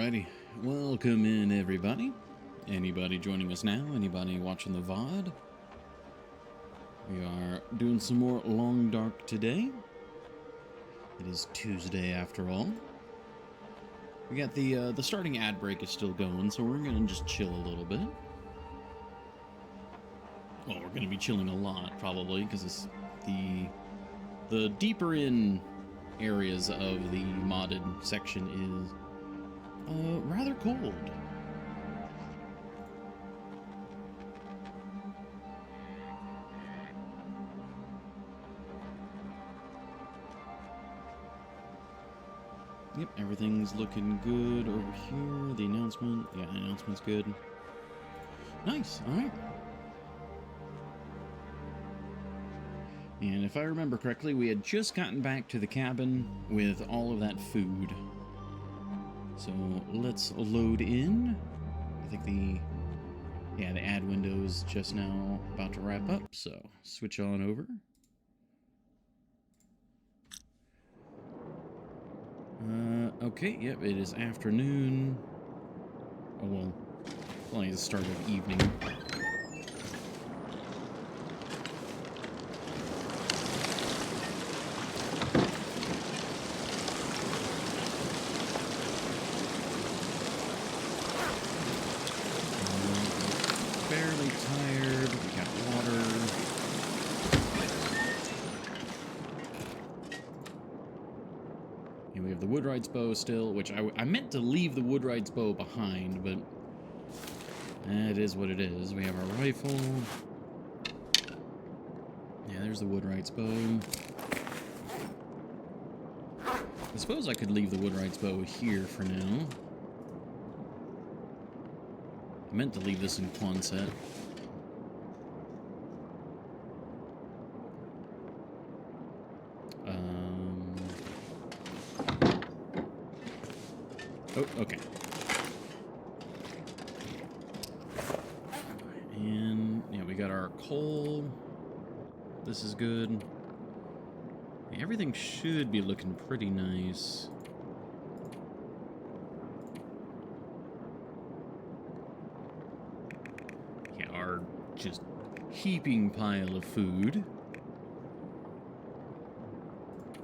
Alrighty, welcome in everybody. Anybody joining us now? Anybody watching the VOD? We are doing some more Long Dark today. It is Tuesday after all. We got the starting ad break is still going, so we're gonna just chill a little bit. Well, we're gonna be chilling a lot probably because it's the deeper in areas of the modded section is rather cold. Yep, everything's looking good over here. The announcement, yeah, the announcement's good. Nice, alright. And if I remember correctly, we had just gotten back to the cabin with all of that food. So let's load in. I think the ad window is just now about to wrap up, so switch on over. Okay, yep, it is afternoon. Oh well, only the start of evening. Fairly tired. We got water. And we have the Woodwright's bow still, which I meant to leave the Woodwright's bow behind, but it is what it is. We have our rifle. Yeah, there's the Woodwright's bow. I suppose I could leave the Woodwright's bow here for now. I meant to leave this in Quonset. Oh, okay. And, yeah, we got our coal. This is good. Yeah, everything should be looking pretty nice. Yeah, our just heaping pile of food.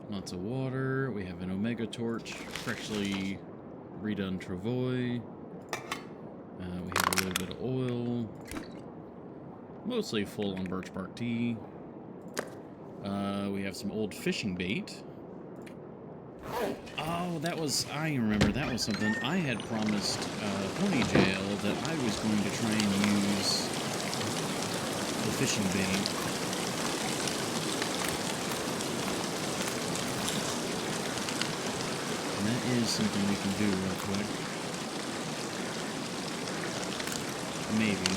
Lots of water. We have an Omega torch, freshly redone travois. We have a little bit of oil. Mostly full on birch bark tea. We have some old fishing bait. Oh, that was, I remember, that was something I had promised Pony Jail that I was going to try and use the fishing bait. And that is something we can do real quick. Maybe.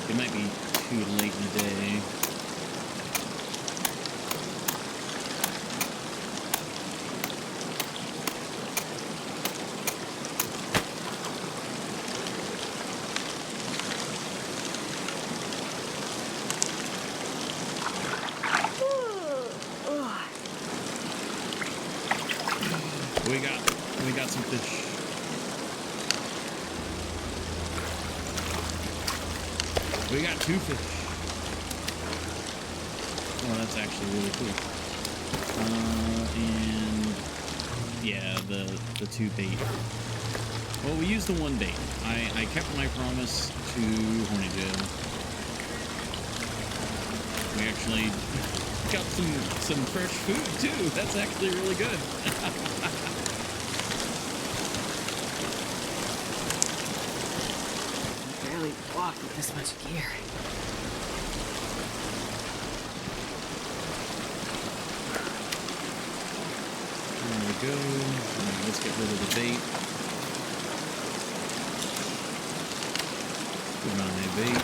It might be too late in the day. We got some fish. We got 2 fish. Oh, that's actually really cool. And yeah, the 2 bait. Well, we used the 1 bait. I kept my promise to Horny Jail. We actually got some fresh food too. That's actually really good. Barely walk with this much gear. There we go. Right, let's get rid of the bait. Put on a bait.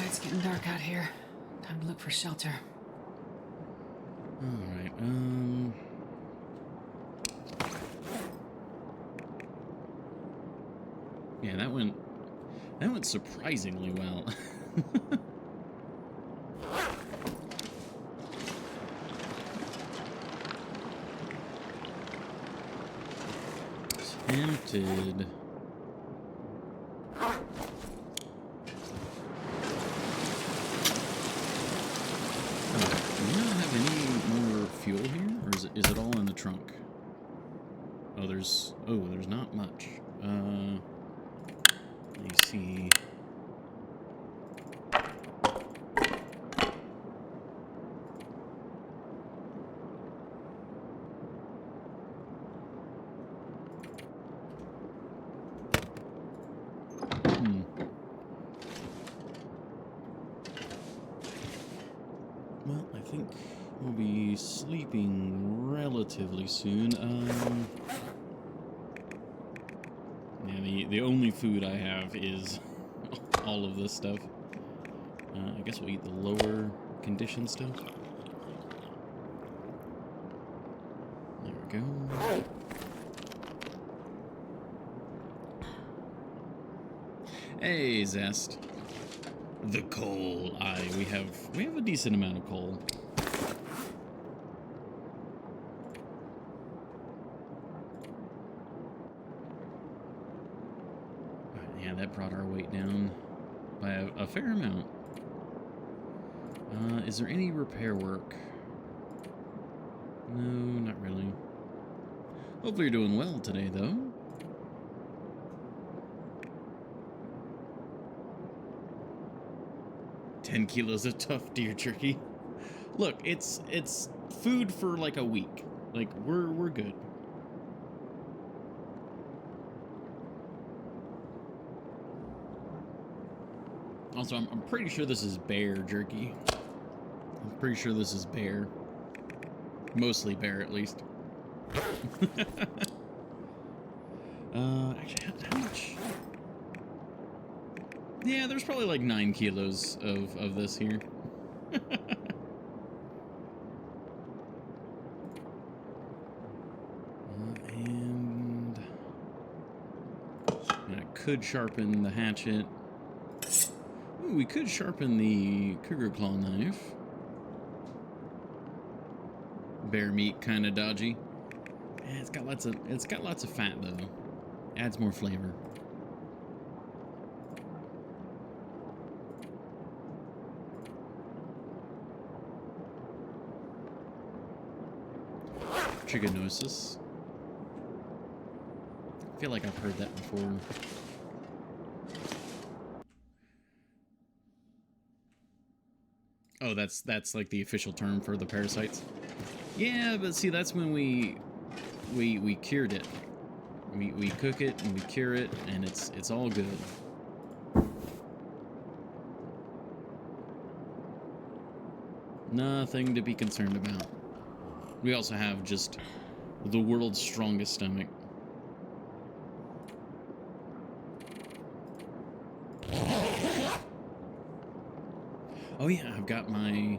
It's getting dark out here. Time to look for shelter. Alright, yeah, that went surprisingly well. Tempted. Do we not have any more fuel here? Or is it all in the trunk? Oh, there's not much. Let me see. Well, I think we'll be sleeping relatively soon. Yeah, the only food I have is all of this stuff. I guess we'll eat the lower condition stuff. There we go. Hey, Zest. The coal. We have a decent amount of coal. Yeah, that brought our weight down by a fair amount. Is there any repair work? No, not really. Hopefully you're doing well today, though. $10 kilos of tough deer jerky. Look, it's food for like a week. Like we're good. Also, I'm pretty sure this is bear jerky. I'm pretty sure this is bear. Mostly bear, at least. Actually, how much? Yeah, there's probably like 9 kilos of this here. And I could sharpen the hatchet. Ooh, we could sharpen the cougar claw knife. Bear meat kind of dodgy. Yeah, it's got lots of fat though. Adds more flavor. Trigonosis. I feel like I've heard that before. Oh, that's like the official term for the parasites. Yeah, but see, that's when we cured it. We cook it and we cure it, and it's all good. Nothing to be concerned about. We also have just the world's strongest stomach. Oh yeah, I've got my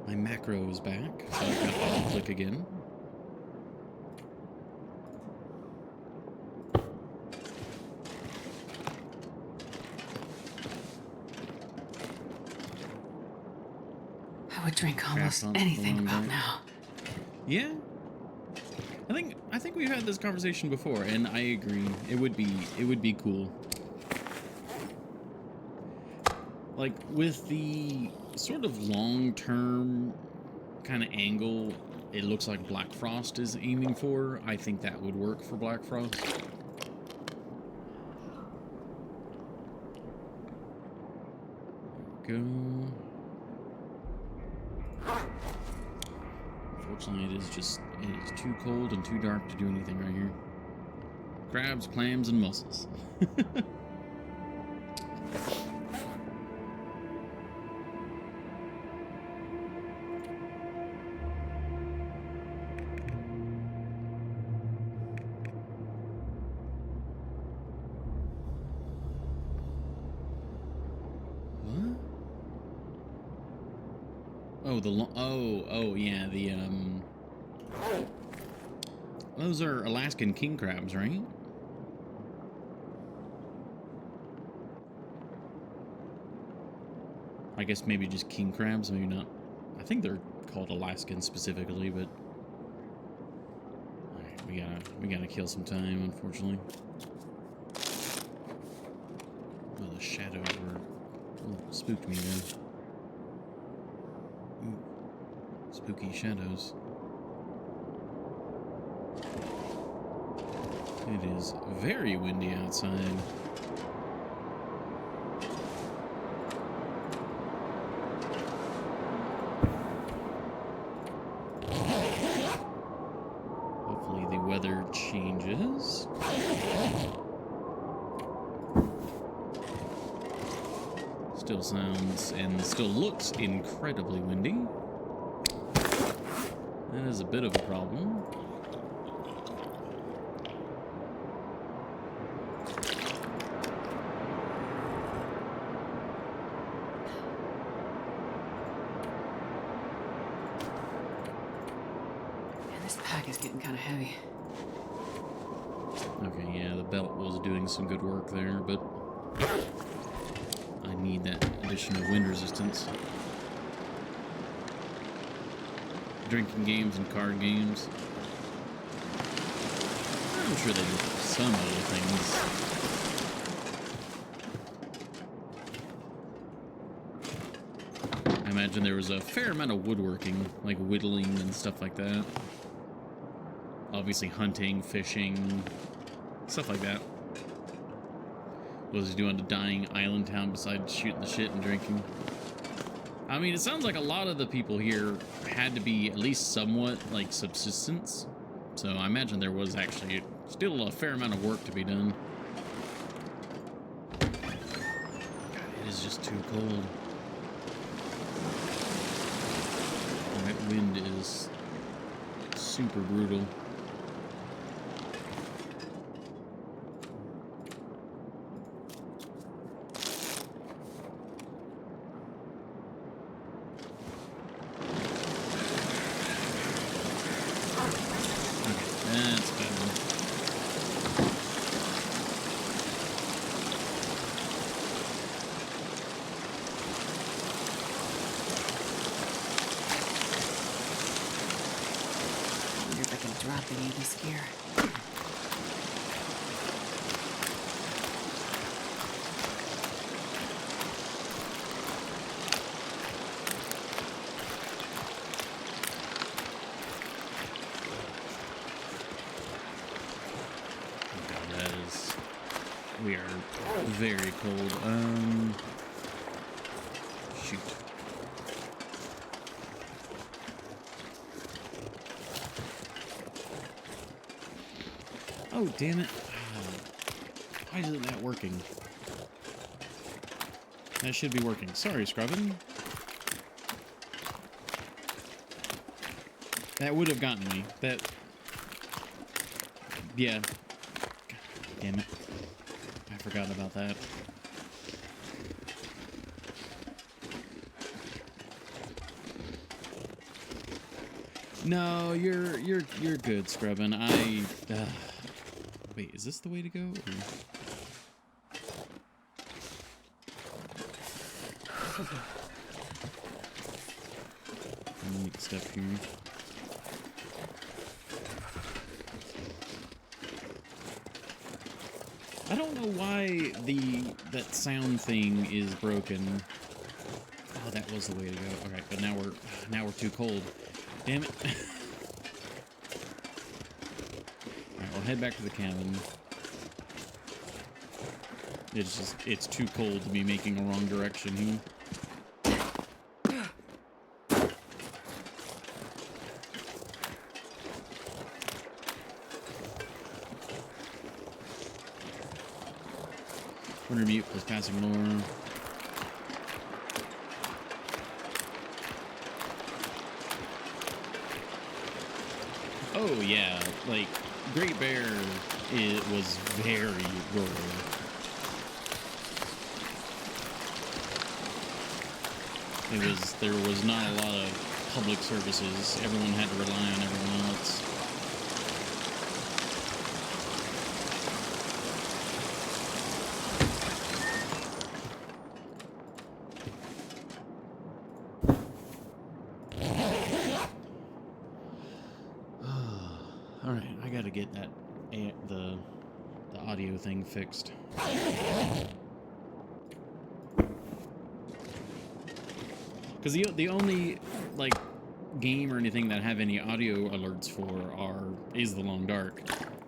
macros back, so I've got to click again. I would drink almost anything about now. Yeah, I think we've had this conversation before, and I agree. It would be cool. Like, with the sort of long-term kind of angle it looks like Black Frost is aiming for, I think that would work for Black Frost. Go. Unfortunately, it is too cold and too dark to do anything right here. Crabs, clams, and mussels. Oh, yeah, those are Alaskan king crabs, right? I guess maybe just king crabs, maybe not. I think they're called Alaskan specifically, but... Alright, We gotta kill some time, unfortunately. Oh, the shadows were spooked me there. Ooh, spooky shadows. It is very windy outside. Hopefully the weather changes. Still sounds and still looks incredibly windy. That is a bit of a problem. Man, this pack is getting kind of heavy. Okay, yeah, the belt was doing some good work there, but I need that additional wind resistance. Drinking games and card games. I'm sure they do some other things. I imagine there was a fair amount of woodworking, like whittling and stuff like that. Obviously hunting, fishing, stuff like that. What was he doing to dying island town besides shooting the shit and drinking? I mean, it sounds like a lot of the people here had to be at least somewhat like subsistence. So I imagine there was actually still a fair amount of work to be done. God, it is just too cold. And that wind is super brutal. That's better. I wonder if I can drop any of this gear. We are very cold. Shoot. Oh, damn it. Why isn't that working? That should be working. Sorry, Scrubbin. That would have gotten me. That... Yeah. God damn it. I forgot about that. No, you're good, Scrubbin. Wait, is this the way to go? Or... Neat stuff here. I don't know why that sound thing is broken. Oh, that was the way to go. Okay, but now we're too cold. Damn it. Alright, we'll head back to the cabin. It's too cold to be making a wrong direction here. Winter mute plus passing lore. Oh yeah, like Great Bear, it was very rural. There was not a lot of public services. Everyone had to rely on everyone else. Alright, I gotta get that the audio thing fixed. Because the only, like, game or anything that I have any audio alerts for is The Long Dark.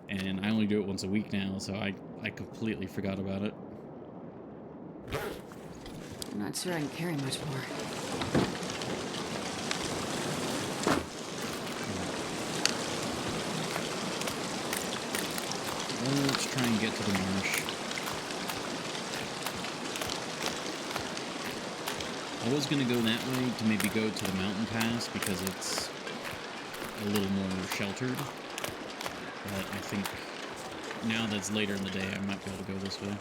And I only do it once a week now, so I completely forgot about it. I'm not sure I can carry much more. Let's try and get to the marsh. I was going to go that way to maybe go to the mountain pass because it's a little more sheltered. But I think now that's later in the day, I might be able to go this way.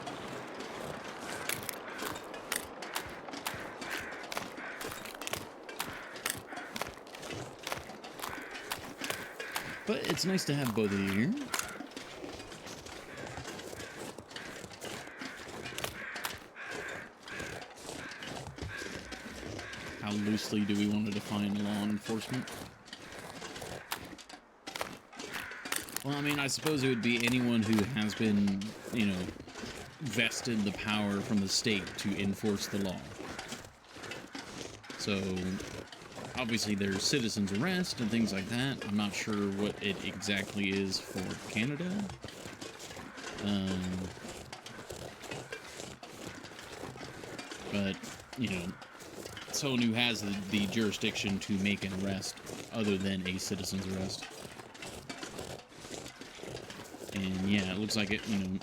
But it's nice to have both of you here. How loosely do we want to define law enforcement? Well, I mean, I suppose it would be anyone who has been, you know, vested the power from the state to enforce the law. So, obviously there's citizen's arrest and things like that. I'm not sure what it exactly is for Canada. But, you know, someone who has the jurisdiction to make an arrest other than a citizen's arrest. And yeah, it looks like it, you know,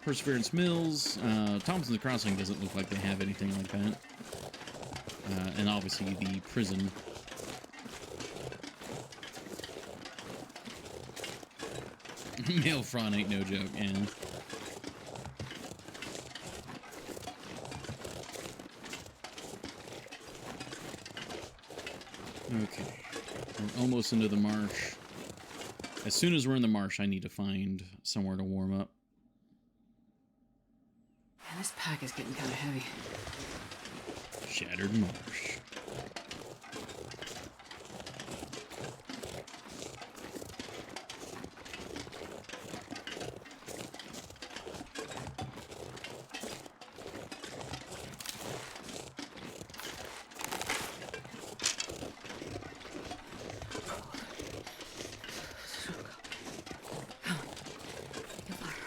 Perseverance Mills, Thompson's Crossing doesn't look like they have anything like that. And obviously the prison. Mail fraud ain't no joke, yeah. Okay, we're almost into the marsh. As soon as we're in the marsh, I need to find somewhere to warm up. Man, this pack is getting kind of heavy. Shattered marsh.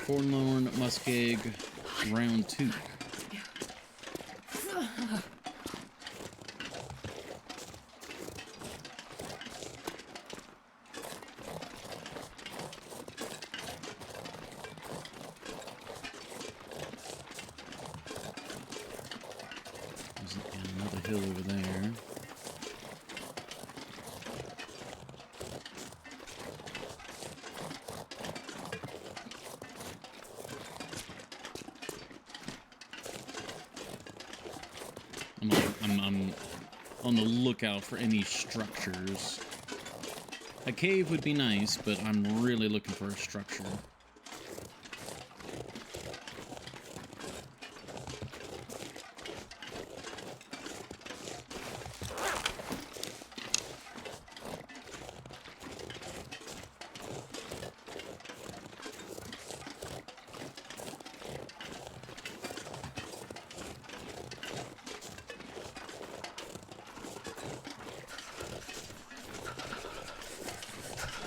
Forlorn Muskeg, round 2. There's another hill over there. I'm on the lookout for any structures. A cave would be nice, but I'm really looking for a structure.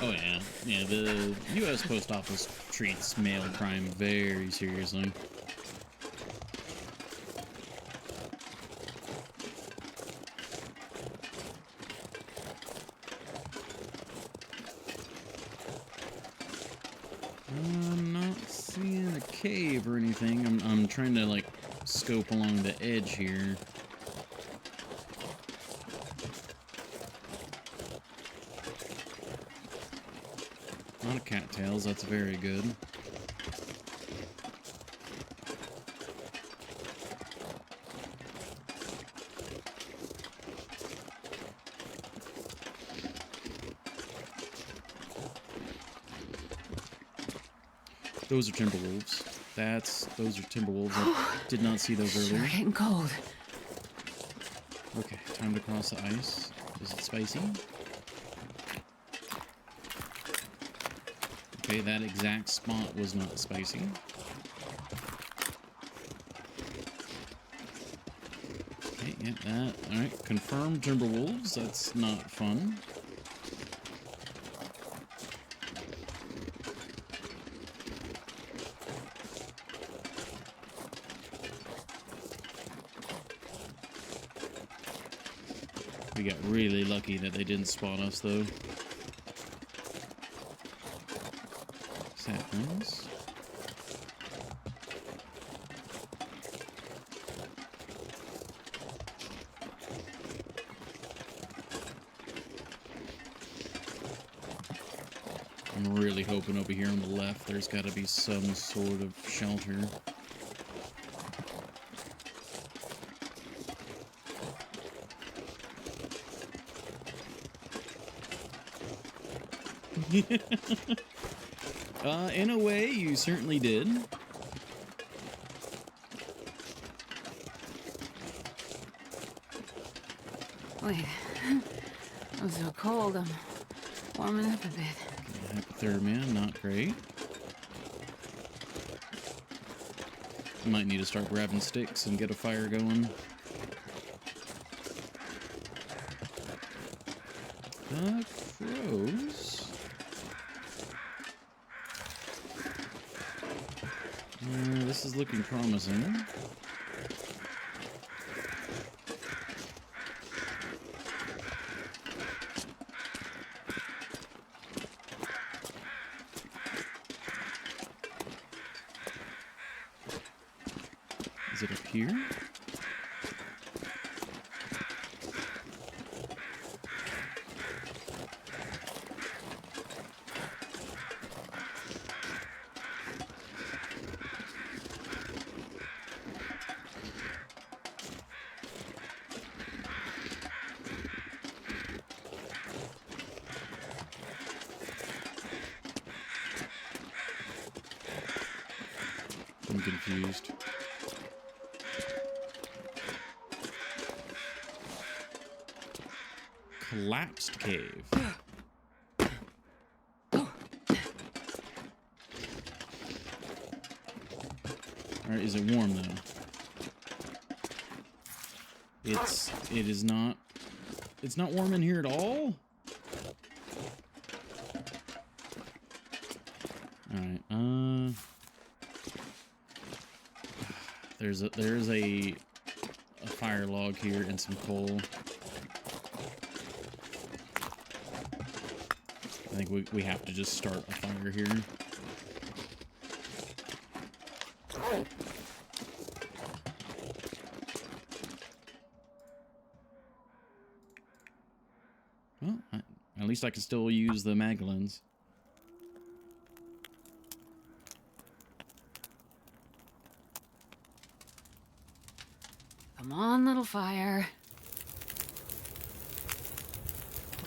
Oh yeah, yeah, the U.S. Post Office treats mail crime very seriously. I'm not seeing a cave or anything. I'm trying to, like, scope along the edge here. Not a cattails, that's very good. Those are timberwolves. Those are timberwolves. I did not see those Sure earlier. getting cold. Okay, time to cross the ice. Is it spicy? Okay, that exact spot was not spicy. Okay, yeah, that. Alright, confirmed Timberwolves. That's not fun. We got really lucky that they didn't spot us, though. Saplings. I'm really hoping over here on the left there's got to be some sort of shelter. In a way, you certainly did. Wait. I'm so cold. I'm warming up a bit. Hypothermia, not great. Might need to start grabbing sticks and get a fire going. Crows. This is looking promising. Is it up here? I'm confused. Collapsed cave. Alright, is it warm though? It is not. It's not warm in here at all? Alright, there's a fire log here and some coal. I think we have to just start a fire here. Well, at least I can still use the Magdalens. Come on, little fire.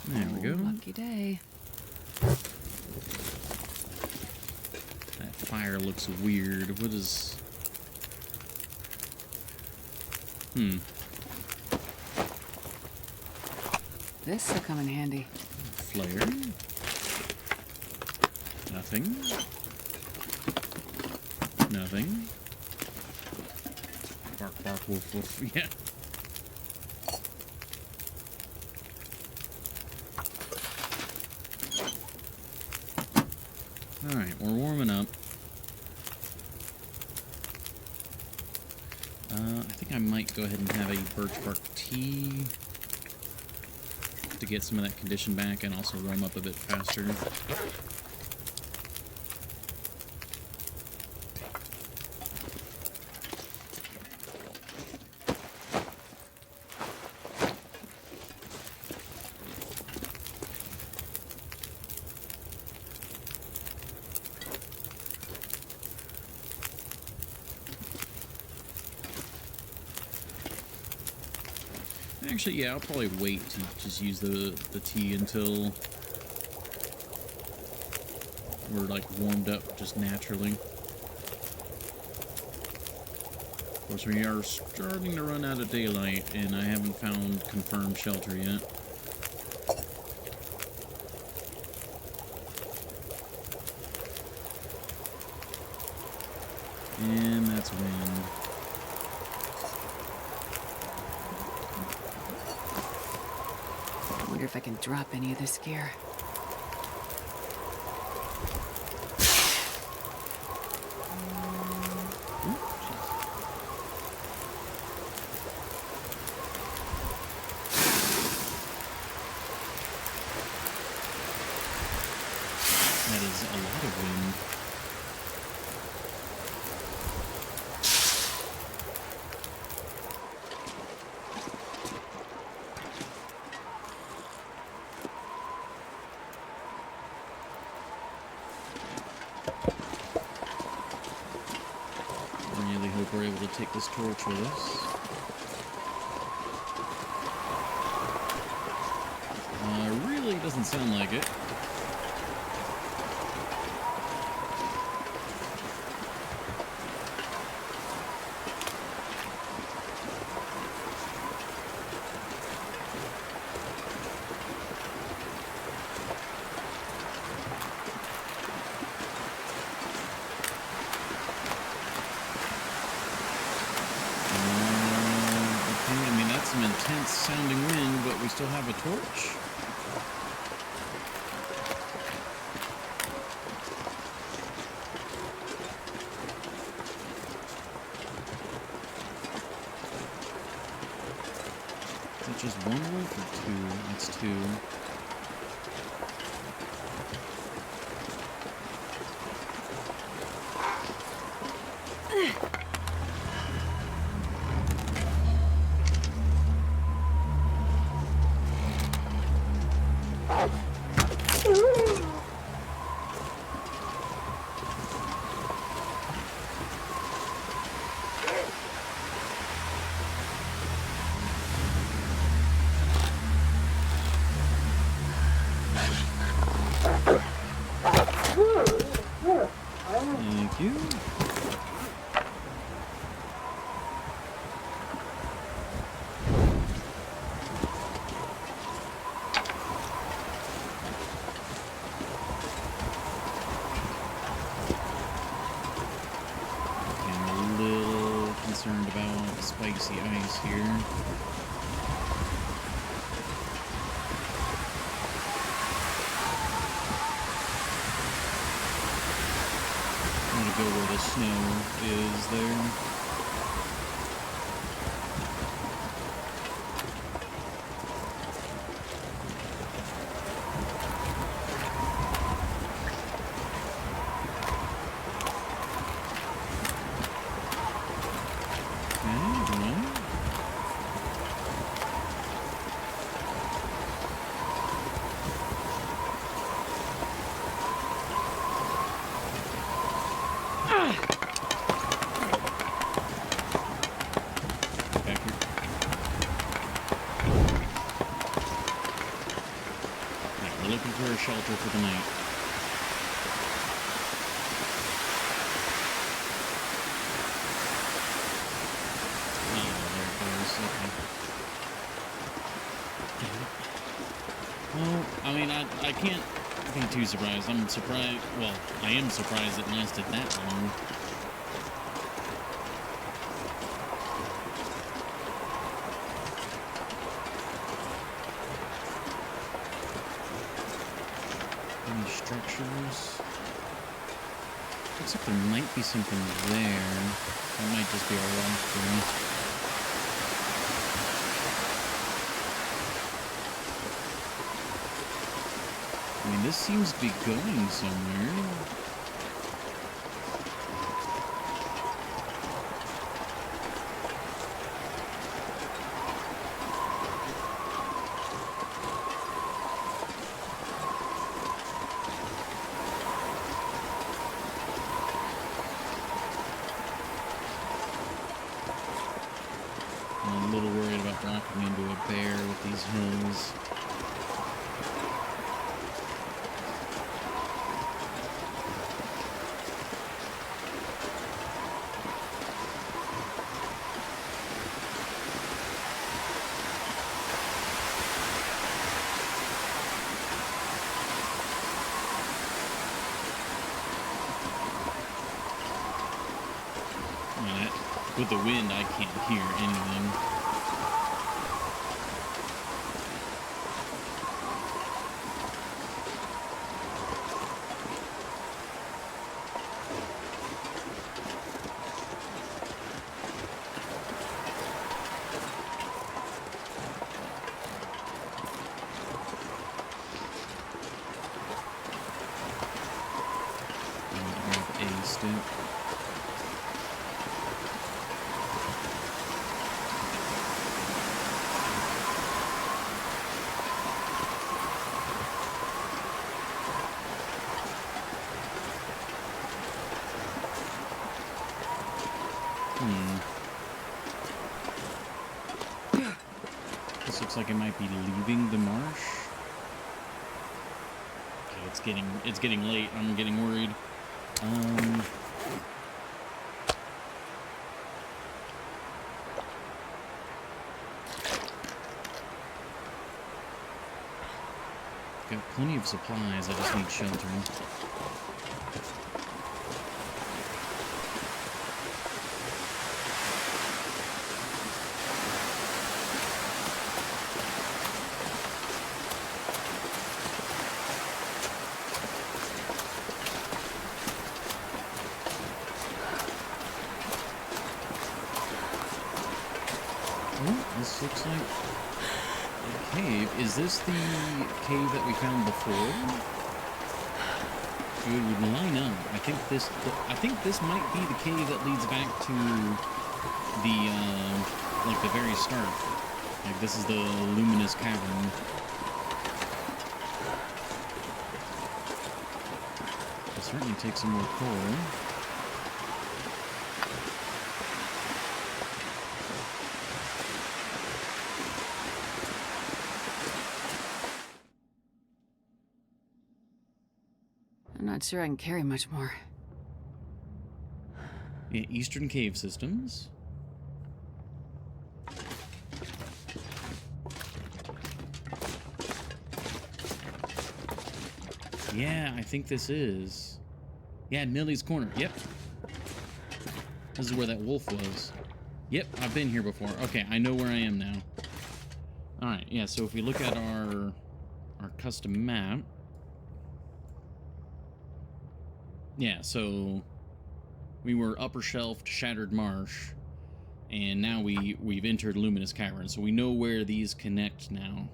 There we go. Lucky day. That fire looks weird. What is... This will come in handy. Flare. Nothing. Nothing. Bark, bark, woof, woof. Yeah. Alright, we're warming up. I think I might go ahead and have a birch bark tea to get some of that condition back and also warm up a bit faster. Actually, yeah, I'll probably wait to just use the tea until we're like warmed up just naturally. Of course, we are starting to run out of daylight, and I haven't found confirmed shelter yet. intense wind. I wonder if I can drop any of this gear. That is a lot of wind. I really hope we're able to take this torch with us. Really doesn't sound like it. Okay, I mean, that's some intense sounding wind, but we still have a torch. Is it just one wolf or two? It's two. Thank you. Okay, I'm a little concerned about spicy ice here. I'm gonna go where the snow is there. Okay, well. Back here. Yeah, we're looking for a shelter for the night. Oh, there it goes. Okay. Well, I mean, I can't be too surprised. I'm surprised. Well, I am surprised it lasted that long. Any structures? Looks like there might be something there. That might just be our walkthrough. I mean, this seems to be going somewhere. I'm a little worried about walking into a bear with these hills. With the wind, I can't hear anything. This looks like it might be leaving the marsh. Okay, it's getting late. I'm getting worried. Got plenty of supplies. I just need shelter. This looks like a cave. Is this the cave that we found before? It would line up. I think this might be the cave that leads back to the like the very start. Like this is the luminous cavern. I'll certainly take some more coal. Not sure I can carry much more. Yeah, Eastern Cave Systems. Yeah, I think this is. Yeah, Millie's Corner. Yep. This is where that wolf was. Yep, I've been here before. Okay, I know where I am now. Alright, yeah, so if we look at our custom map. Yeah, so we were upper shelf to Shattered Marsh, and now we've entered Luminous Cavern, so we know where these connect now.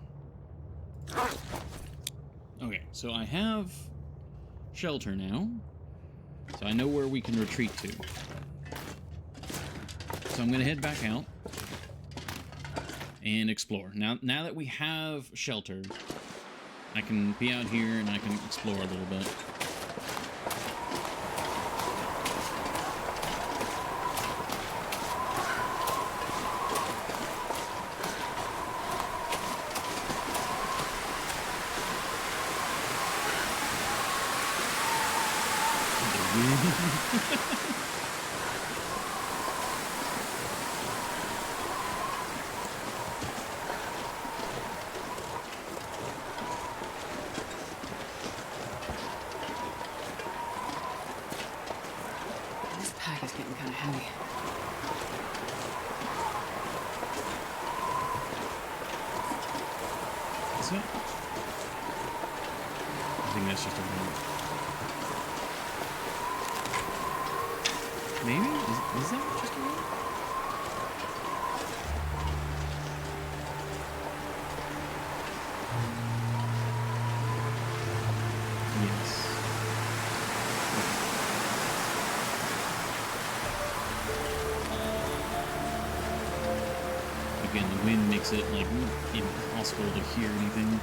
Okay, so I have shelter now, so I know where we can retreat to. So I'm gonna head back out and explore. Now that we have shelter, I can be out here and I can explore a little bit. This pack is getting kind of heavy. Is it? I think that's just a rope. Maybe? Is that just a rope? Yes. Again, the wind makes it like impossible to hear anything.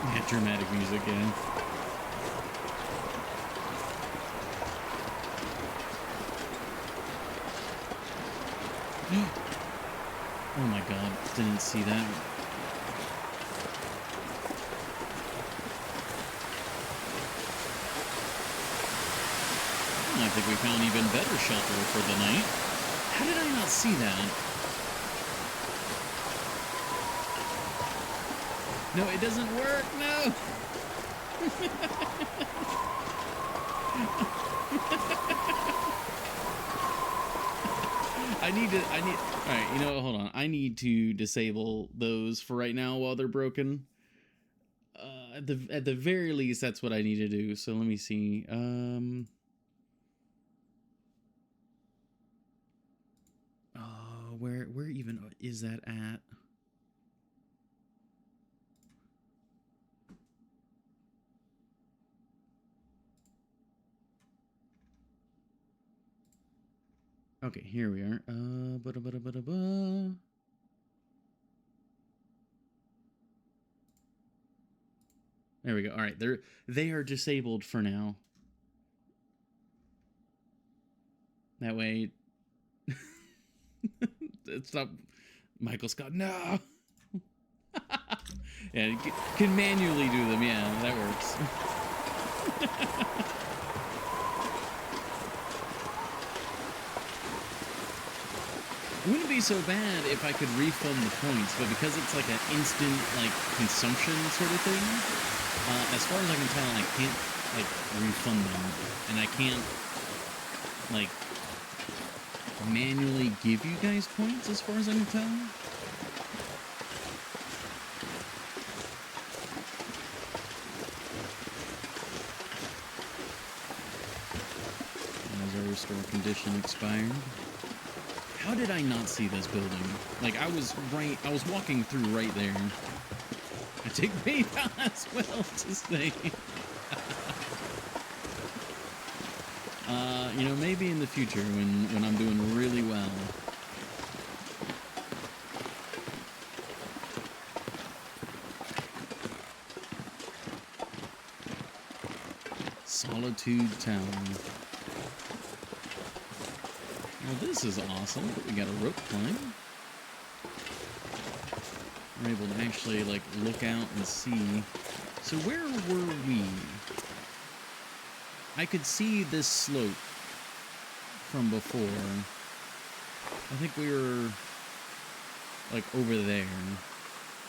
Yeah, dramatic music, yeah. Oh my god, didn't see that. I think we found even better shelter for the night. How did I not see that? No, it doesn't work. No. All right, you know, hold on. I need to disable those for right now while they're broken. At the very least, that's what I need to do. So let me see. Where even is that at? Okay, here we are. There we go. All right, they are disabled for now. That way, it's not Michael Scott. No. Yeah, you can manually do them. Yeah, that works. It wouldn't be so bad if I could refund the points, but because it's like an instant like consumption sort of thing, as far as I can tell, I can't like refund them, and I can't like manually give you guys points as far as I can tell. As our restore condition expired. How did I not see this building? Like, I was walking through right there. I take PayPal as well to say. You know, maybe in the future when I'm doing really well. Solitude Tower. Well, this is awesome. We got a rope climb. We're able to actually, like, look out and see. So where were we? I could see this slope from before. I think we were, like, over there.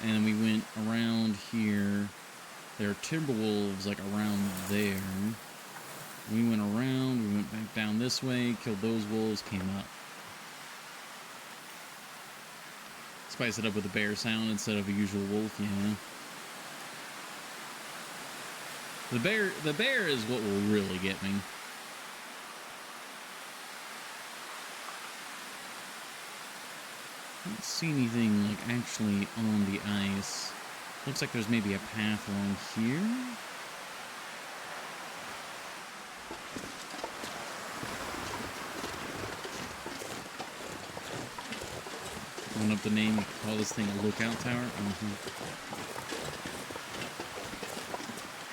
And we went around here. There are timber wolves, like, around there. We went around, we went back down this way, killed those wolves, came up. Spice it up with a bear sound instead of a usual wolf, yeah. The bear is what will really get me. I don't see anything like actually on the ice. Looks like there's maybe a path along here. Up the name, you could call this thing a lookout tower.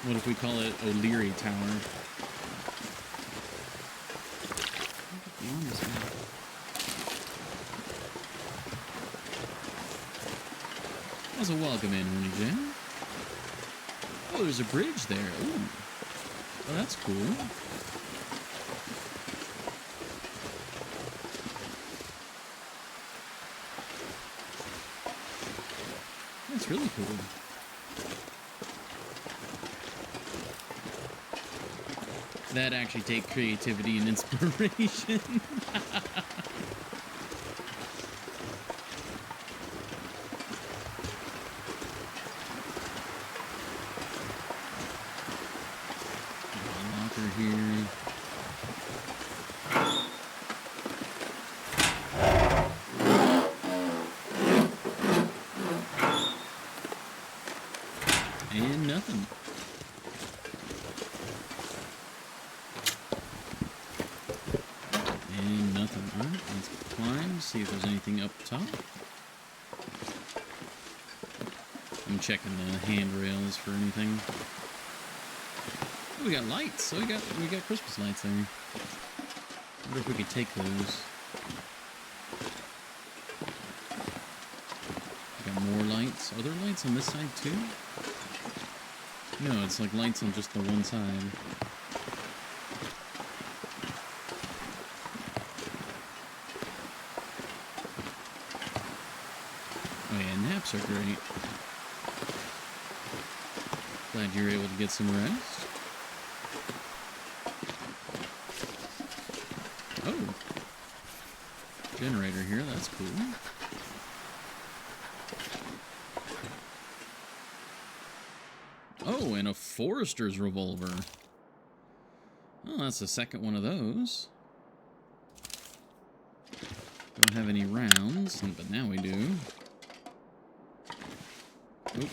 What if we call it O'Leary Tower? That's a welcome in, Rooney Jim. Oh, there's a bridge there. Ooh. Oh, that's cool. That's really cool. That actually take creativity and inspiration. Locker here. And nothing. And nothing. Alright, let's climb, see if there's anything up top. I'm checking the handrails for anything. Oh, we got lights. So we got Christmas lights there. I wonder if we could take those. We got more lights. Are there lights on this side too? No, it's like lights on just the one side. Oh yeah, naps are great. Glad you're able to get some rest. Oh. Generator here, that's cool. Oh, and a forester's revolver. Oh, that's the second one of those. Don't have any rounds, but now we do. Oop.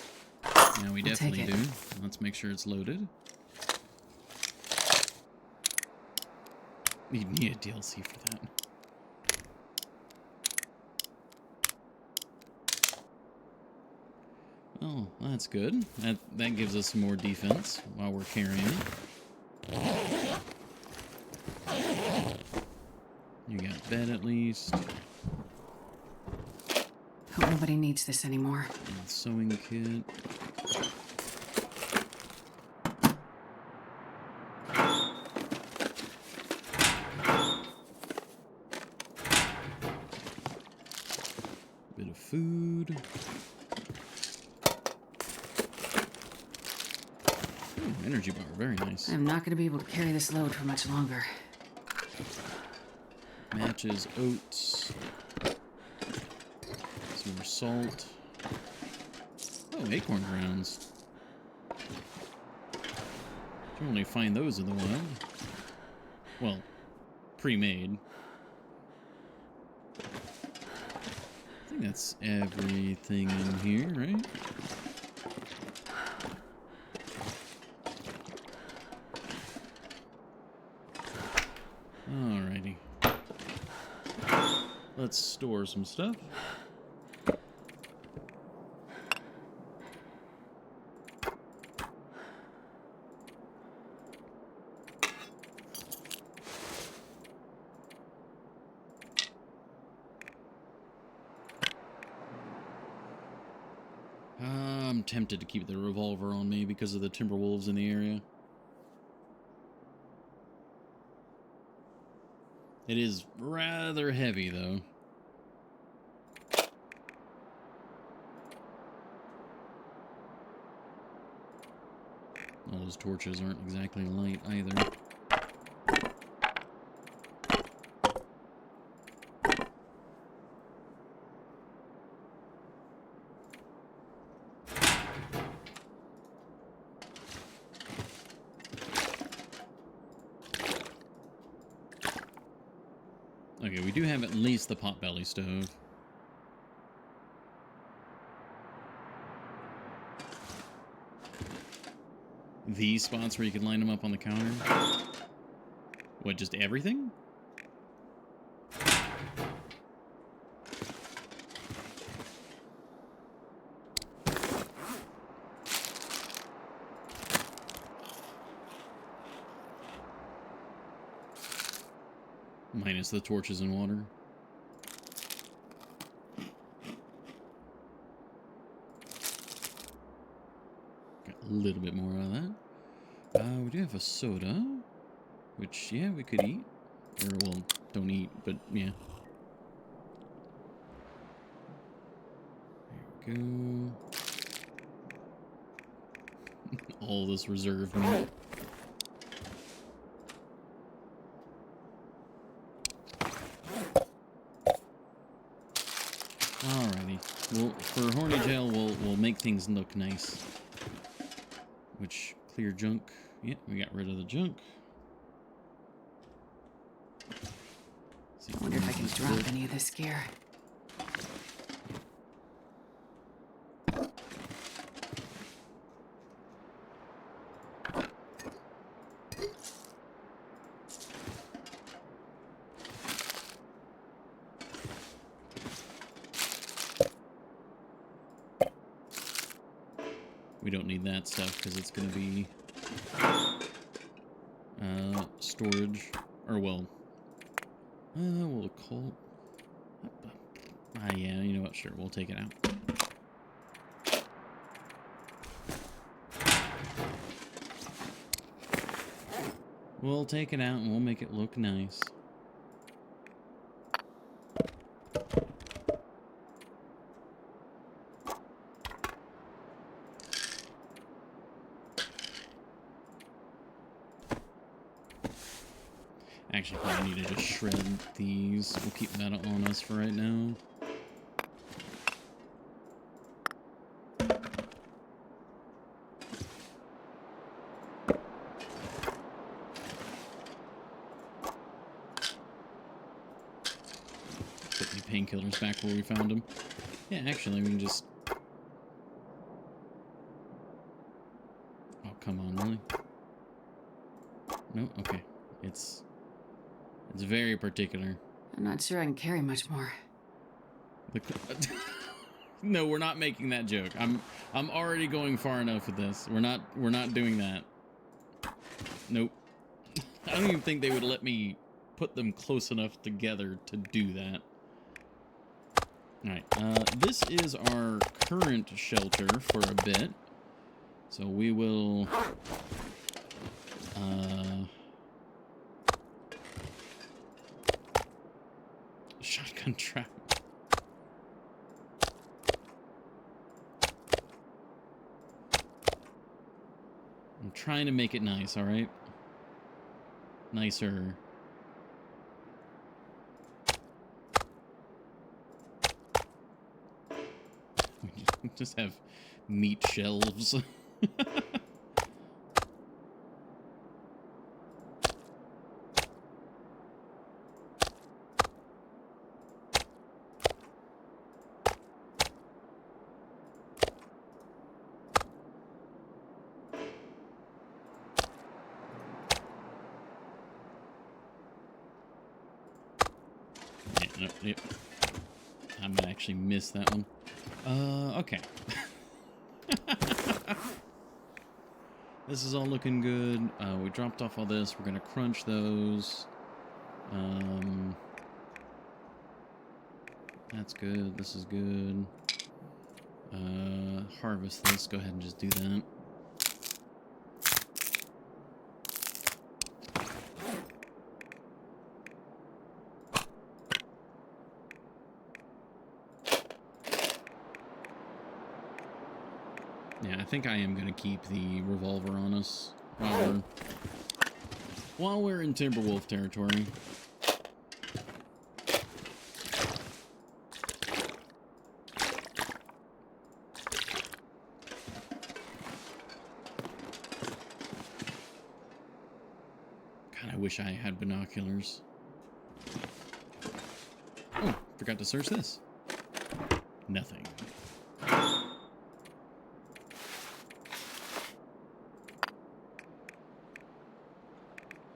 Now we definitely do. Let's make sure it's loaded. You'd need a DLC for that. Oh, that's good. That gives us some more defense while we're carrying it. You got bed at least. Hope nobody needs this anymore. And sewing kit. Bit of food. Ooh, energy bar, very nice. I'm not going to be able to carry this load for much longer. Matches, oats. Some more salt. Oh, acorn grounds. You only find those in the wild. Well, pre-made. I think that's everything in here, right? Alrighty. Let's store some stuff. I'm tempted to keep the revolver on me because of the Timberwolves in the area. It is rather heavy, though. All those torches aren't exactly light either. Okay, we do have at least the potbelly stove. These spots where you can line them up on the counter? What, just everything? Minus the torches and water. Got a little bit more out of that. We do have a soda, which, yeah, we could eat. Or, well, don't eat, but, yeah. There we go. All this reserve meat. Alrighty. Well, for Horny Tail, we'll make things look nice. Which, clear junk. Yep, we got rid of the junk. I wonder if I can drop any of this gear. We don't need that stuff because it's going to be storage, or well, we'll call. Yeah, you know what? Sure, we'll take it out. We'll take it out and we'll make it look nice. actually probably need to just shred these. We'll keep that on us for right now. Put the painkillers back where we found them. Yeah, actually, we can just... Oh, come on, really? No? Okay. It's very particular. I'm not sure I can carry much more. No, we're not making that joke. I'm already going far enough with this. We're not doing that. Nope. I don't even think they would let me put them close enough together to do that. Alright, this is our current shelter for a bit. So we will... shotgun trap. I'm trying to make it nice, alright? Nicer. We just have meat shelves. Yep. I might actually miss that one. Okay. This is all looking good. We dropped off all this. We're gonna crunch those. That's good. This is good. Harvest this. Go ahead and just do that. Yeah, I think I am going to keep the revolver on us while we're in Timberwolf territory. God, I wish I had binoculars. Oh, forgot to search this. Nothing.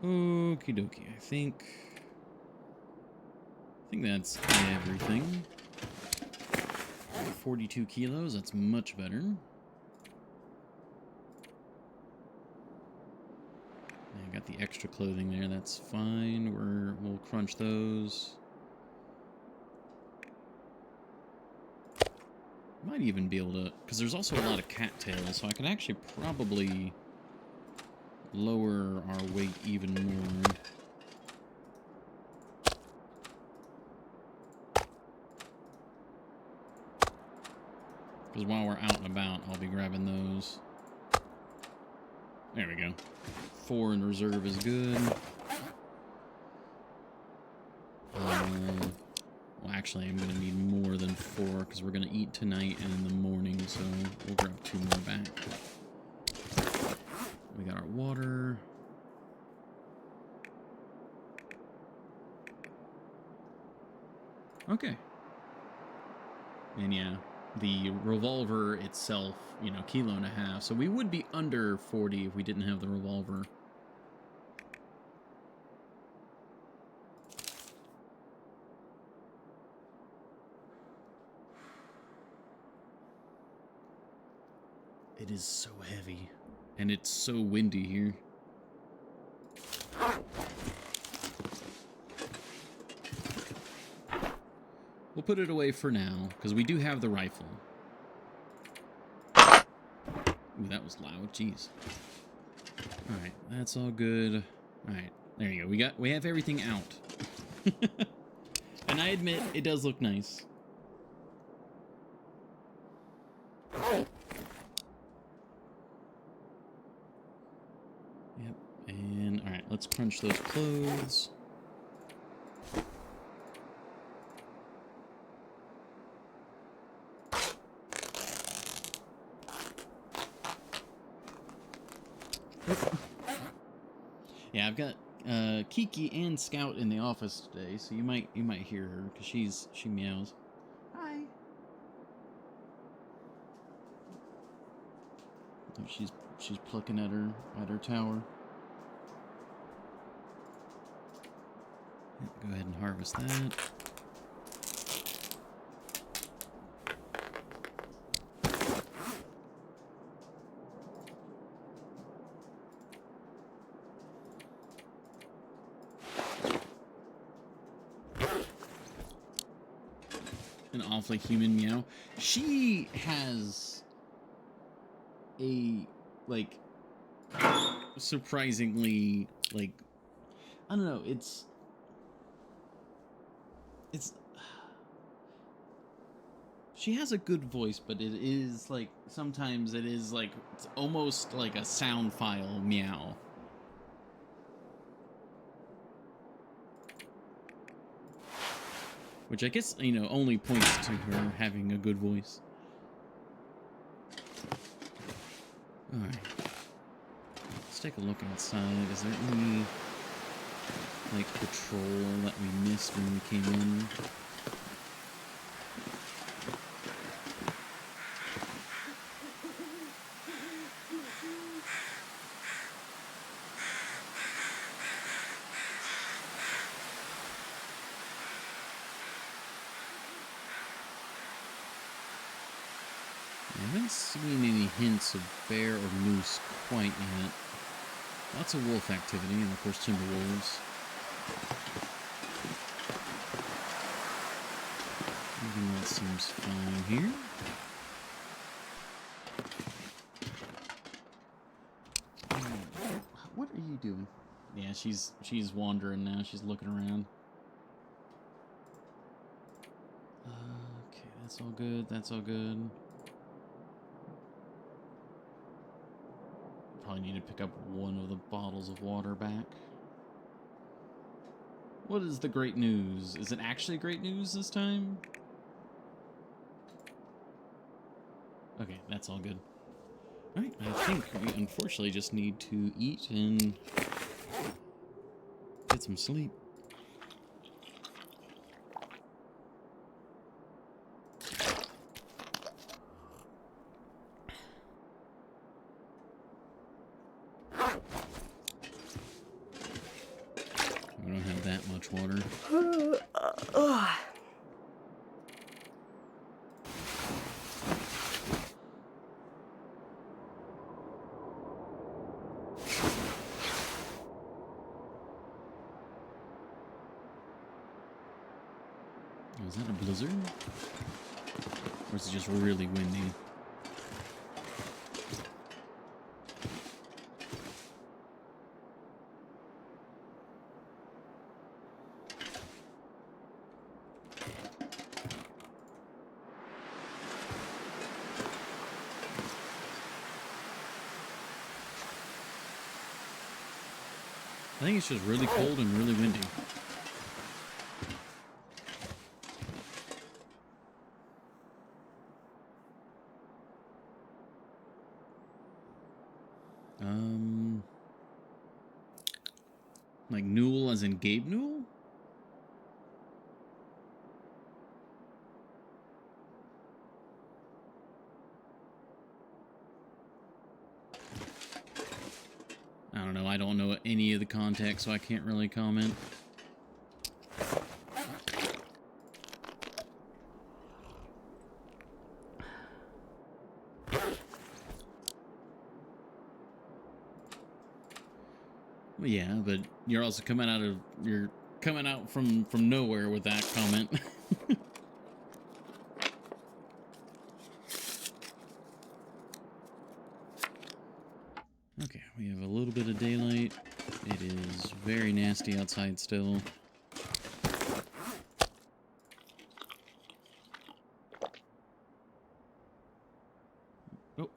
Okie dokie, I think that's everything. 42 kilos, that's much better. I got the extra clothing there, that's fine. We'll crunch those. Might even be able to, because there's also a lot of cattails, so I can actually probably lower our weight even more. Because while we're out and about, I'll be grabbing those. There we go. 4 in reserve is good. Well, actually, I'm going to need more than 4 because we're going to eat tonight and in the morning, so we'll grab 2 more back. We got our water. Okay. And yeah, the revolver itself, you know, 1.5 kilos. So we would be under 40 if we didn't have the revolver. It is so heavy. And it's so windy here. We'll put it away for now, because we do have the rifle. Ooh, that was loud. Jeez. Alright, that's all good. Alright, there you go. We have everything out. And I admit, it does look nice. Yep, and alright, let's crunch those clothes. Yeah, I've got Kiki and Scout in the office today, so you might hear her because she meows. Hi. Oh, she's plucking at her tower. Go ahead and harvest that. An awfully human meow. She has a, like, surprisingly, like, I don't know, it's she has a good voice, but it is like sometimes it is like it's almost like a sound file meow. Which I guess, you know, only points to her having a good voice. Alright. Let's take a look outside. Is there any, like, patrol that we missed when we came in? I haven't seen any hints of bear or moose quite yet. Lots of wolf activity, and of course timber wolves. Everything else seems fine here. What are you doing? Yeah, she's wandering now. She's looking around. Okay, that's all good. That's all good. Probably need to pick up one of the bottles of water back. What is the great news? Is it actually great news this time? Okay, that's all good. Alright, I think we unfortunately just need to eat and get some sleep. We don't have that much water. Oh, is that a blizzard? Or is it just really windy? I think it's just really cold and really windy. Like Newell as in Gabe Newell? I don't know. I don't know any of the context, so I can't really comment. Well, yeah, but you're also coming out from nowhere with that comment. Okay, we have a little bit of daylight. It is very nasty outside still. Oh.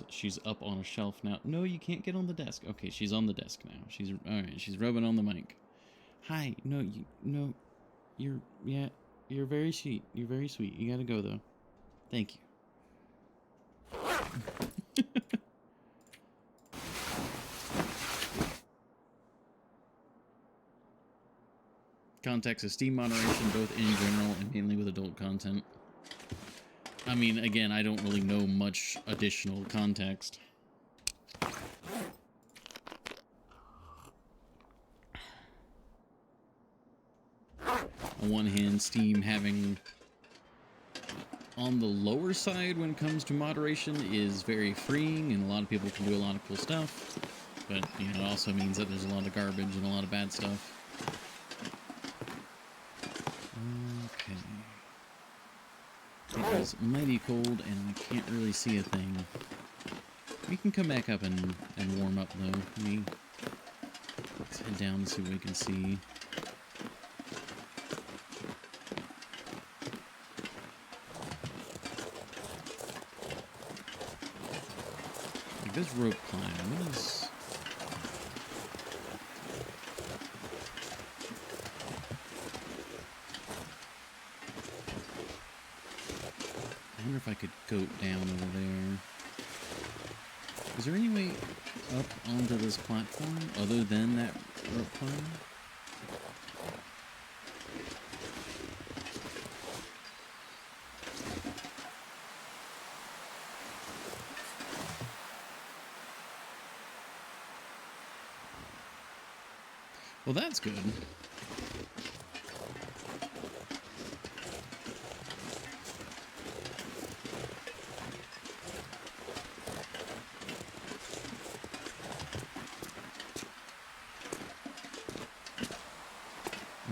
She's up on a shelf now. No, you can't get on the desk. Okay, she's on the desk now. All right. She's rubbing on the mic. Hi. No, you're yeah. You're very sweet. You're very sweet. You gotta go, though. Thank you. Context of Steam moderation, both in general and mainly with adult content. I mean, again, I don't really know much additional context. On one hand, Steam having on the lower side when it comes to moderation is very freeing, and a lot of people can do a lot of cool stuff. But, you know, it also means that there's a lot of garbage and a lot of bad stuff. Okay. It is mighty cold, and I can't really see a thing. We can come back up and warm up, though. Let's head down and see what we can see. Like this rope climb, what is... I wonder if I could goat down over there. Is there any way up onto this platform other than that rope climb? Well, that's good.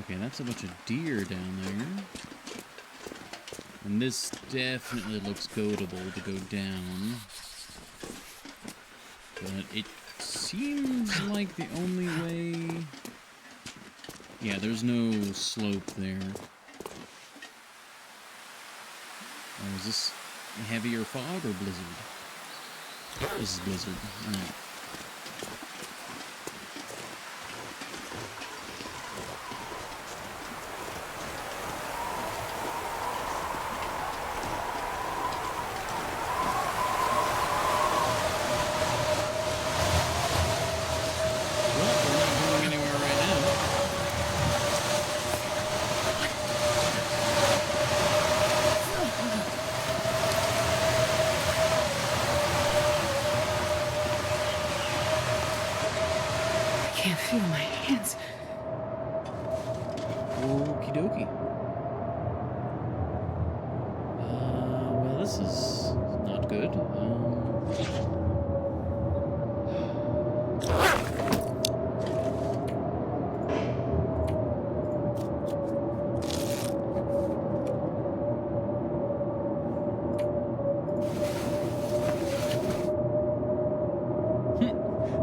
Okay, that's a bunch of deer down there. And this definitely looks goatable to go down. But it seems like the only way... Yeah, there's no slope there. Oh, is this heavier fog or blizzard? This is blizzard. Alright. Feel my hands. Okie dokie. Well, this is not good.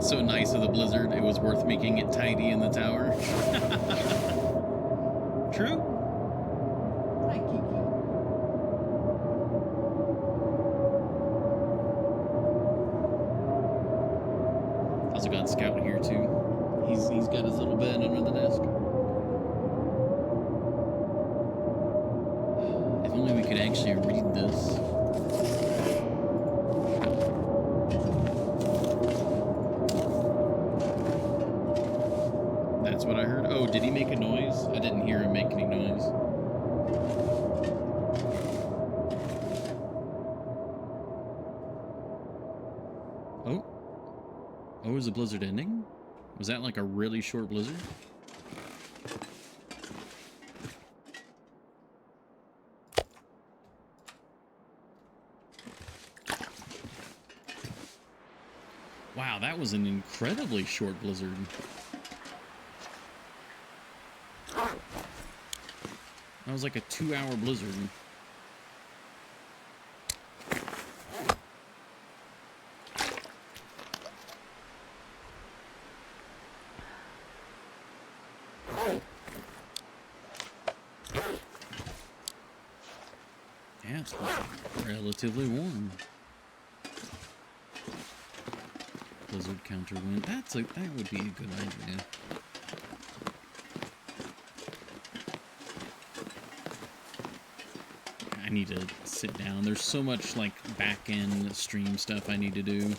So nice of the blizzard, it was worth making it tidy in the tower. True? Hi, Kiki. Also got Scout here too. He's got his little bed under the desk. If only we could actually read this. That's what I heard. Oh, did he make a noise? I didn't hear him make any noise. Oh. Oh, is the blizzard ending? Was that like a really short blizzard? Wow, that was an incredibly short blizzard. That was like a 2-hour blizzard. Yeah, it's relatively warm. Blizzard counter wind. That would be a good idea. need to sit down. There's so much like back end stream stuff I need to do.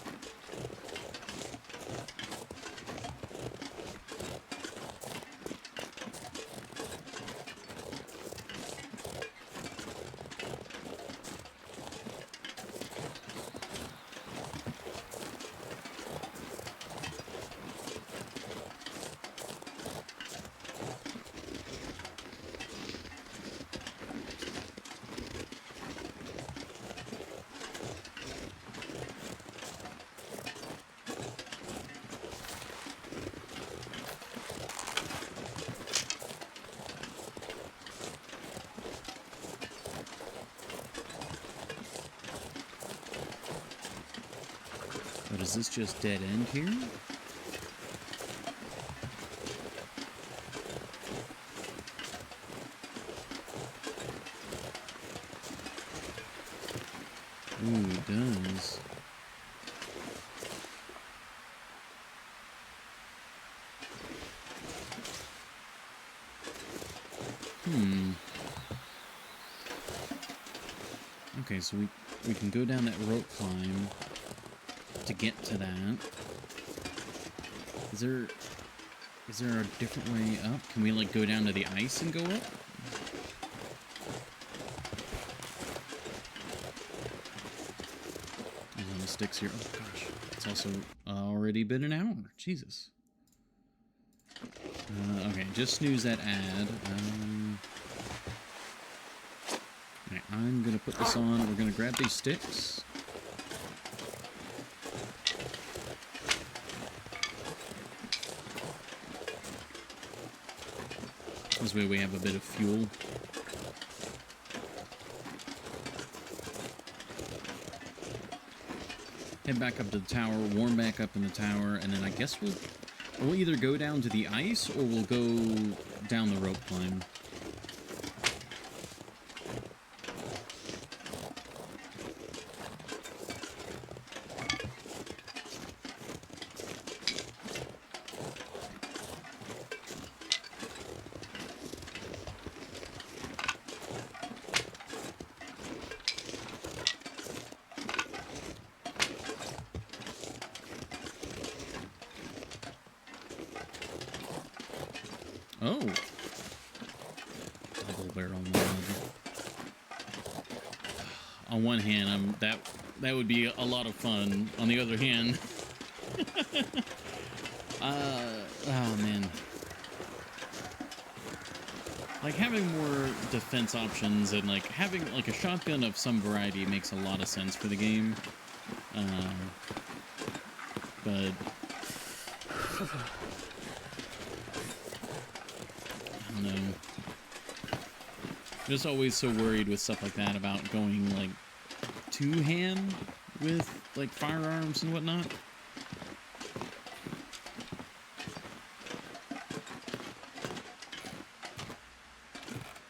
But is this just dead end here? Ooh, it does. Okay, so we can go down that rope climb to get to that. Is there a different way up? Can we like go down to the ice and go up? There's on the sticks here. Oh gosh, it's also already been an hour. Jesus. Okay, just snooze that ad. Alright, I'm gonna put this on. We're gonna grab these sticks. This way we have a bit of fuel. Head back up to the tower, warm back up in the tower, and then I guess we'll either go down to the ice or we'll go down the rope climb. Oh. Double barrel mod. On one hand, that would be a lot of fun. On the other hand, oh man. Like having more defense options and like having like a shotgun of some variety makes a lot of sense for the game. But I don't know. Just always so worried with stuff like that about going like two-hand with like firearms and whatnot.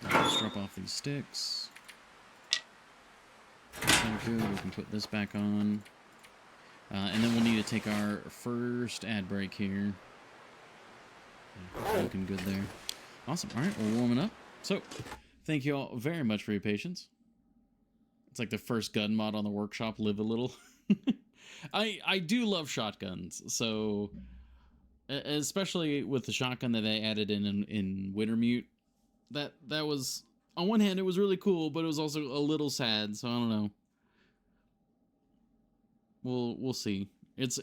Let's drop off these sticks. So good. We can put this back on. And then we'll need to take our first ad break here. Yeah, looking good there. Awesome. All right, we're warming up. So, thank you all very much for your patience. It's like the first gun mod on the workshop. Live a little. I do love shotguns. So, especially with the shotgun that they added in Wintermute, that was, on one hand it was really cool, but it was also a little sad. So I don't know. We'll see. It's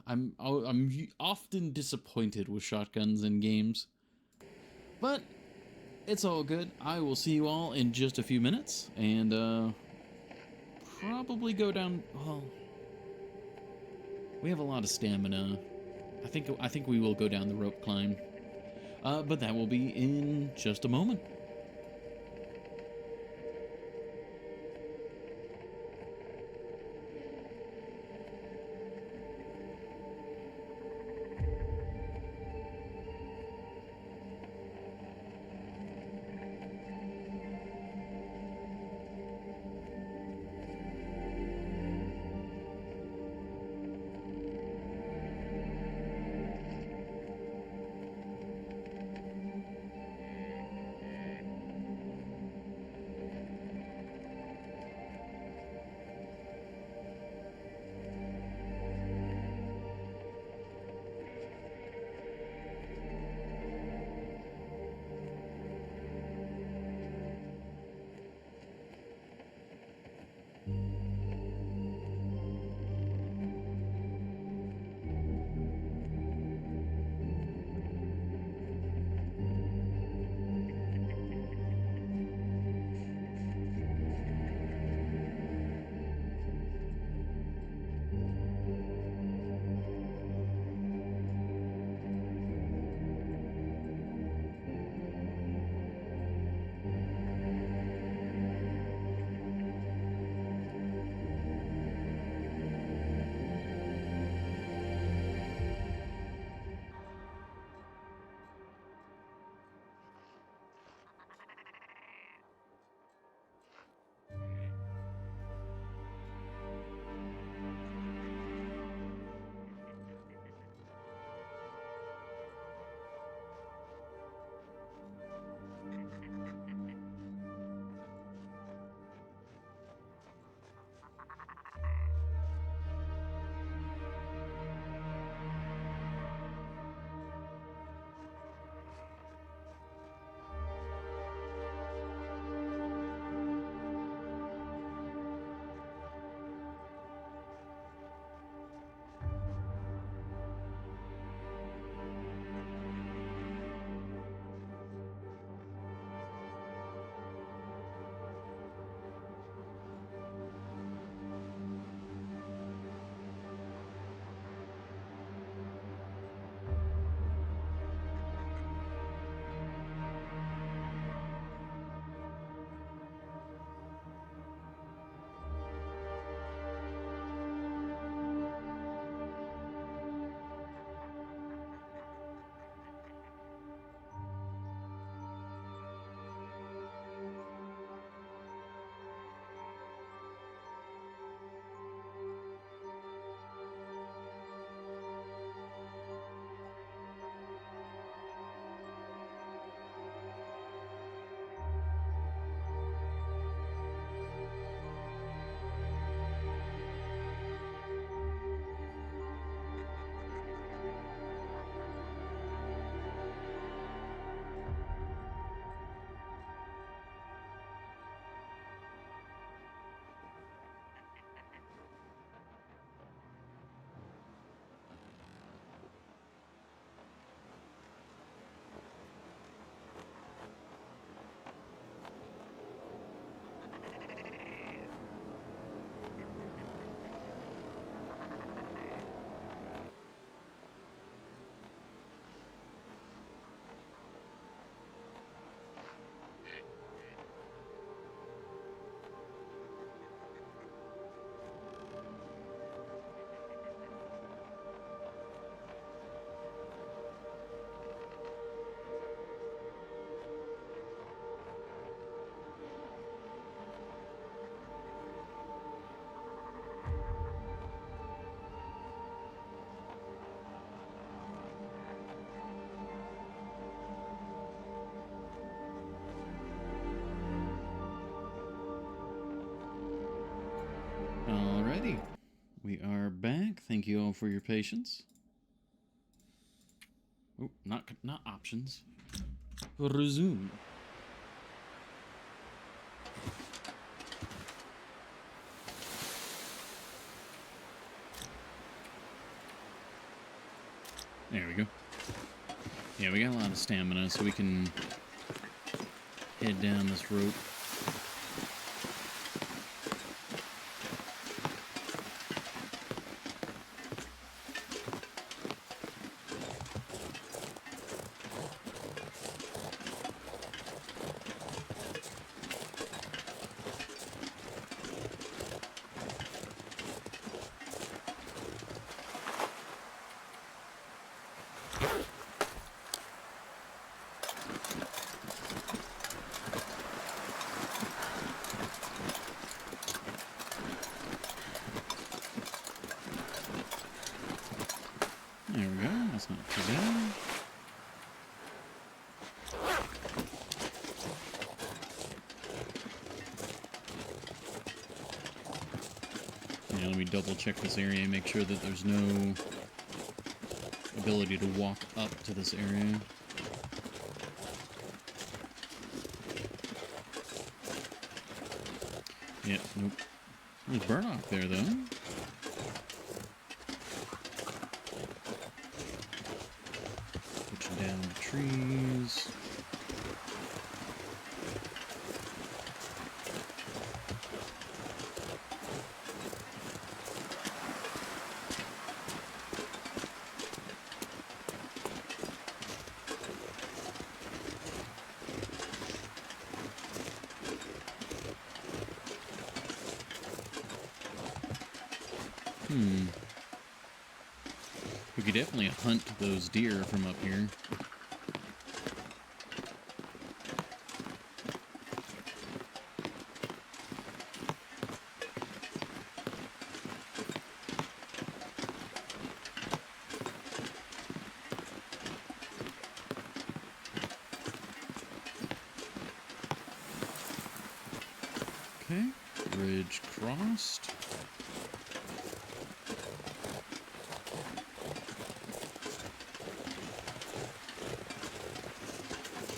I'm often disappointed with shotguns in games, but it's all good. I will see you all in just a few minutes, and probably go down. Well, we have a lot of stamina. I think we will go down the rope climb, but that will be in just a moment. We are back. Thank you all for your patience. Oh, not options. Resume. There we go. Yeah, we got a lot of stamina, so we can head down this rope. There we go, that's not too bad. Yeah, let me double check this area and make sure that there's no ability to walk up to this area. Yeah, nope. There's burdock there, though. Put you down the trees. We could definitely hunt those deer from up here. Okay, bridge crossed.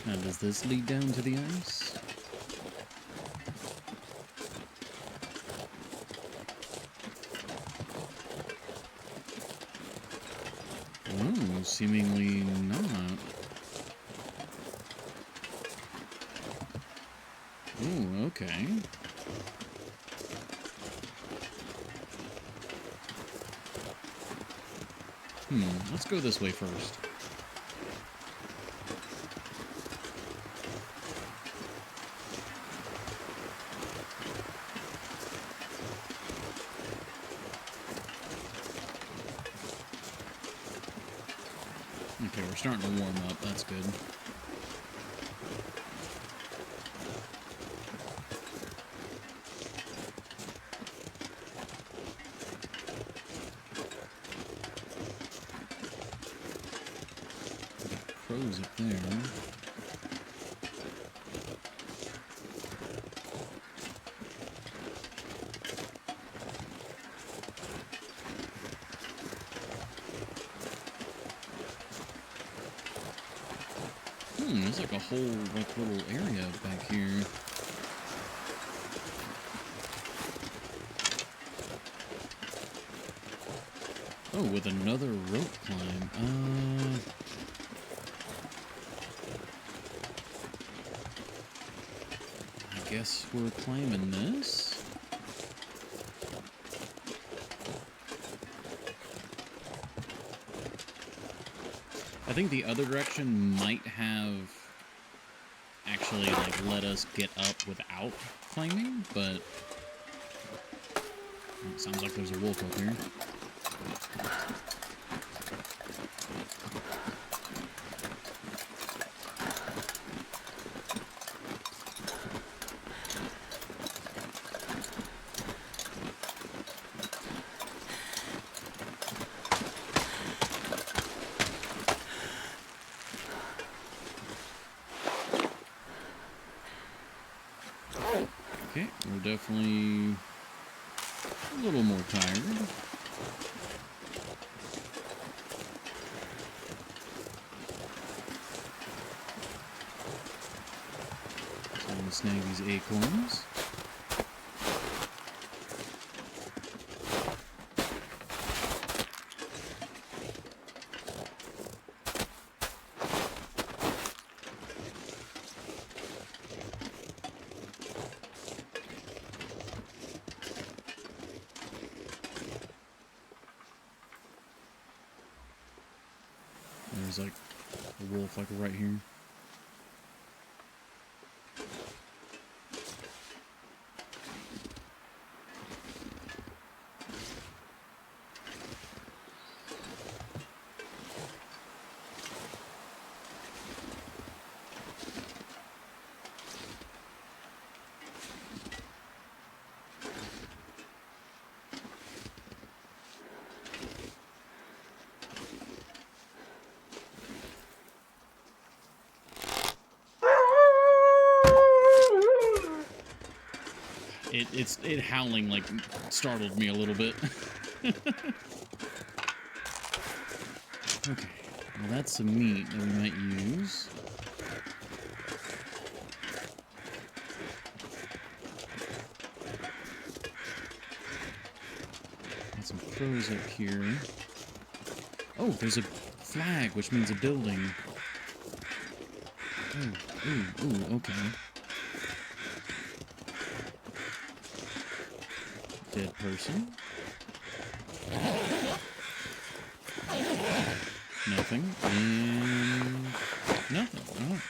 Now, does this lead down to the ice? Oh, seemingly not. Oh, okay. Let's go this way first. Okay, we're starting to warm up. That's good. Crows up there. There's like a whole little area back here. Oh, with another rope climb. I guess we're climbing this. I think the other direction might have actually like let us get up without climbing, but it sounds like there's a wolf up here. Okay, we're definitely a little more tired. snag these acorns. There's like a wolf like right here. It howling like startled me a little bit. Okay, well that's some meat that we might use. Got some crows up here. Oh, there's a flag, which means a building. Oh, ooh, okay. Dead person. Nothing. And nothing. Oh.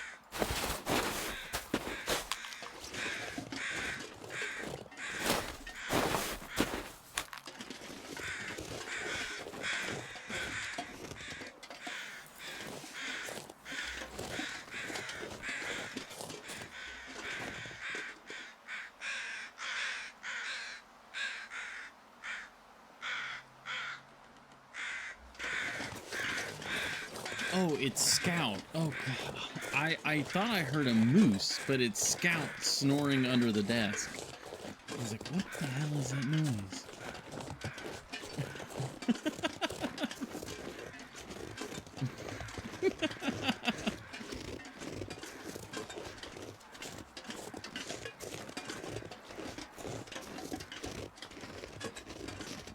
Oh, it's Scout. Oh, God. I thought I heard a moose, but it's Scout snoring under the desk. I was like, what the hell is that noise?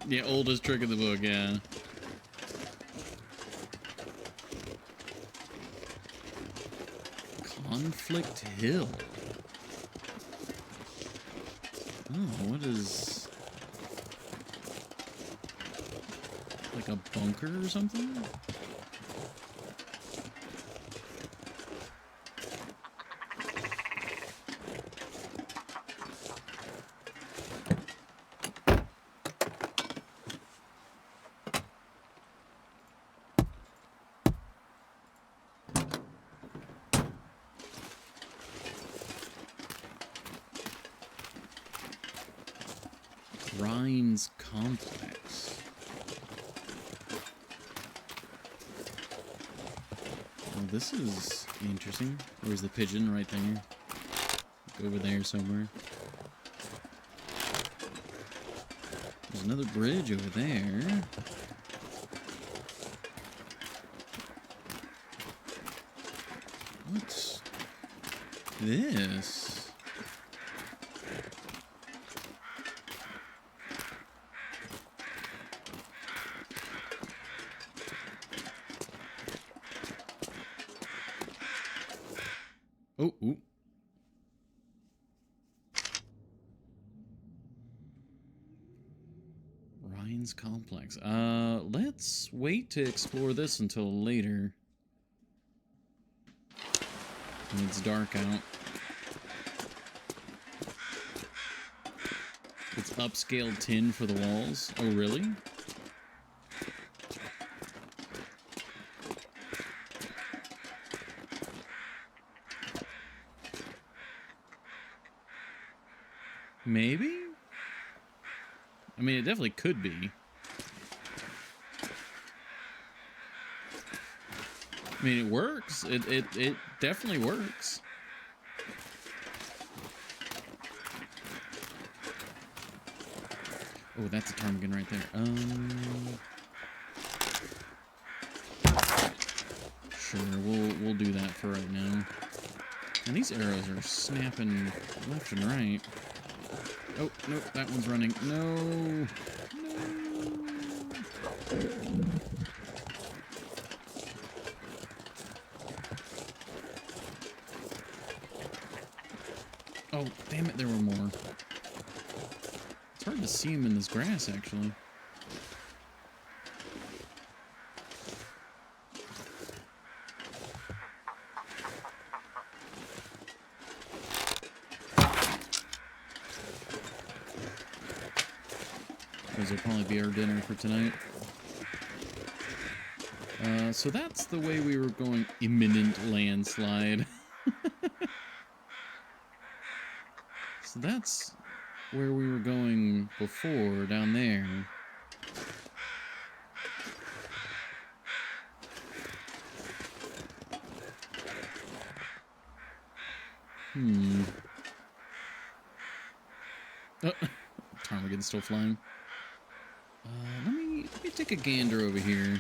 The oldest trick in the book, yeah. Conflict Hill. Oh, what is... like a bunker or something? Rhines Complex. Well, this is interesting. Where's the pigeon? Right there. Go over there somewhere. There's another bridge over there. What's this? Oh, ooh. Rhines Complex. Let's wait to explore this until later. When it's dark out. It's upscaled tin for the walls. Oh, really? Maybe? I mean, it definitely could be. I mean, it works. It definitely works. Oh, that's a ptarmigan right there. Sure, we'll do that for right now. And these arrows are snapping left and right. Oh, nope, that one's running. No. Oh, damn it, there were more. It's hard to see them in this grass, actually. Those will probably be our dinner for tonight. So that's the way we were going. Imminent landslide. So that's where we were going before, down there. Oh, ptarmigan's still flying. Let me take a gander over here.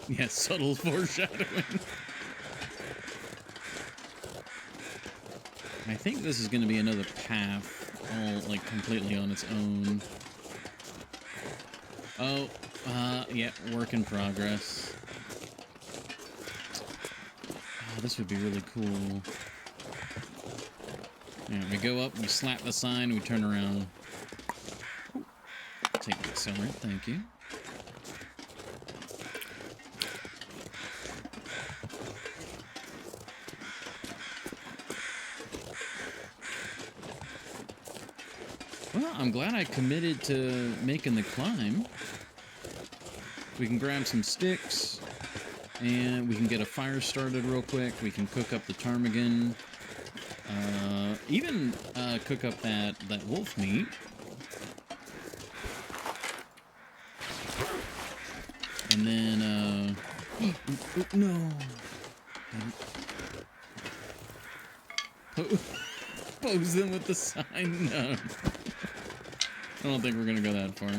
Yeah, subtle foreshadowing. I think this is going to be another path, all like completely on its own. Oh, yeah, work in progress. Oh, this would be really cool. Yeah, we go up, we slap the sign, we turn around. Ooh, take the accelerate, thank you. Well, I'm glad I committed to making the climb. We can grab some sticks, and we can get a fire started real quick. We can cook up the ptarmigan. Even cook up that wolf meat. And then, no. Pose them with the sign? No. I don't think we're gonna go that far.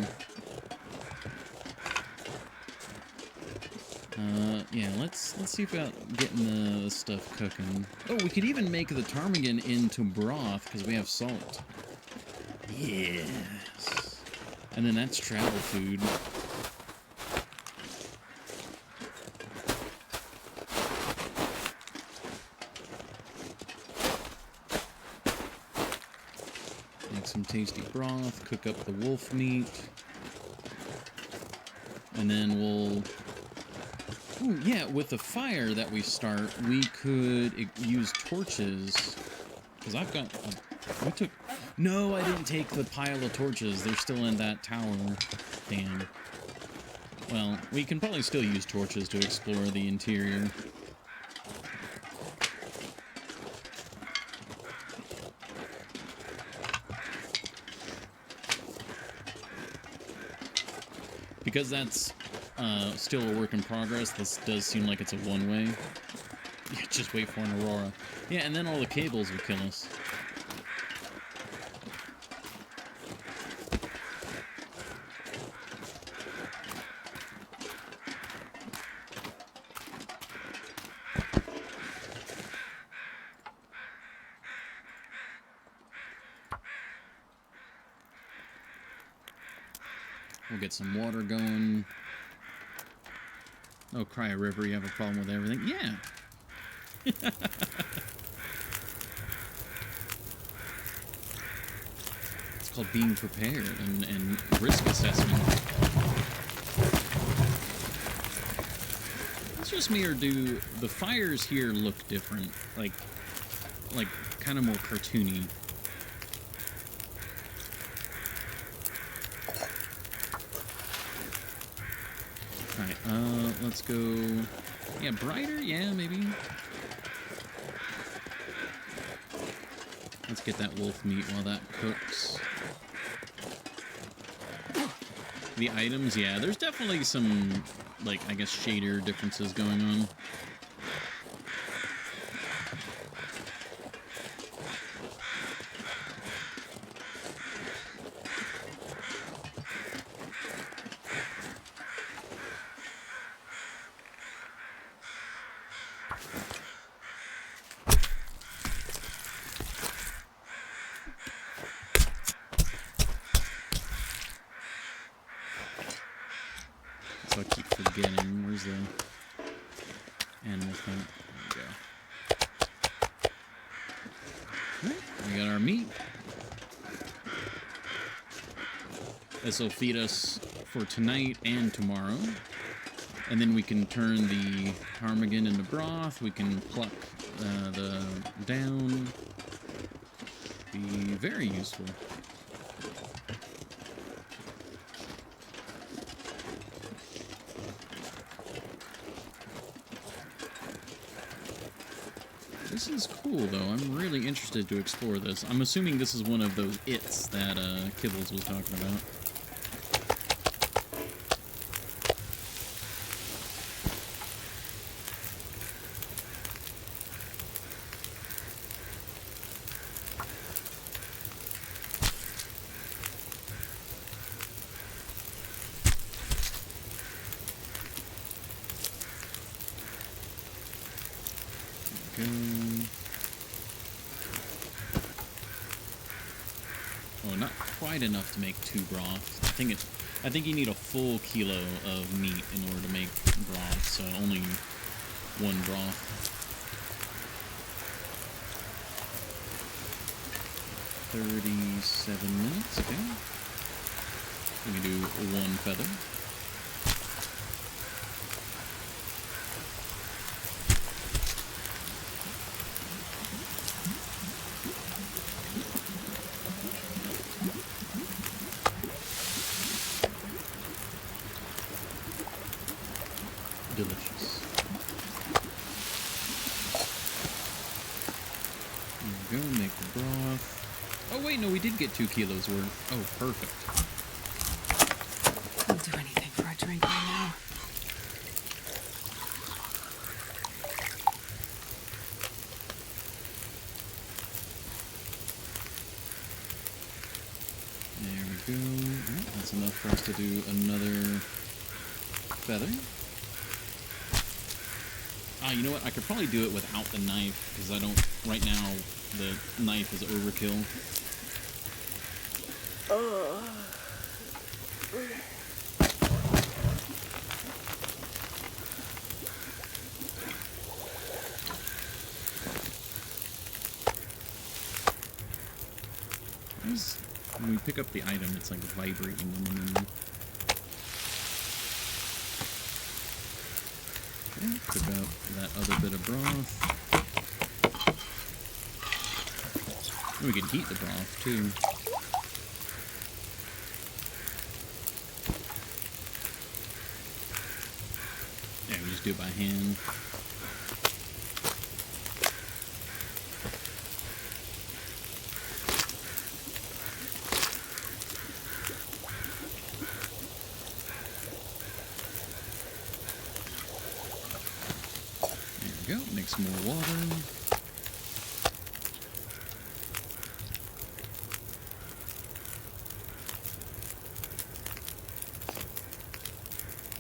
Yeah, let's see about getting the stuff cooking. Oh, we could even make the ptarmigan into broth because we have salt. Yes. And then that's travel food. Make some tasty broth, cook up the wolf meat. And then we'll... Ooh, yeah, with the fire that we start, we could use torches. Because I've got... we took... No, I didn't take the pile of torches. They're still in that tower. Damn. Well, we can probably still use torches to explore the interior. Because that's still a work in progress, this does seem like it's a one-way. Yeah, just wait for an aurora. Yeah, and then all the cables will kill us. We'll get some water going. Oh, cry a river, you have a problem with everything? Yeah. It's called being prepared and risk assessment. It's just me, or do the fires here look different? Like kind of more cartoony. Alright, let's go... Yeah, brighter? Yeah, maybe. Let's get that wolf meat while that cooks. The items, yeah, there's definitely some, like, I guess shader differences going on. So I keep forgetting. Where's the animal thing? There we go. Alright, we got our meat. This will feed us for tonight and tomorrow. And then we can turn the ptarmigan into broth. We can pluck the down. Be very useful. This is cool, though. I'm really interested to explore this. I'm assuming this is one of those its that Kibbles was talking about. Oh, not quite enough to make 2 broths. I think you need a full kilo of meat in order to make broth, so only 1 broth. 37 minutes, okay. We can do 1 feather. Delicious. There we go, make the broth. Oh wait, no, we did get 2 kilos worth. Oh, perfect. I'll do anything for a drink right now. There we go. Oh, that's enough for us to do another feather. Ah, you know what? I could probably do it without the knife, because I don't... Right now, the knife is overkill. When we pick up the item, it's like vibrating in the menu. Okay, pick up that other bit of broth. And we can heat the broth, too. Yeah, we just do it by hand. There we go, make some more water.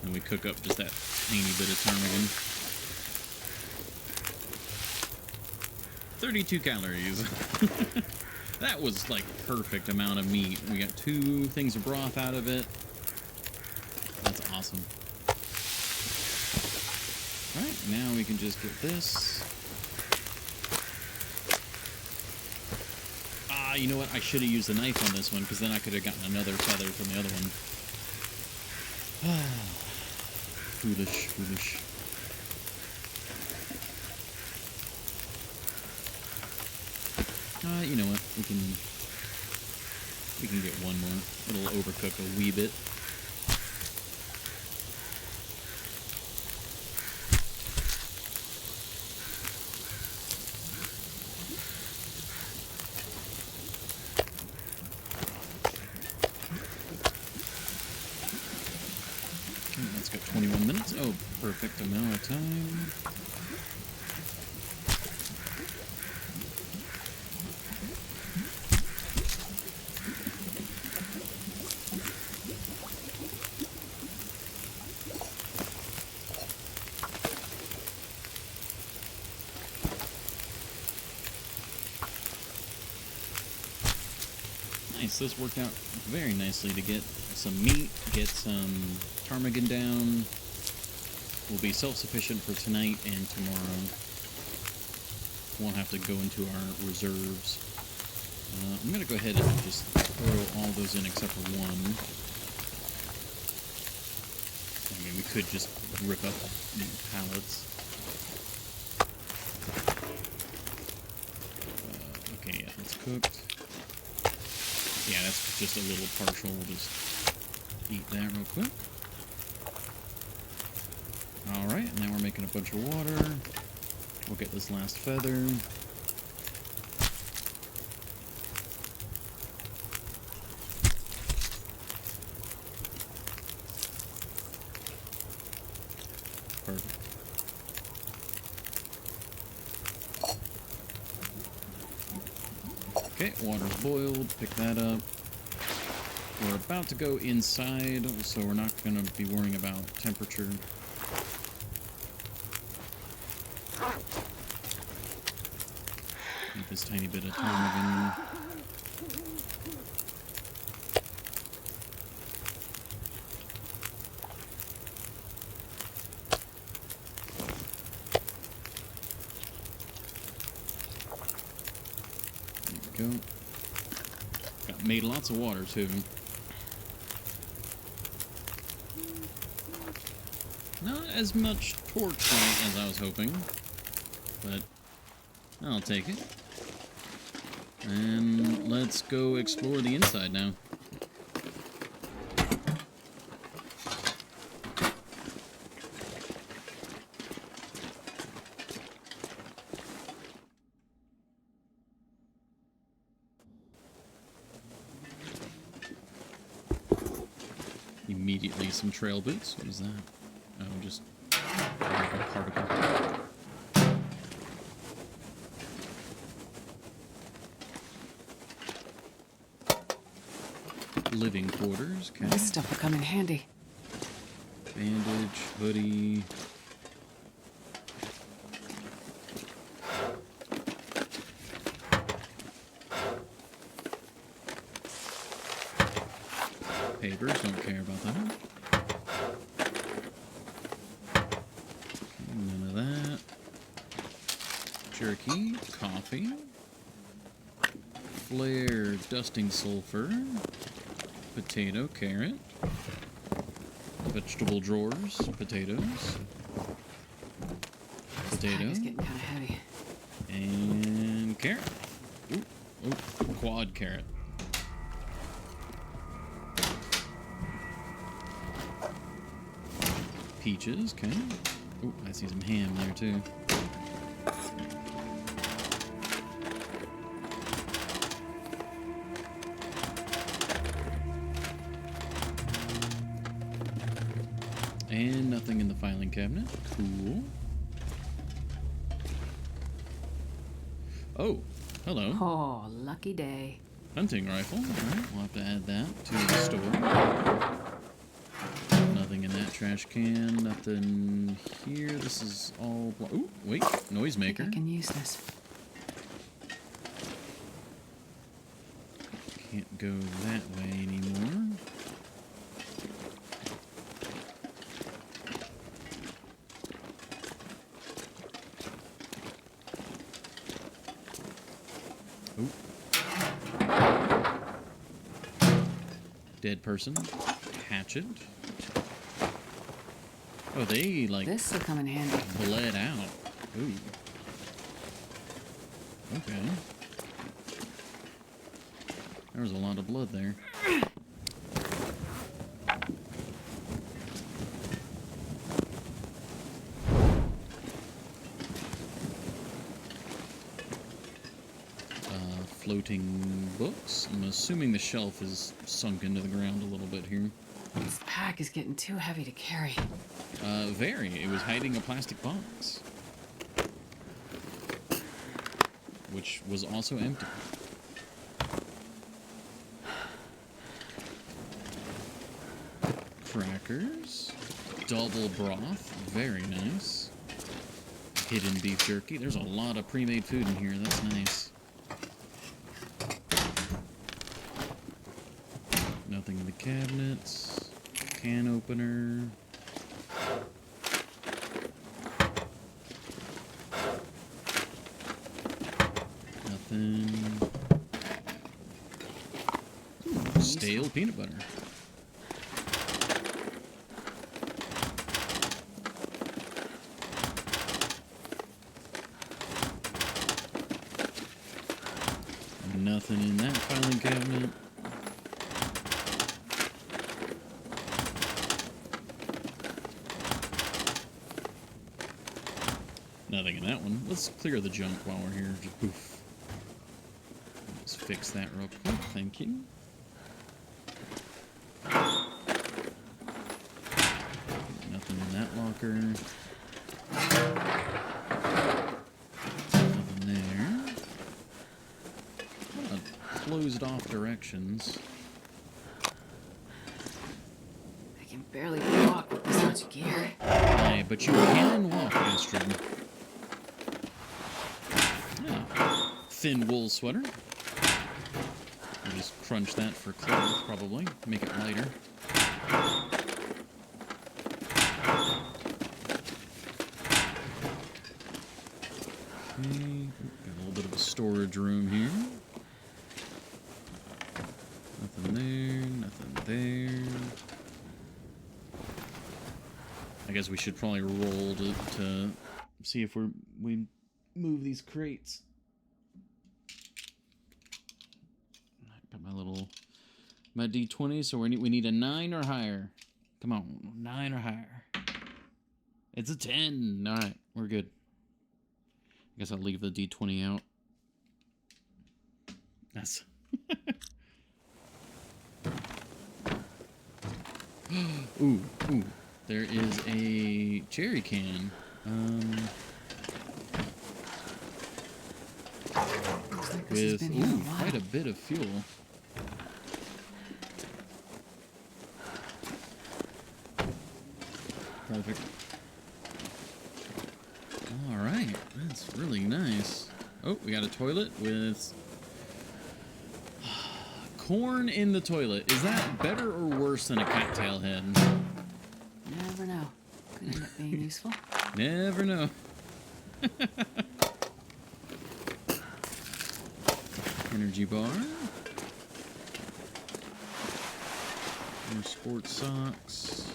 And we cook up just that tiny bit of ptarmigan. 32 calories. That was like perfect amount of meat. We got 2 things of broth out of it. That's awesome. Alright, now we can just get this. Ah, you know what? I should have used the knife on this one, because then I could have gotten another feather from the other one. Ah, foolish, foolish. You know what? We can get one more. It'll overcook a wee bit. Okay, that's got 21 minutes. Oh, perfect amount of time. Nice, this worked out very nicely to get some meat, get some ptarmigan down. We'll be self-sufficient for tonight and tomorrow. Won't have to go into our reserves. I'm going to go ahead and just throw all those in except for one. I mean, we could just rip up the pallets. Okay, yeah, it's cooked. Yeah, that's just a little partial. We'll just eat that real quick. Alright, now we're making a bunch of water. We'll get this last feather. Perfect. Okay, water's boiled. Pick that up. We're about to go inside, so we're not going to be worrying about temperature. Eat this tiny bit of ptarmigan. There we go. Made lots of water, too. Not as much torchlight as I was hoping, but I'll take it. And let's go explore the inside now. Immediately some trail boots. What is that? Oh, just a particle. Living quarters. Okay. This stuff will come in handy. Bandage, hoodie. Papers, don't care about that. None of that. Jerky, coffee. Flare, dusting sulfur. Potato, carrot. Vegetable drawers, potatoes. Potato. It's getting kind of heavy. And carrot. Ooh, ooh, quad carrot. Peaches, okay. Oh, I see some ham there too. And nothing in the filing cabinet. Cool. Oh, hello. Oh, lucky day. Hunting rifle. Alright, we'll have to add that to the store. Nothing in that trash can. Nothing here. This is all... Ooh, wait. Noisemaker. I can use this. Can't go that way anymore. Dead person. Hatchet. Oh, they, like, This will come in handy. bled out. Ooh. Okay. There was a lot of blood there. Floating books. I'm assuming the shelf is sunk into the ground a little bit here. This pack is getting too heavy to carry. Very. It was hiding a plastic box. Which was also empty. Crackers. Double broth. Very nice. Hidden beef jerky. There's a lot of pre-made food in here. That's nice. Nothing in the cabinets. can opener. Nothing. Stale peanut butter. Nothing in that filing cabinet. Nothing in that one. Let's clear the junk while we're here. Just poof. Let's fix that real quick. Thank you. Nothing in that locker. Nothing there. Closed off directions. I can barely walk with this much gear. Aye, but you can walk, Astrid. Yeah. Thin wool sweater. We'll just crunch that for clothes, probably. Make it lighter. Okay. Got a little bit of a storage room here. Nothing there, nothing there. I guess we should probably roll to see if we move these crates. Got my D20, so we need a 9 or higher. Come on, 9 or higher. It's a 10. All right, we're good. I guess I'll leave the D20 out. That's. Ooh. There is a cherry can. With quite a bit of fuel. Perfect. All right, that's really nice. Oh, we got a toilet with corn in the toilet. Is that better or worse than a cattail head? Never know. Could end up being useful. Never know. Energy bar. More sports socks.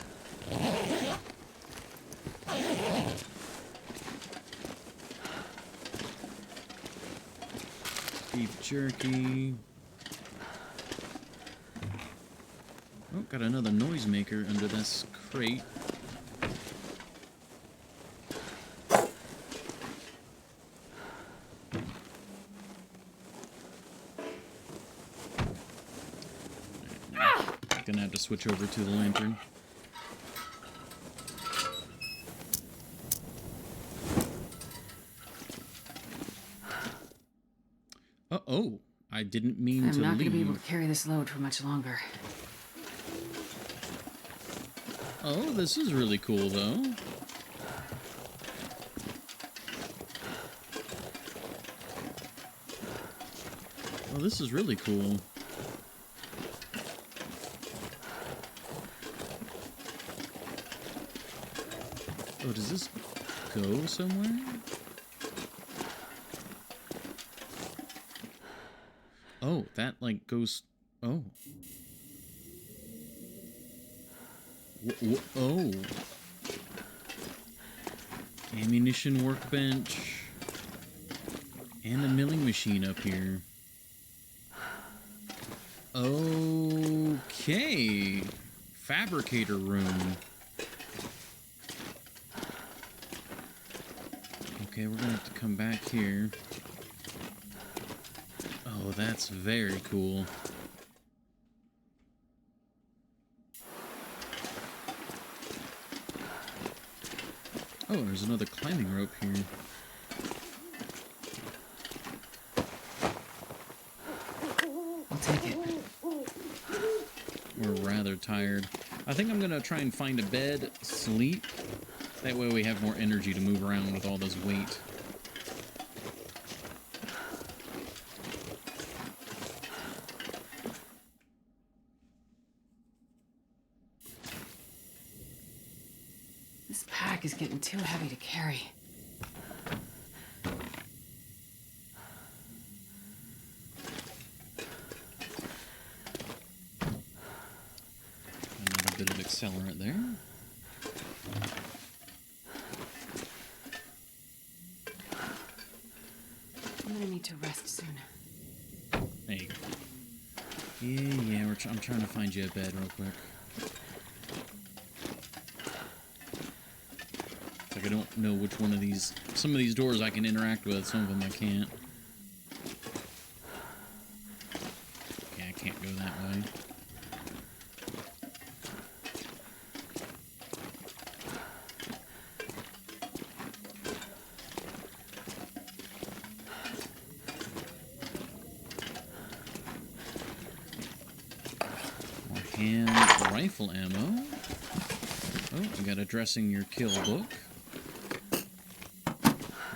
Beef jerky. Oh, got another noisemaker under this crate. Gonna have to switch over to the lantern. Uh-oh. I didn't mean to leave. I'm not gonna be able to carry this load for much longer. Oh, this is really cool, though. Oh, this is really cool. Oh, does this go somewhere? Oh, that, like, goes... Oh. Oh. Ammunition workbench. And a milling machine up here. Okay. Fabricator room. Okay, we're gonna have to come back here. Oh, that's very cool. Oh, there's another climbing rope here. I'll take it. We're rather tired. I think I'm gonna try and find a bed, sleep. That way we have more energy to move around with all this weight. This pack is getting too heavy to carry. Another bit of accelerant there. I'm gonna need to rest soon. There you go. Yeah, I'm trying to find you a bed real quick. Like I don't know which one of these... Some of these doors I can interact with, some of them I can't. Okay, I can't go that way. Hand rifle ammo. Oh, we got addressing your kill book.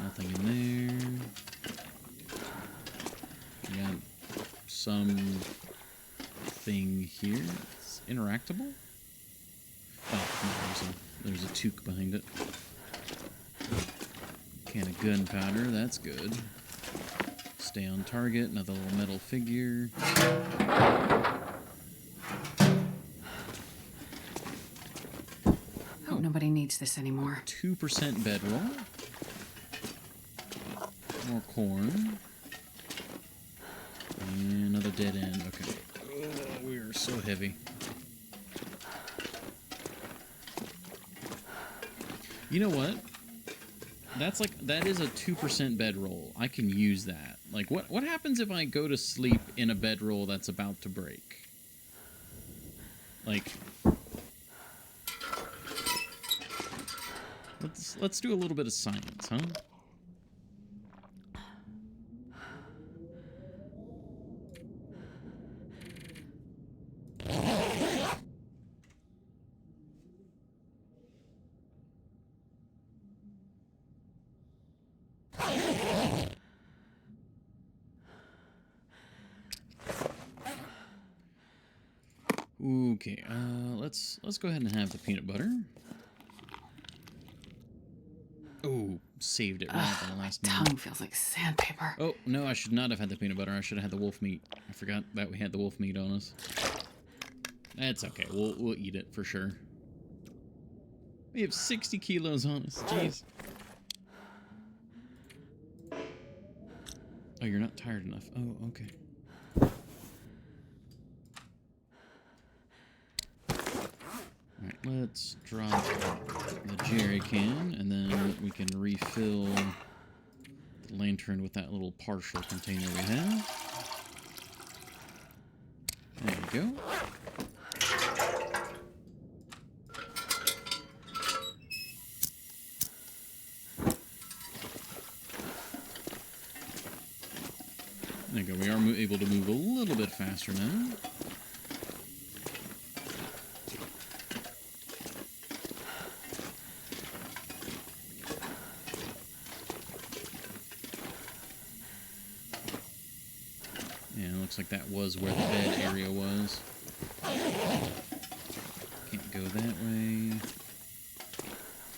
Nothing in there. We got some thing here. It's interactable. Oh, no, there's a toque behind it. Can of gunpowder, that's good. Stay on target. Another little metal figure. Nobody needs this anymore. 2% bedroll. More corn. And another dead end. Okay. Oh, we are so heavy. You know what? That is a 2% bedroll. I can use that. Like, what happens if I go to sleep in a bedroll that's about to break? Like... Let's do a little bit of science, huh? Okay, let's go ahead and have the peanut butter. Oh, saved it right at the last My minute. tongue feels like sandpaper. Oh, no, I should not have had the peanut butter. I should have had the wolf meat. I forgot that we had the wolf meat on us. That's okay. We'll eat it for sure. We have 60 kilos on us. Jeez. Oh, you're not tired enough. Oh, okay. Alright, let's drop the jerry can, and then we can refill the lantern with that little partial container we have. There we go. There we go. We are able to move a little bit faster now. Looks like that was where the bed area was. Can't go that way.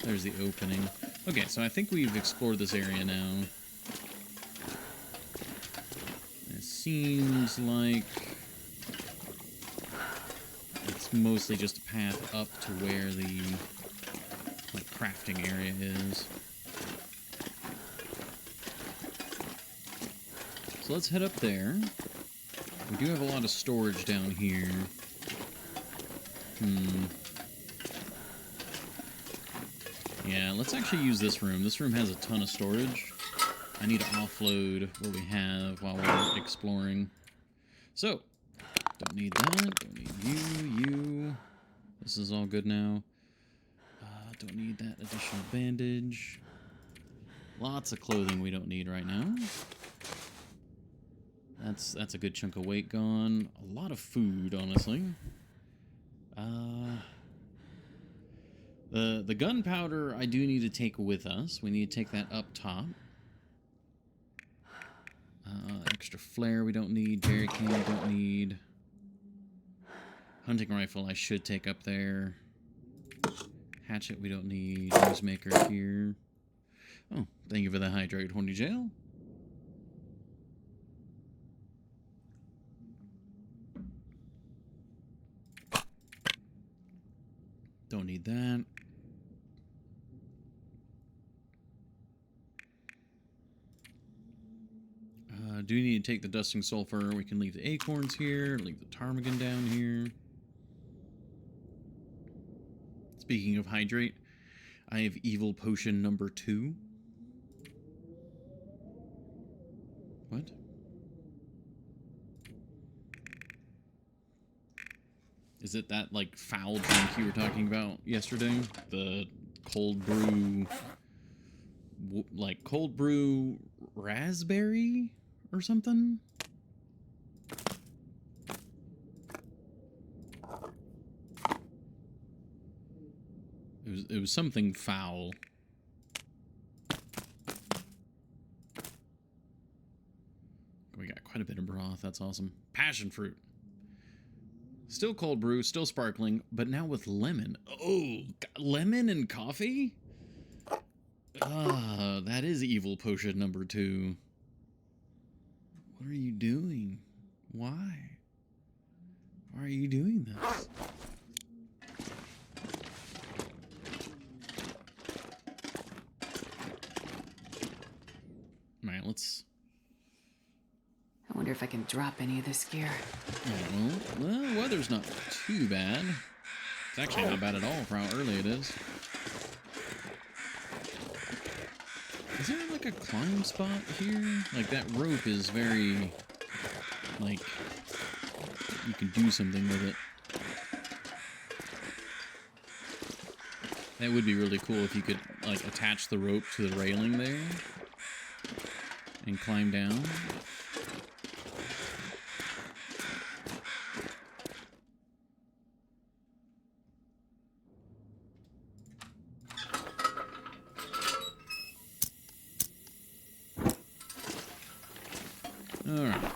There's the opening. Okay, so I think we've explored this area now. It seems like it's mostly just a path up to where the crafting area is. So let's head up there. We do have a lot of storage down here. Yeah, let's actually use this room. This room has a ton of storage. I need to offload what we have while we're exploring. So, don't need that. Don't need you. This is all good now. Don't need that additional bandage. Lots of clothing we don't need right now. That's a good chunk of weight gone. A lot of food, honestly. The gunpowder I do need to take with us. We need to take that up top. Extra flare we don't need. Jerry can we don't need. Hunting rifle I should take up there. Hatchet, we don't need. Newsmaker here. Oh, thank you for the hydrate, Horny Jail. Don't need that. Do need to take the dusting sulfur. We can leave the acorns here. Leave the ptarmigan down here. Speaking of hydrate, I have evil potion number 2. What? Is it that, like, foul drink you were talking about yesterday? The cold brew... like, cold brew raspberry or something? It was something foul. We got quite a bit of broth. That's awesome. Passion fruit. Still cold brew, still sparkling, but now with lemon. Oh, lemon and coffee? Ah, that is evil potion number 2. What are you doing? Why? Why are you doing this? Alright, let's... I wonder if I can drop any of this gear. Well, weather's not too bad. It's actually not bad at all for how early it is. Is there like a climb spot here? Like that rope is very, like, you can do something with it. That would be really cool if you could, like, attach the rope to the railing there and climb down. All right.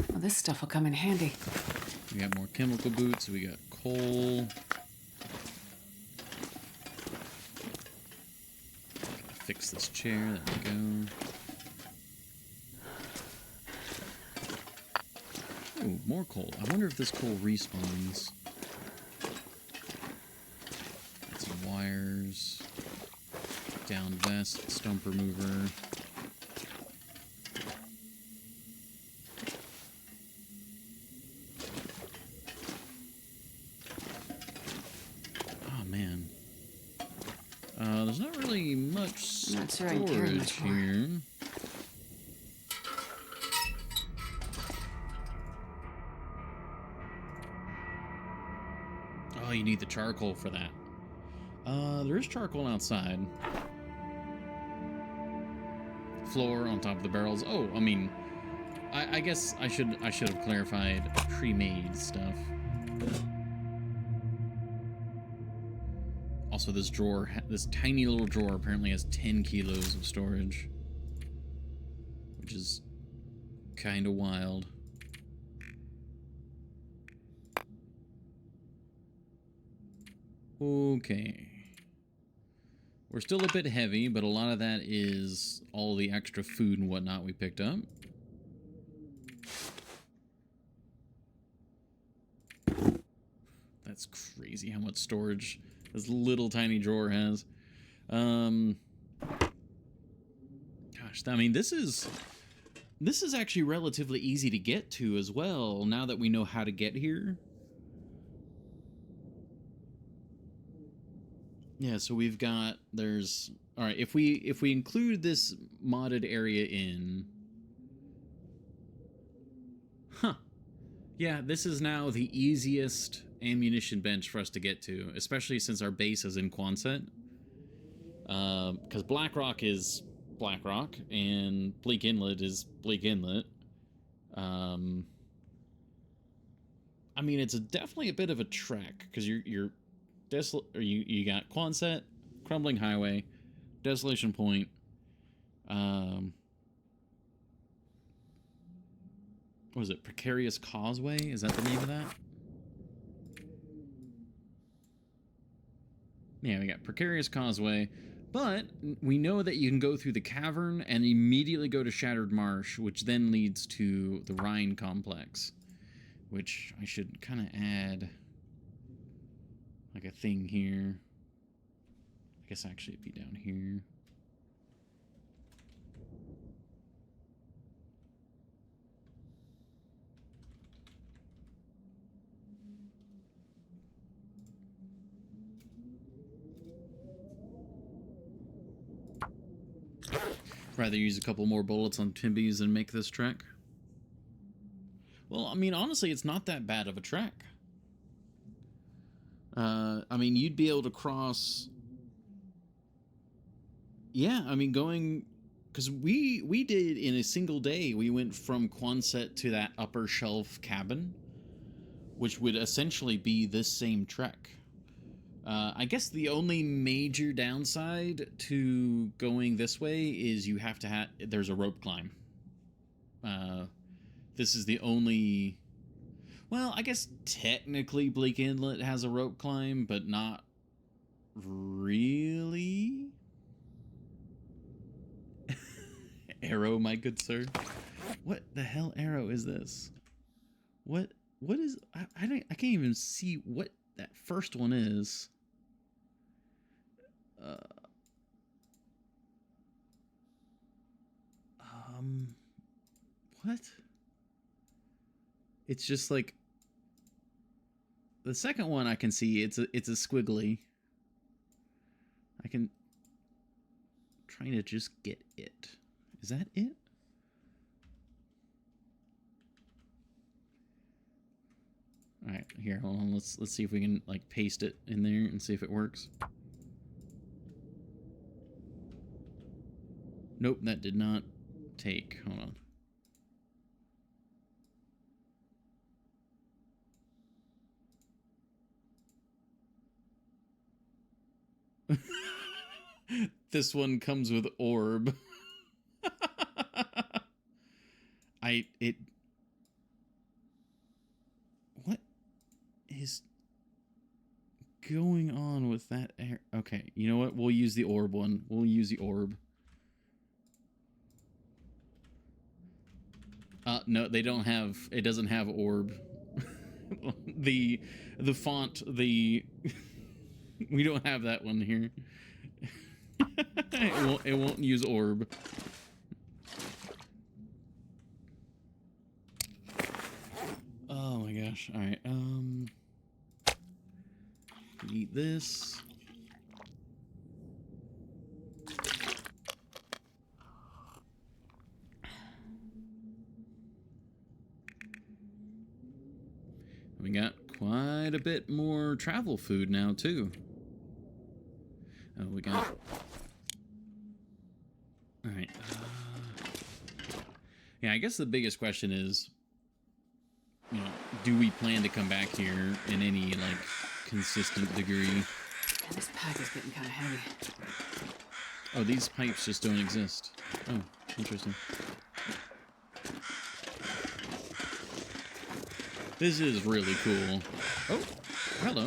Well, this stuff will come in handy. We got more chemical boots. We got coal. Gotta fix this chair. There we go. Ooh, more coal. I wonder if this coal respawns. Got some wires. Down vest. Stump remover. Oh, man. There's not really much I'm not sure I can carry storage much more. here. Oh, you need the charcoal for that. There is charcoal outside. Floor on top of the barrels. Oh, I mean, I guess I should have clarified pre-made stuff. Also, this drawer, this tiny little drawer, apparently has 10 kilos of storage, which is kind of wild. Okay. We're still a bit heavy, but a lot of that is all the extra food and whatnot we picked up. That's crazy how much storage this little tiny drawer has. Gosh, I mean, this is actually relatively easy to get to as well, now that we know how to get here. Yeah, so we've got, all right, if we include this modded area in, yeah, this is now the easiest ammunition bench for us to get to, especially since our base is in Quonset. Because Blackrock is Blackrock, and Bleak Inlet is Bleak Inlet. I mean, it's definitely a bit of a trek, because you got Quonset, Crumbling Highway, Desolation Point, what was it? Precarious Causeway? Is that the name of that? Yeah, we got Precarious Causeway. But we know that you can go through the cavern and immediately go to Shattered Marsh, which then leads to the Rhine Complex. Which I should kind of add like a thing here. I guess actually it'd be down here. Rather use a couple more bullets on Timbies and make this trek. Well, I mean, honestly, it's not that bad of a trek. I mean, you'd be able to cross... Yeah, I mean, going... Because we did, in a single day, we went from Quonset to that upper shelf cabin, which would essentially be this same trek. I guess the only major downside to going this way is you have to have... There's a rope climb. This is the only... Well, I guess technically Bleak Inlet has a rope climb, but not really. Arrow, my good sir. What the hell arrow is this? What is... I can't even see what that first one is. What? It's just like... The second one I can see, it's a squiggly. I can... Trying to just get it. Is that it? Alright, here, hold on. Let's see if we can like paste it in there and see if it works. Nope, that did not take. Hold on. This one comes with orb. What is going on with that air? Okay, you know what? We'll use the orb one. We'll use the orb. No, they don't have... It doesn't have orb. the font, we don't have that one here. It won't use orb. Oh my gosh. Alright, eat this. We got quite a bit more travel food now, too. Oh, we got... Alright. Yeah, I guess the biggest question is, you know, do we plan to come back here in any, like, consistent degree? Man, this pack is getting kind of heavy. Oh, these pipes just don't exist. Oh, interesting. This is really cool. Oh, hello.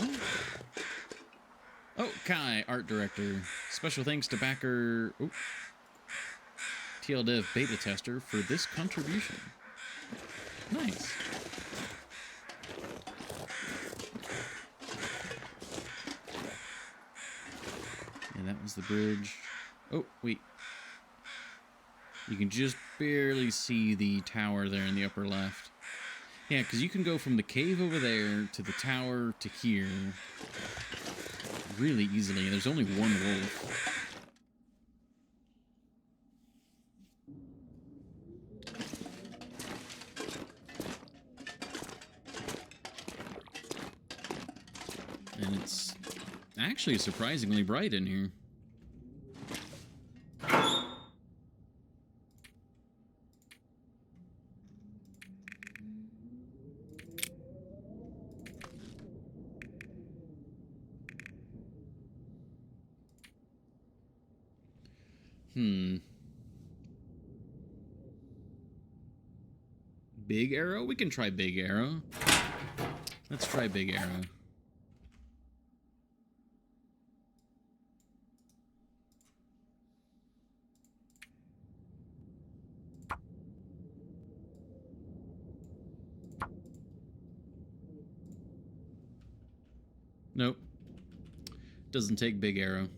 Oh, Kai, art director. Special thanks to backer TLDev beta tester for this contribution. Nice. And that was the bridge. Oh, wait. You can just barely see the tower there in the upper left. Yeah, because you can go from the cave over there to the tower to here really easily. There's only one wolf. And it's actually surprisingly bright in here. big arrow? We can try big arrow. Let's try big arrow. Nope. Doesn't take big arrow.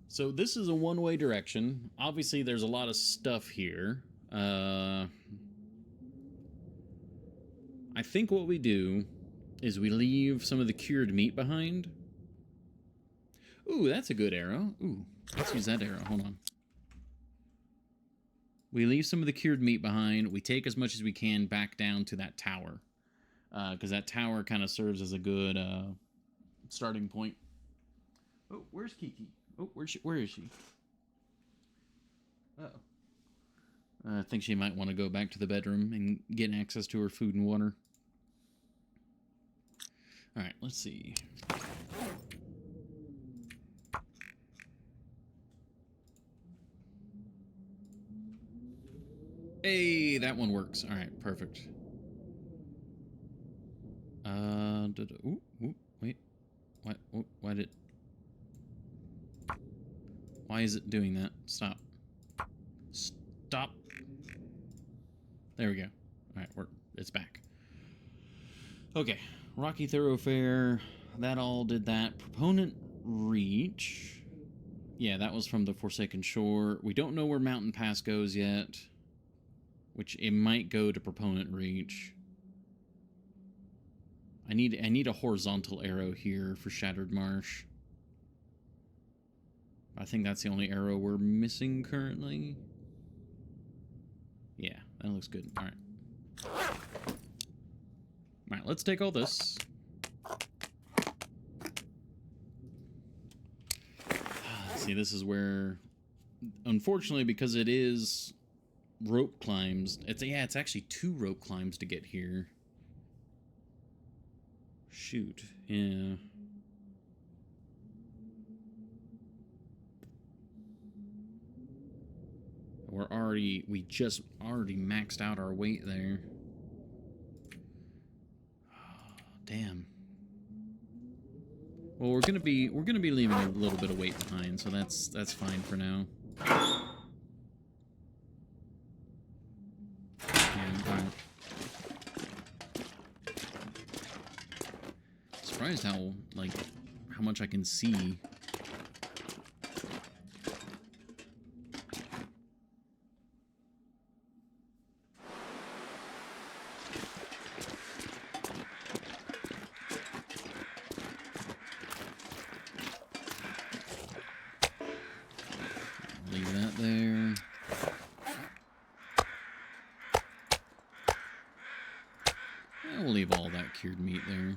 So this is a one-way direction. Obviously, there's a lot of stuff here. I think what we do is we leave some of the cured meat behind. Ooh, that's a good arrow. Ooh, let's use that arrow. Hold on. We leave some of the cured meat behind. We take as much as we can back down to that tower. Because that tower kind of serves as a good starting point. Oh, where's Kiki? Oh, where is she? Uh-oh. I think she might want to go back to the bedroom and get access to her food and water. Alright, let's see. Hey, that one works. Alright, perfect. Ooh, wait. What? Why did... Why is it doing that? Stop. Stop. There we go. Alright, it's back. Okay. Rocky Thoroughfare. That all did that. Proponent Reach. Yeah, that was from the Forsaken Shore. We don't know where Mountain Pass goes yet. Which it might go to Proponent Reach. I need a horizontal arrow here for Shattered Marsh. I think that's the only arrow we're missing currently. Yeah, that looks good. Alright. Alright, let's take all this. See, this is where... Unfortunately, because it is rope climbs... It's actually 2 rope climbs to get here. Shoot. Yeah. We just already maxed out our weight there. Oh, damn. Well, we're gonna be leaving a little bit of weight behind, so that's fine for now. Surprised how much I can see. Leave that there. We'll leave all that cured meat there.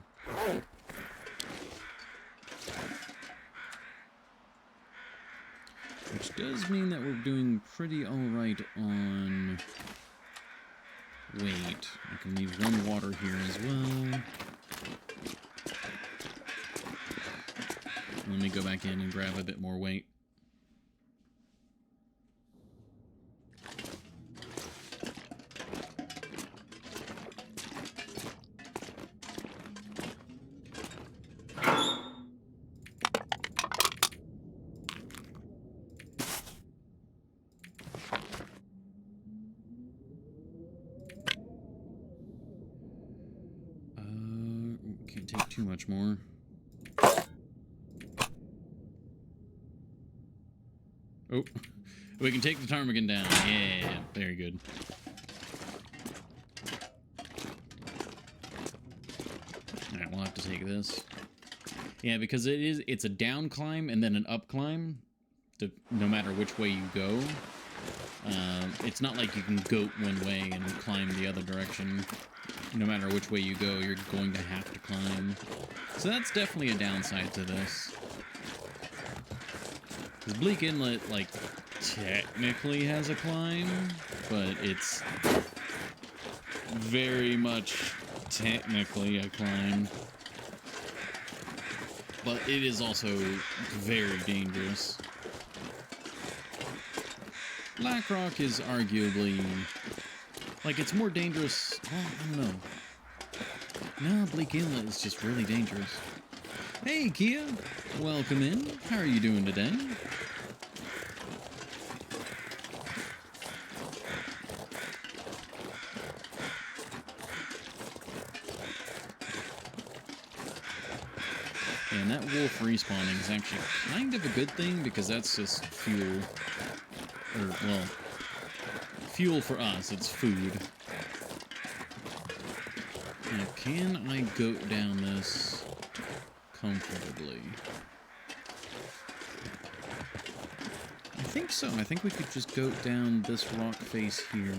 Which does mean that we're doing pretty alright on weight. I can leave 1 water here as well. Let me go back in and grab a bit more weight. Can't take too much more. Oh, we can take the ptarmigan down. Yeah, very good. Alright, we'll have to take this. Yeah, because it's a down climb and then an up climb, no matter which way you go. It's not like you can goat one way and climb the other direction. No matter which way you go, you're going to have to climb. So that's definitely a downside to this. Because Bleak Inlet, technically has a climb, but it's very much technically a climb. but it is also very dangerous. Black Rock is arguably, like, it's more dangerous. Well, I don't know. No, Bleak Inlet is just really dangerous. Hey, Kia. Welcome in. How are you doing today? And that wolf respawning is actually kind of a good thing because that's just fuel. Or, well, fuel for us. It's food. Now, can I goat down this comfortably? I think so. I think we could just goat down this rock face here.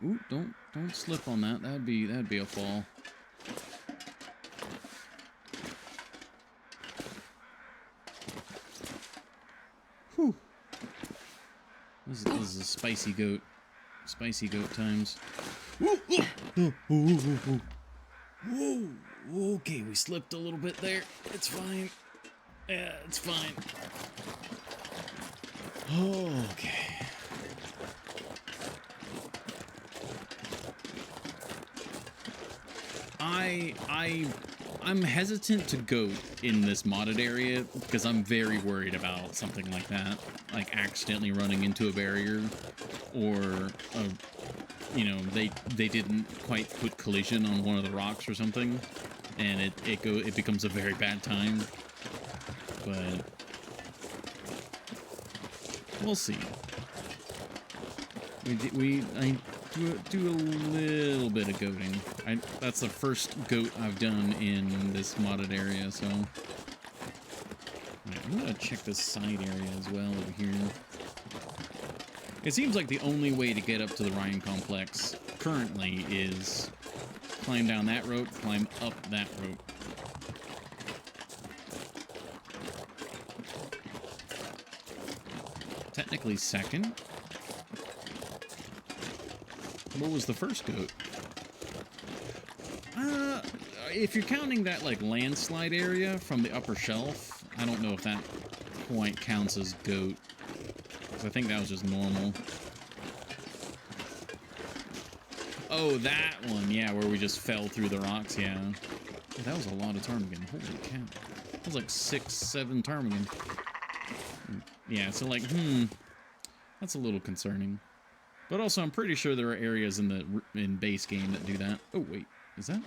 Ooh, don't slip on that. That'd be a fall. Whew. This is a spicy goat. Spicy goat times. Whoa, whoa, whoa, whoa. Whoa, okay, we slipped a little bit there. It's fine. Yeah, it's fine. Okay. I'm hesitant to goat in this modded area because I'm very worried about something like that, like accidentally running into a barrier, or you know, they didn't quite put collision on one of the rocks or something, and it becomes a very bad time. But we'll see. I do a little bit of goating. That's the first goat I've done in this modded area, so right, I'm gonna check this side area as well over here. It seems like the only way to get up to the Ryan complex currently is climb down that rope, climb up that rope. Technically second. What was the first goat? If you're counting that, like, landslide area from the upper shelf, I don't know if that point counts as goat. Because I think that was just normal. Oh, that one, yeah, where we just fell through the rocks, yeah. Oh, that was a lot of ptarmigan. Holy cow. That was like 6, 7 ptarmigan. Yeah, so, like, that's a little concerning. But also, I'm pretty sure there are areas in base game that do that. Oh, wait. Is that?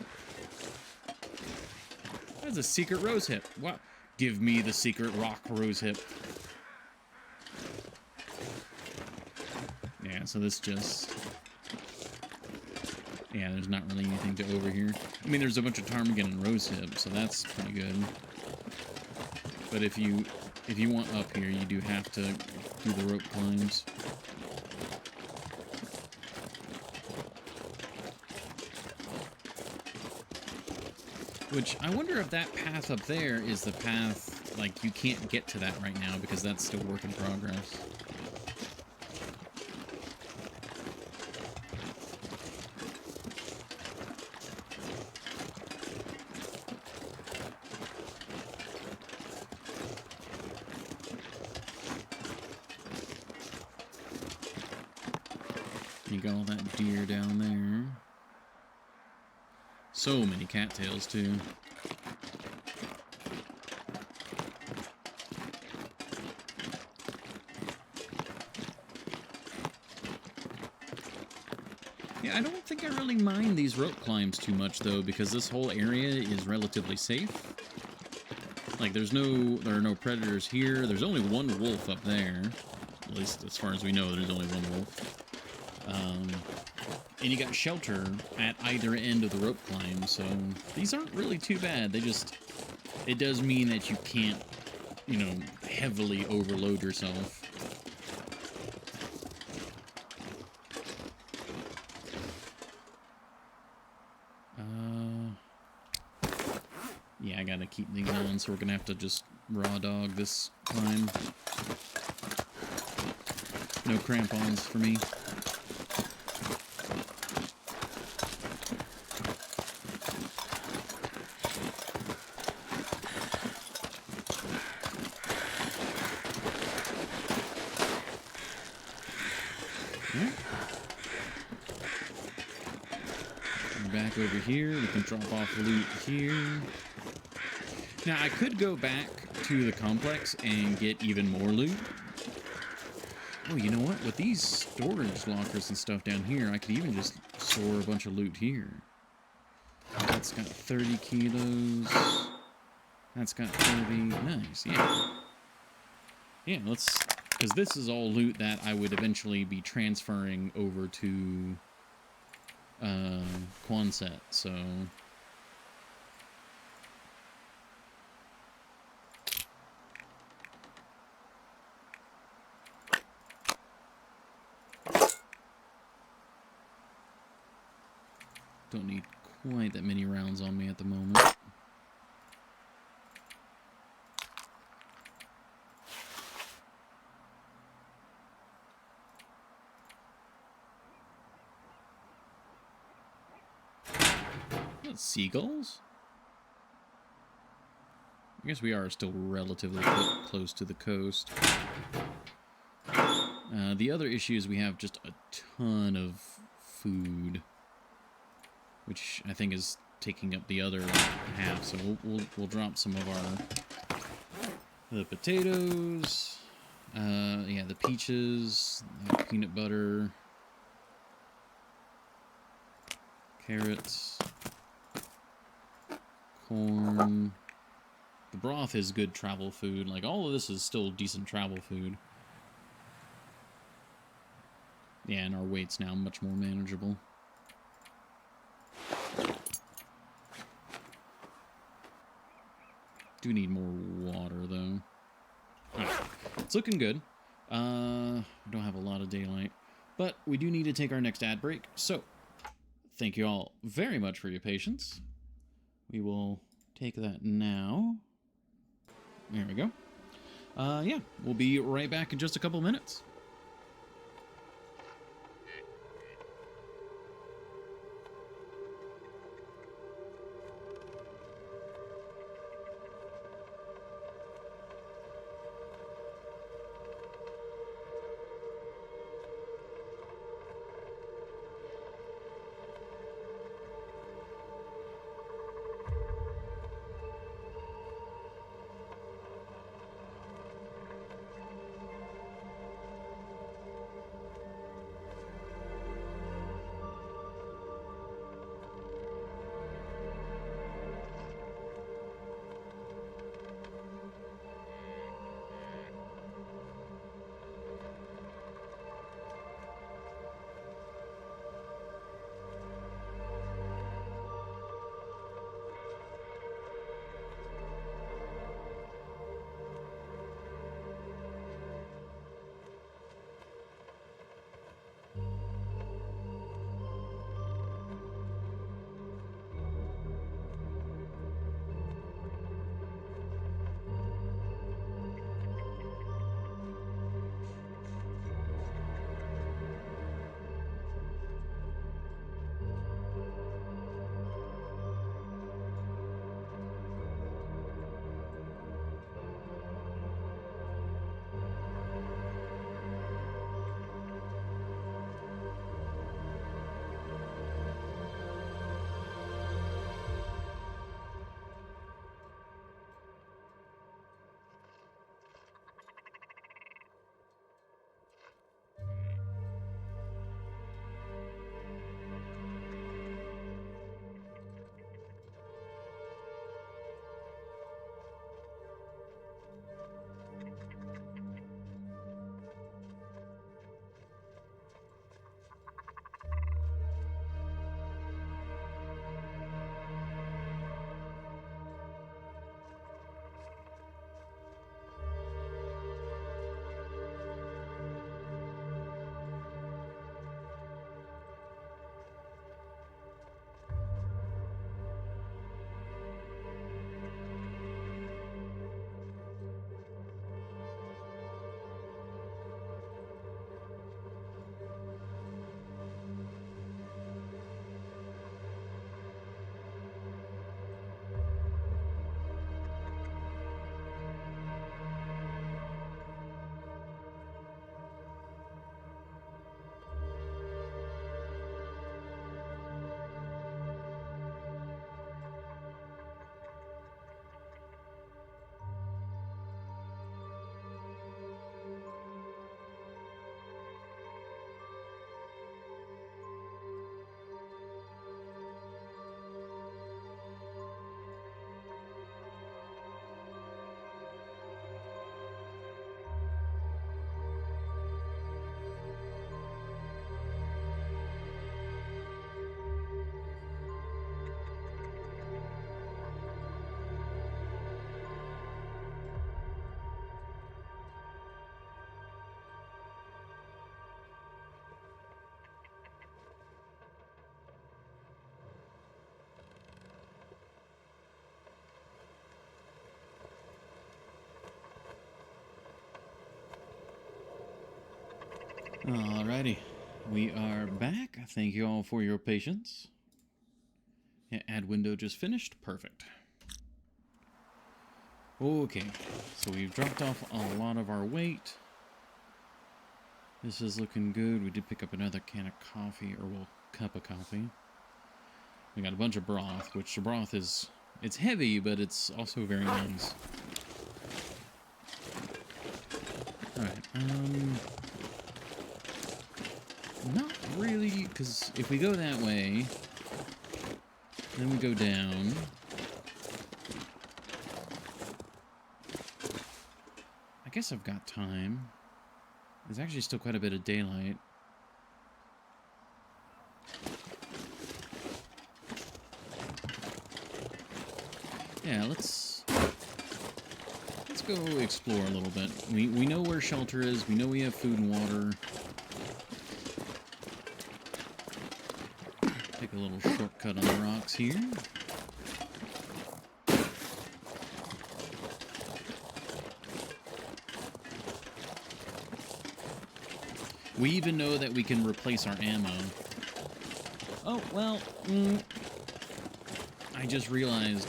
That's a secret rose hip. Wow. Give me the secret rock rose hip. Yeah, so this just... Yeah, there's not really anything to over here. I mean, there's a bunch of ptarmigan and rose hip, so that's pretty good. But if you want up here, you do have to do the rope climbs. Which, I wonder if that path up there is the path, like, you can't get to that right now because that's still work in progress. You got all that deer down there. So many cattails, too. Yeah, I don't think I really mind these rope climbs too much, though, because this whole area is relatively safe. Like, there are no predators here. There's only one wolf up there. At least, as far as we know, there's only one wolf. And you got shelter at either end of the rope climb, so these aren't really too bad. It does mean that you can't, you know, heavily overload yourself. I gotta keep these on, so we're gonna have to just raw dog this climb. No crampons for me. Back over here, we can drop off loot here. Now, I could go back to the complex and get even more loot. Oh, you know what? With these storage lockers and stuff down here, I could even just store a bunch of loot here. That's got 30 kilos. That's got 30. Nice, yeah. Yeah, let's... Because this is all loot that I would eventually be transferring over to Quonset, so... Don't need quite that many rounds on me at the moment. That's seagulls? I guess we are still relatively close to the coast. The other issue is we have just a ton of food, which I think is taking up the other half. So we'll drop some of the potatoes, yeah, the peaches, the peanut butter, carrots, corn. The broth is good travel food. Like, all of this is still decent travel food. Yeah, and our weight's now much more manageable. Do need more water, though. Right. It's looking good. We don't have a lot of daylight. But we do need to take our next ad break. So, thank you all very much for your patience. We will take that now. There we go. Yeah, we'll be right back in just a couple minutes. Alrighty, we are back. Thank you all for your patience. Yeah, add window just finished. Perfect. Okay, so we've dropped off a lot of our weight. This is looking good. We did pick up another can of coffee, or well, cup of coffee. We got a bunch of broth, which the broth is, it's heavy, but it's also very nice. Alright, not really, because if we go that way, then we go down. I guess I've got time. There's actually still quite a bit of daylight. Yeah, let's go explore a little bit. We know where shelter is. We know we have food and water. Take a little shortcut on the rocks here. We even know that we can replace our ammo. Oh, well, I just realized.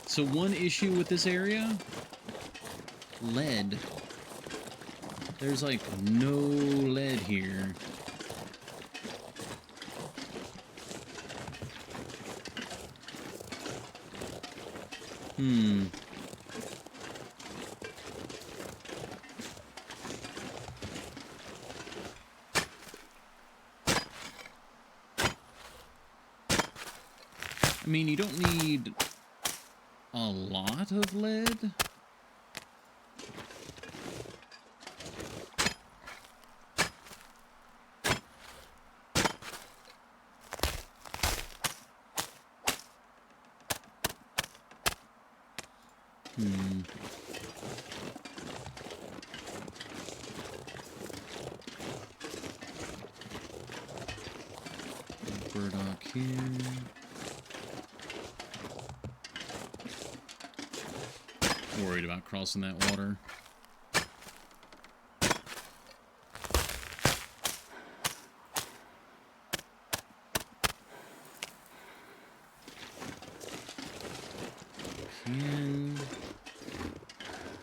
So one issue with this area, lead. There's like no lead here. I mean, you don't need a lot of lead. Burdock here. Worried about crossing that water.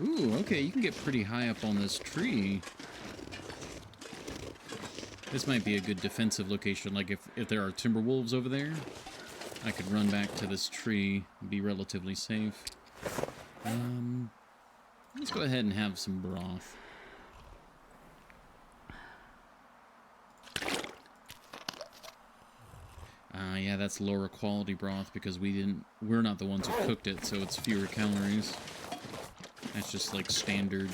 Ooh, okay, you can get pretty high up on this tree. This might be a good defensive location, like if there are timber wolves over there, I could run back to this tree and be relatively safe. Let's go ahead and have some broth. Yeah, that's lower quality broth because we're not the ones who cooked it, so it's fewer calories. That's just like standard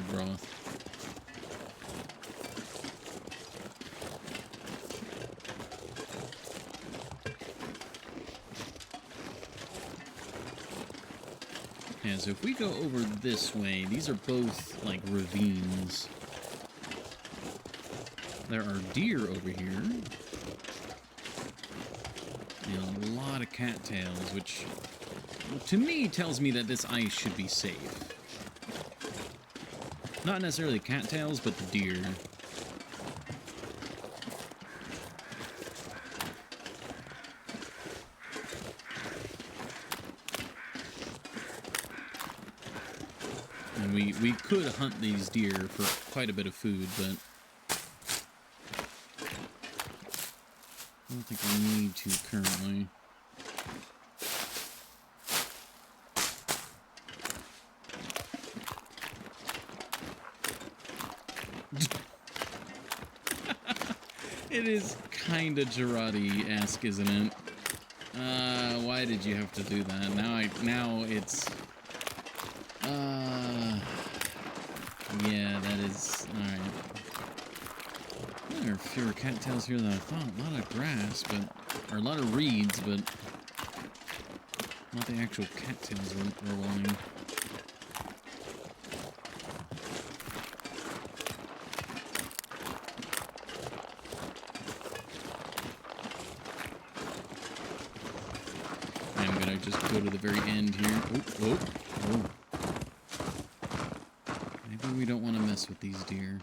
broth. Yeah, so if we go over this way, these are both like ravines. There are deer over here. And a lot of cattails, which to me tells me that this ice should be safe. Not necessarily cattails, but the deer. And we could hunt these deer for quite a bit of food, but I don't think we need to currently. It is kind of Girardi-esque, isn't it? Why did you have to do that? Now it's... Yeah, that is... Alright. There are fewer cattails here than I thought. A lot of grass, but... Or a lot of reeds, but... Not the actual cattails we're wanting. I'm gonna just go to the very end here. Oh. Maybe we don't want to mess with these deer.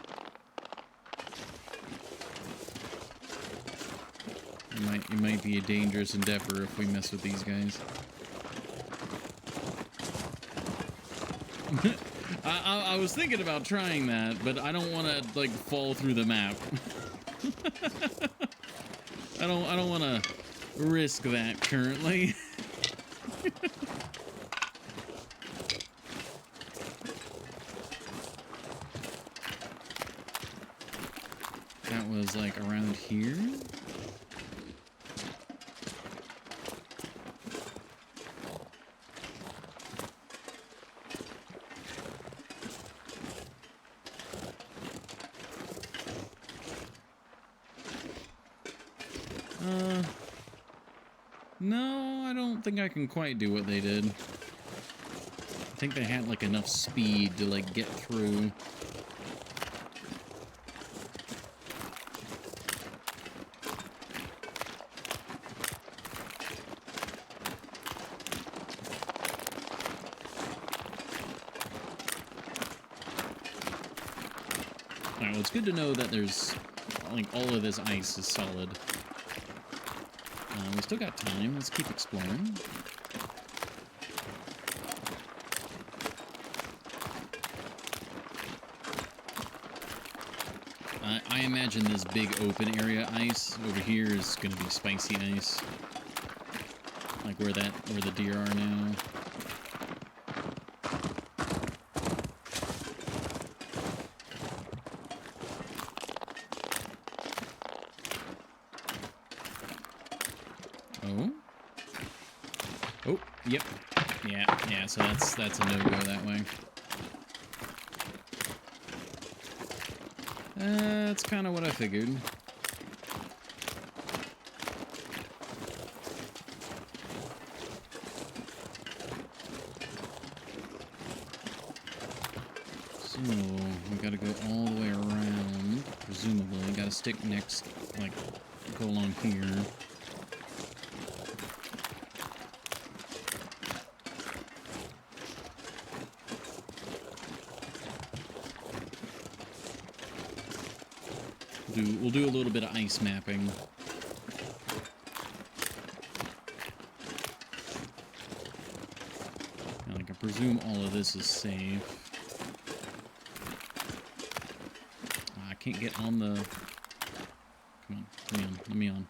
It might be a dangerous endeavor if we mess with these guys. I was thinking about trying that, but I don't want to like fall through the map. I don't want to risk that currently. That was like around here. No, I don't think I can quite do what they did. I think they had like enough speed to like get through. Alright, well, it's good to know that there's like all of this ice is solid. We still got time. Let's keep exploring. I imagine this big open area ice over here is going to be spicy ice. Like where the deer are now. Oh. Oh, yep. Yeah, so that's a no-go that way. That's kind of what I figured. So, we gotta go all the way around, presumably. Gotta stick next, like, go along here. We'll do a little bit of ice mapping. And like I presume all of this is safe. I can't get on the. Come on, let me on.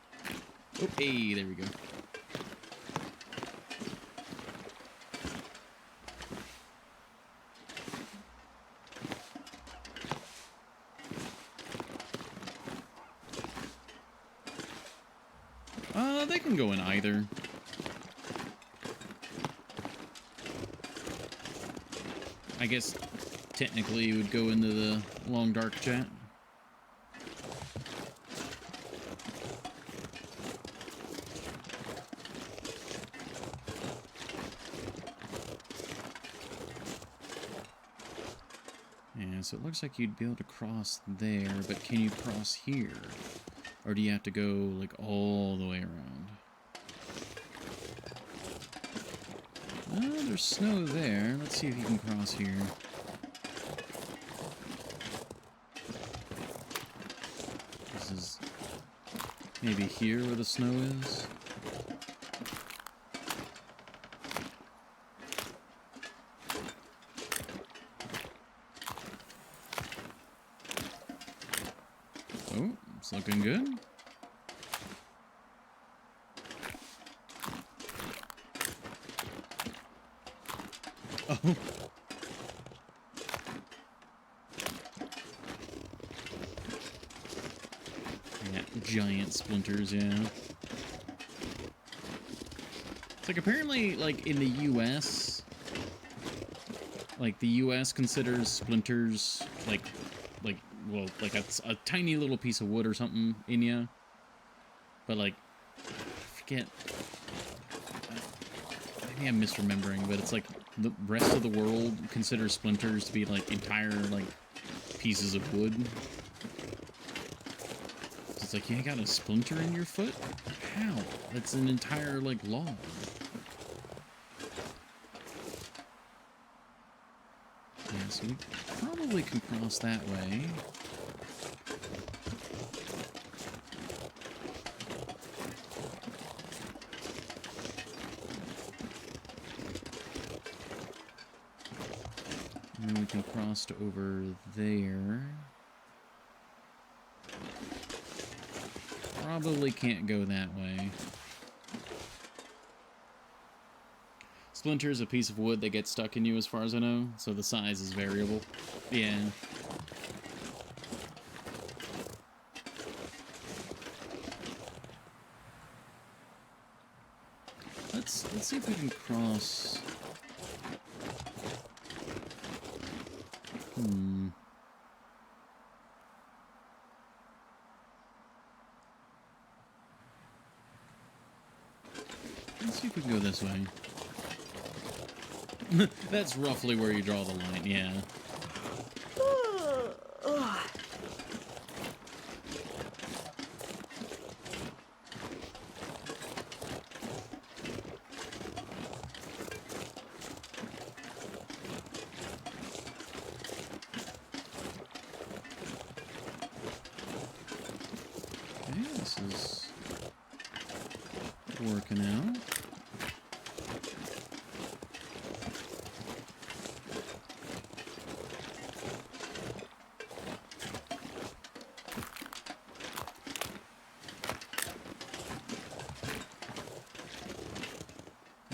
Oh, hey, there we go. They can go in either. I guess technically you would go into the long dark chat. Yeah, so it looks like you'd be able to cross there, but can you cross here? Or do you have to go, like, all the way around? Oh, there's snow there. Let's see if you can cross here. This is maybe here where the snow is. Oh, it's looking good. Oh. Yeah, giant splinters, yeah. It's like apparently, like, in the US, like, the US considers splinters, like well, like a tiny little piece of wood or something in you. But, like, I forget. Maybe I'm misremembering, but it's like the rest of the world considers splinters to be, like, entire, like, pieces of wood. So it's like, you got a splinter in your foot? How? That's an entire, like, log. Yeah, so we probably can cross that way. then we can cross to over there. Probably can't go that way. Splinter is a piece of wood that gets stuck in you as far as I know, so the size is variable. Yeah. Let's see if we can cross. Let's see if we can go this way. That's roughly where you draw the line, yeah. Okay, this is working out.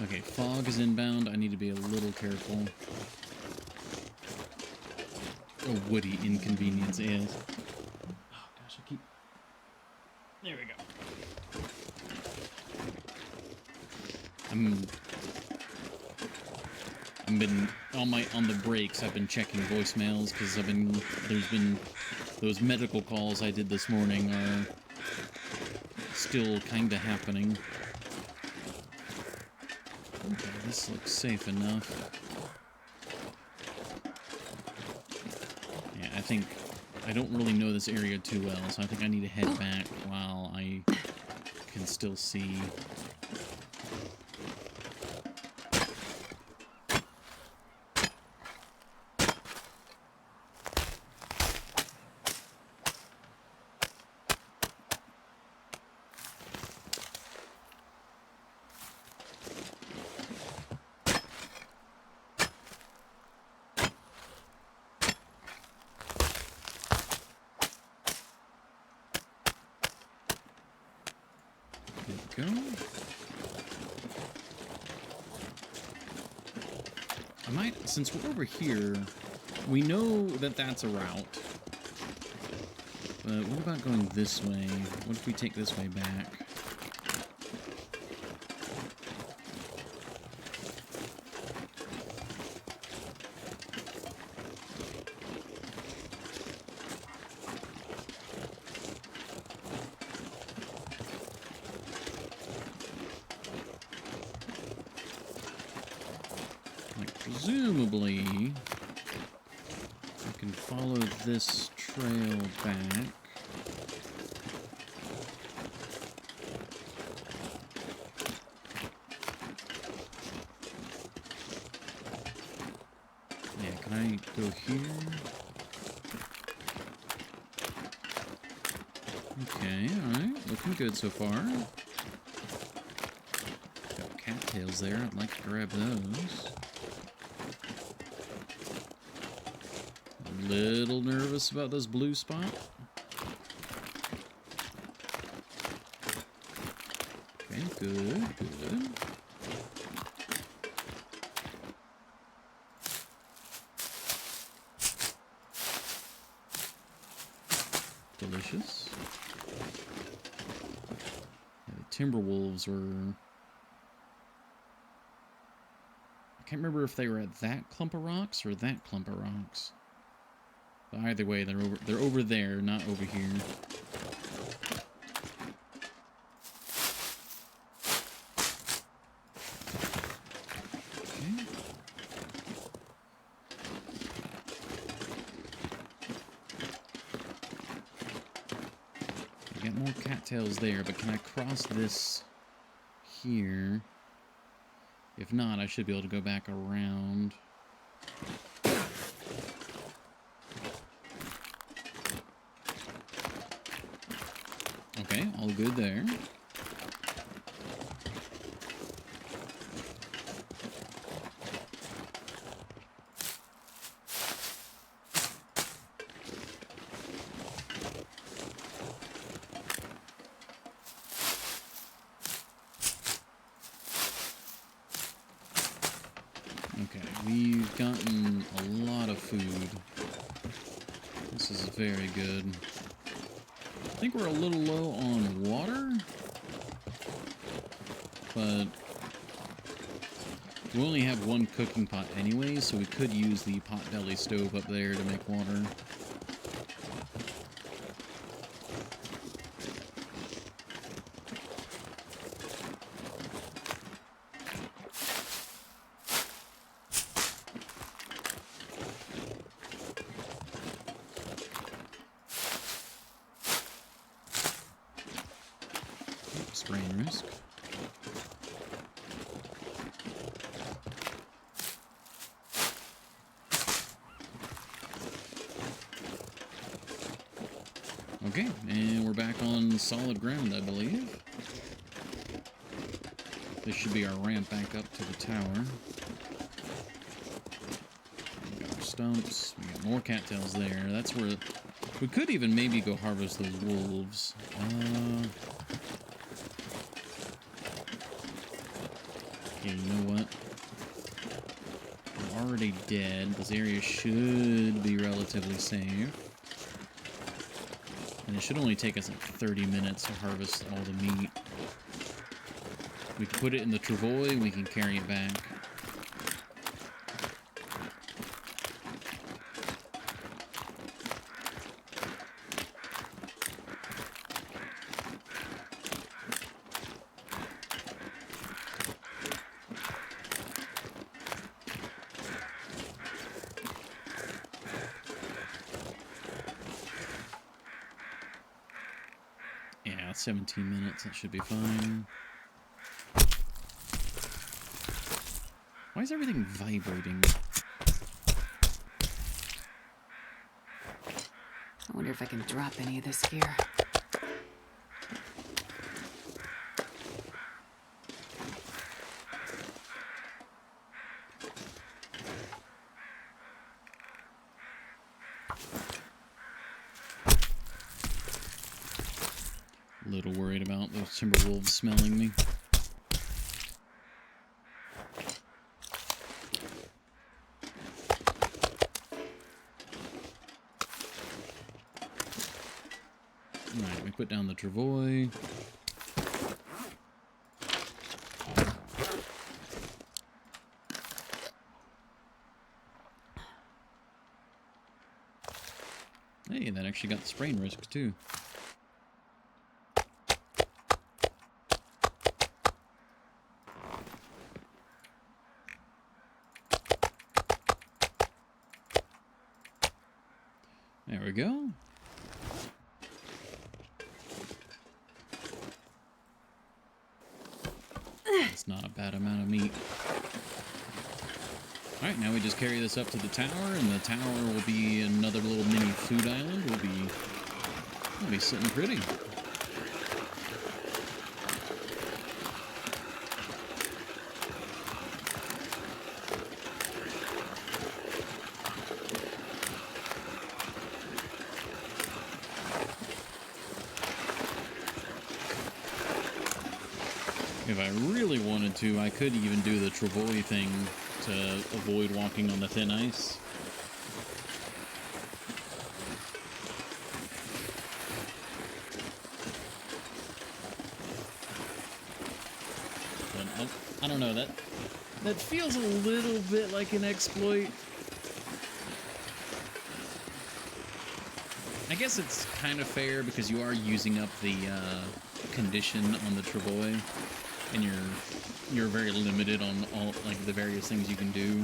Okay, fog is inbound. I need to be a little careful. A woody inconvenience is. Oh gosh, I keep. There we go. I've been on the breaks. I've been checking voicemails because there's been those medical calls I did this morning are still kind of happening. Okay, this looks safe enough. Yeah, I don't really know this area too well, so I think I need to head back while I can still see. There we go. I might, since we're over here, we know that that's a route. But what about going this way? What if we take this way back? Presumably, I can follow this trail back. Yeah, can I go here? Okay, alright. Looking good so far. Got cattails there. I'd like to grab those. Little nervous about this blue spot. Okay, good, good. Delicious. Yeah, the Timberwolves were... I can't remember if they were at that clump of rocks or that clump of rocks. But either way, they're over there, not over here. Okay. I got more cattails there, but can I cross this here? If not, I should be able to go back around. Okay, all good there. gotten a lot of food. This is very good. I think we're a little low on water, but we only have one cooking pot anyway, so we could use the potbelly stove up there to make water. Rain risk. Okay, and we're back on solid ground, I believe. This should be our ramp back up to the tower. We got our stumps. We got more cattails there. That's where we could even maybe go harvest those wolves. Okay, you know what? We're already dead. This area should be relatively safe. And it should only take us like 30 minutes to harvest all the meat. We can put it in the travois, we can carry it back. Yeah, 17 minutes, that should be fine. Why is everything vibrating? I wonder if I can drop any of this gear. A little worried about those timber wolves smelling me. Alright, we put down the travois. Hey, that actually got the sprain risk too. There we go. That's not a bad amount of meat. Alright, now we just carry this up to the tower, and the tower will be another little mini food island. We'll be sitting pretty. If I really wanted to, I could even do the travois thing to avoid walking on the thin ice. But I don't know, that feels a little bit like an exploit. I guess it's kind of fair because you are using up the condition on the travois. And you're very limited on all like the various things you can do.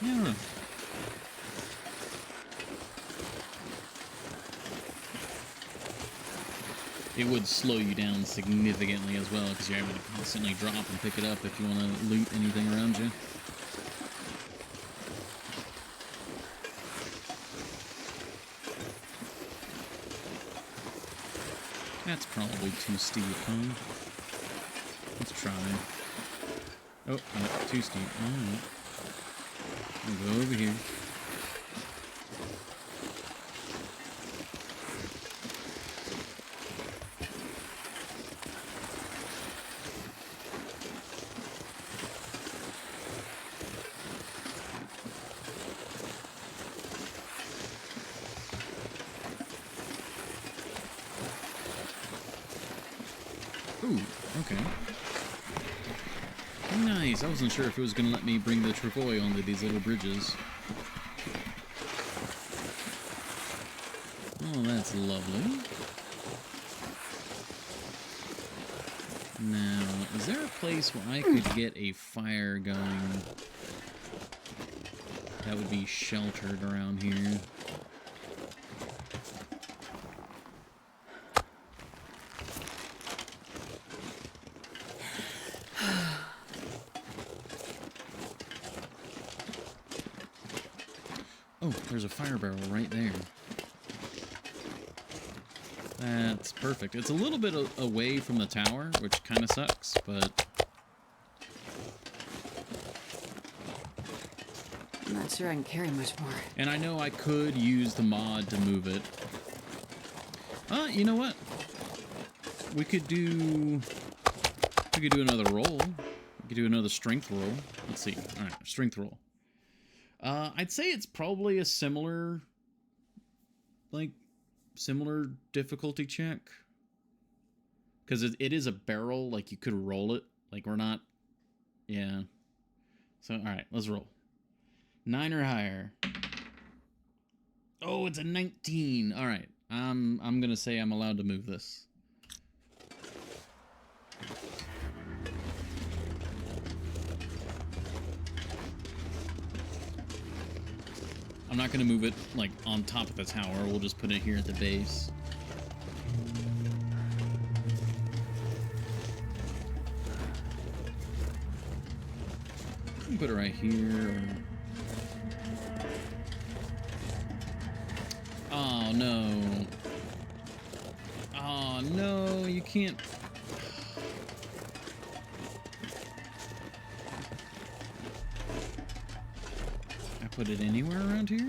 Yeah. It would slow you down significantly as well because you're able to constantly drop and pick it up if you want to loot anything around you. That's probably too steep, huh? Let's try. Oh, no, too steep. Alright. We'll go over here. Ooh, okay. Nice. I wasn't sure if it was going to let me bring the travois onto these little bridges. Oh, that's lovely. Now, is there a place where I could get a fire going that would be sheltered around here? Oh, there's a fire barrel right there. That's perfect. It's a little bit away from the tower, which kind of sucks, but... I'm not sure I can carry much more. And I know I could use the mod to move it. You know what? We could do another roll. We could do another strength roll. Let's see. All right, strength roll. I'd say it's probably a similar difficulty check. Because it is a barrel, like you could roll it. Like we're not, yeah. So, all right, let's roll. 9 or higher. Oh, it's a 19. All right, I'm gonna say I'm allowed to move this. I'm not gonna move it like on top of the tower. We'll just put it here at the base. Put it right here. Oh no. Oh no, you can't. I put it anywhere around here?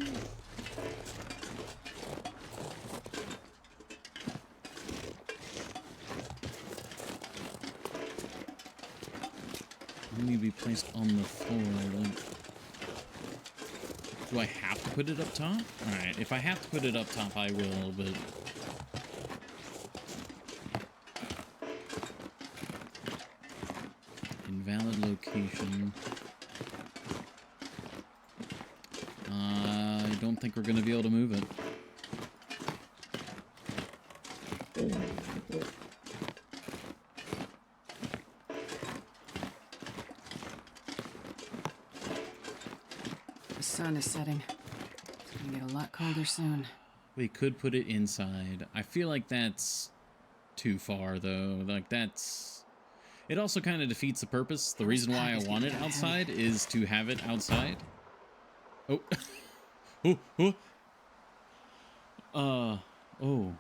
Need to be placed on the floor. Do I have to put it up top? Alright, if I have to put it up top, I will, but... Invalid location. I don't think we're going to be able to move it. The sun is setting. It's gonna get a lot colder soon. We could put it inside. I feel like that's too far, though. Like, that's... It also kind of defeats the purpose. The reason why I want it outside is to have it outside. Oh. Oh, oh. Oh.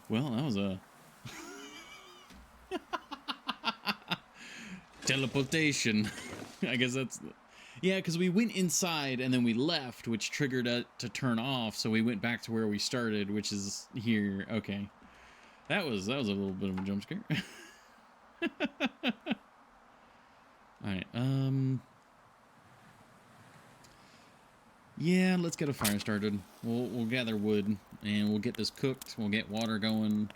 Well, that was a... teleportation. I guess that's... Yeah, because we went inside and then we left, which triggered it to turn off, so we went back to where we started, which is here. Okay. That was a little bit of a jump scare. Alright, yeah, let's get a fire started. We'll gather wood, and we'll get this cooked. We'll get water going.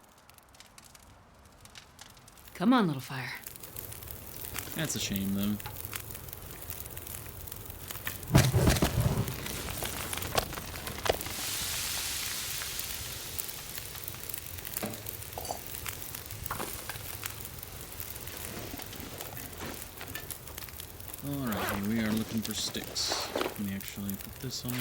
Come on, little fire. That's a shame, though. Alright, we are looking for sticks. Let me actually put this on.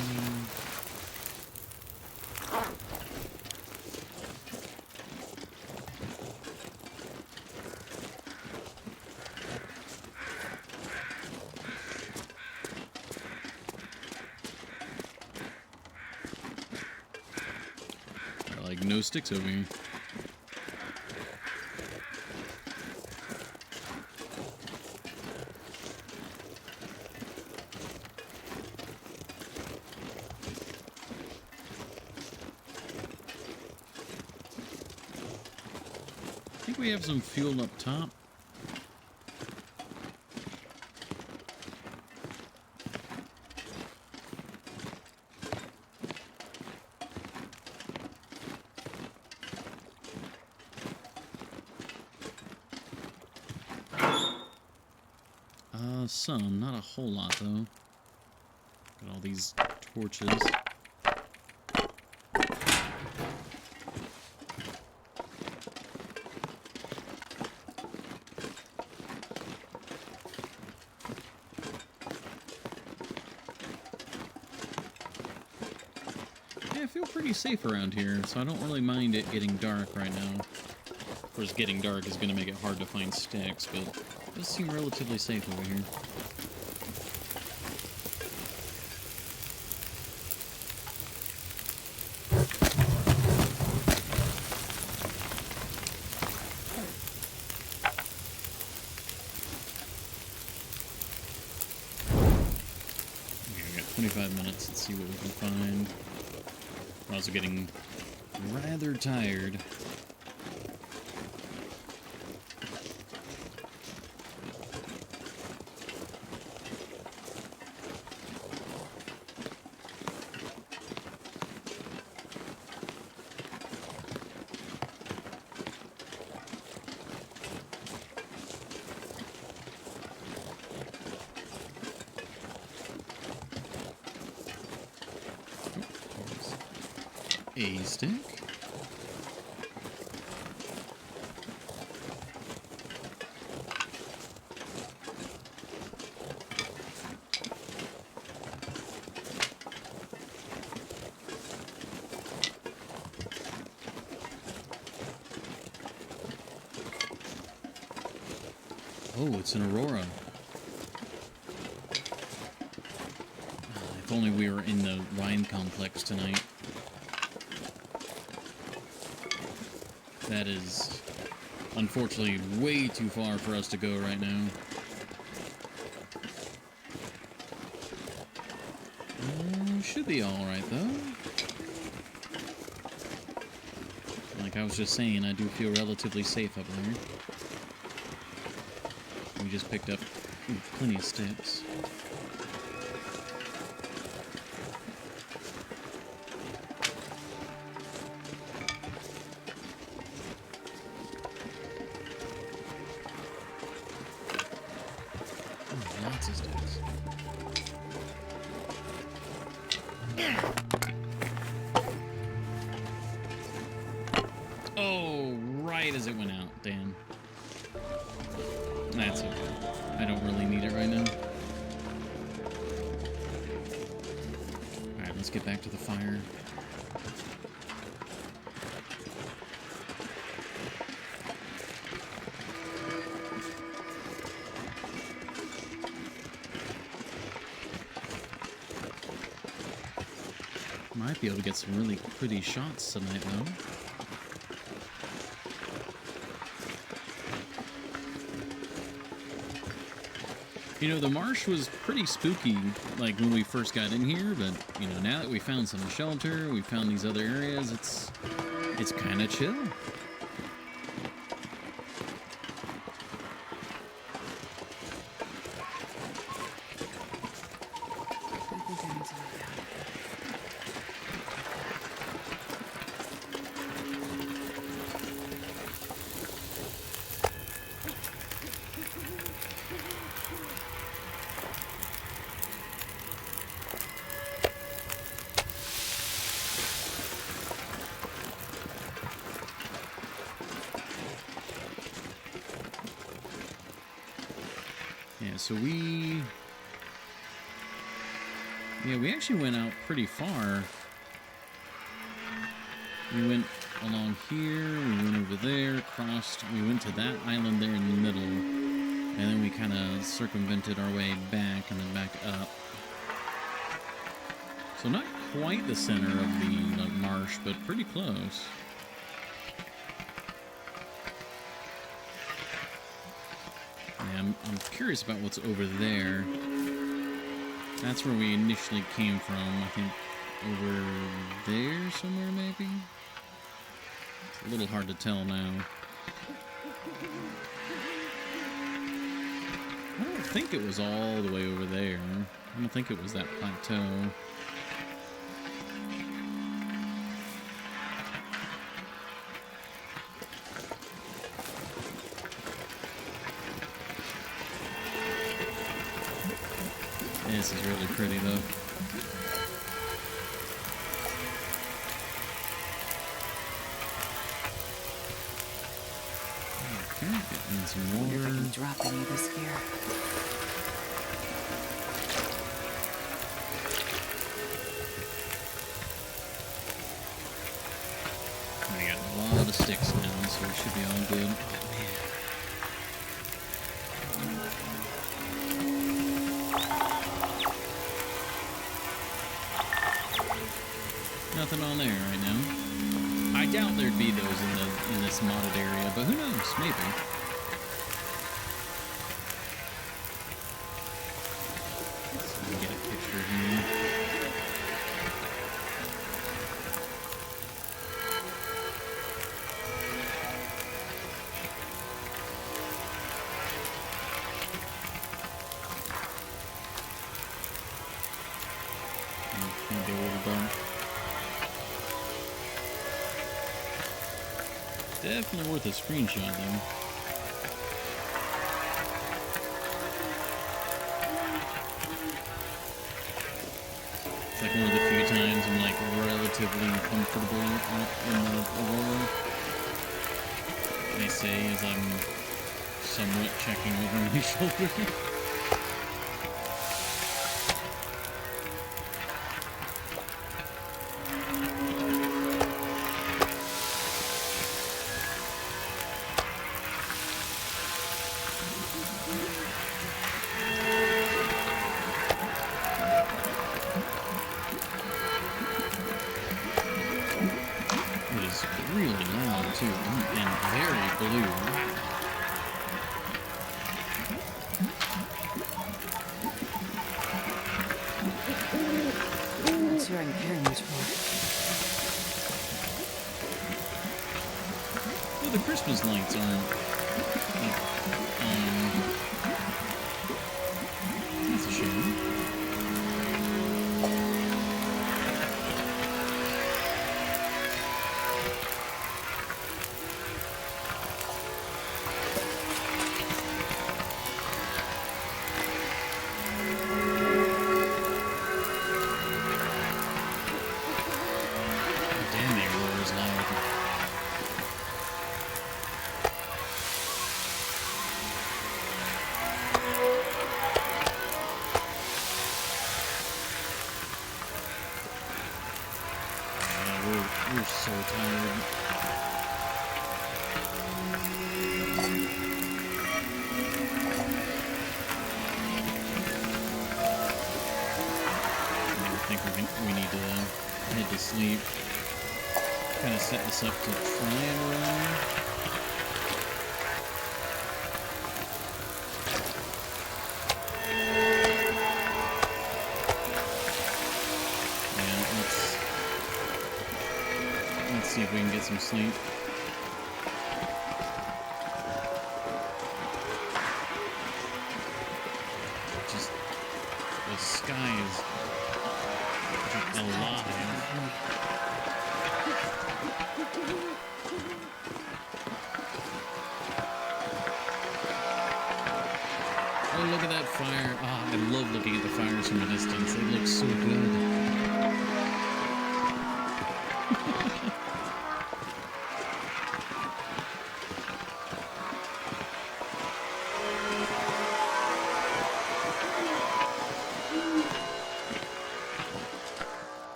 Like, no sticks over here. I think we have some fuel up top. Some, not a whole lot though. Got all these torches. Yeah, I feel pretty safe around here, so I don't really mind it getting dark right now. Of course, getting dark is going to make it hard to find sticks, but it does seem relatively safe over here. Okay, we got 25 minutes. Let's see what we can find. I'm also getting rather tired. A stick. Oh, it's an aurora. If only we were in the Rhine complex tonight. That is, unfortunately, way too far for us to go right now. Should be alright, though. Like I was just saying, I do feel relatively safe up there. We just picked up plenty of sticks. Lots of sticks. Oh, right as it went out. Damn. That's okay. I don't really need it right now. Alright, let's get back to the fire. Might be able to get some really pretty shots tonight, though. You know, the marsh was pretty spooky, like, when we first got in here, but, you know, now that we found some shelter, we found these other areas, it's kind of chill. Yeah, so we actually went out pretty far. We went along here, we went over there, crossed, we went to that island there in the middle, and then we kind of circumvented our way back and then back up. So not quite the center of the marsh, but pretty close. Yeah, I'm curious about what's over there. That's where we initially came from, I think over there somewhere maybe? It's a little hard to tell now. I don't think it was all the way over there. I don't think it was that plateau. This is really pretty, though. Okay, getting some Wonder if I water. can drop any of this here. I got a lot of sticks now, so we should be all good. Oh, man. Nothing on there right now. I doubt there'd be those in this modded area, but who knows? Maybe. So we get a picture here. Maybe a little dark. Definitely worth a screenshot, though. It's like one of the few times I'm like relatively comfortable in the Aurora. They say as I'm somewhat checking over my shoulder. It is really loud too, and very blue. Wow. I'm not sure I can carry much more. Well, the Christmas lights aren't like, that's a shame. Damn, the Aurora's loud. We're so tired. I think we need to head to sleep. Kind of set this up to try and run. Yeah, let's see if we can get some sleep. Just the sky is just alive. Oh, look at that fire. Ah, I love looking at the fires from a distance. They look so good.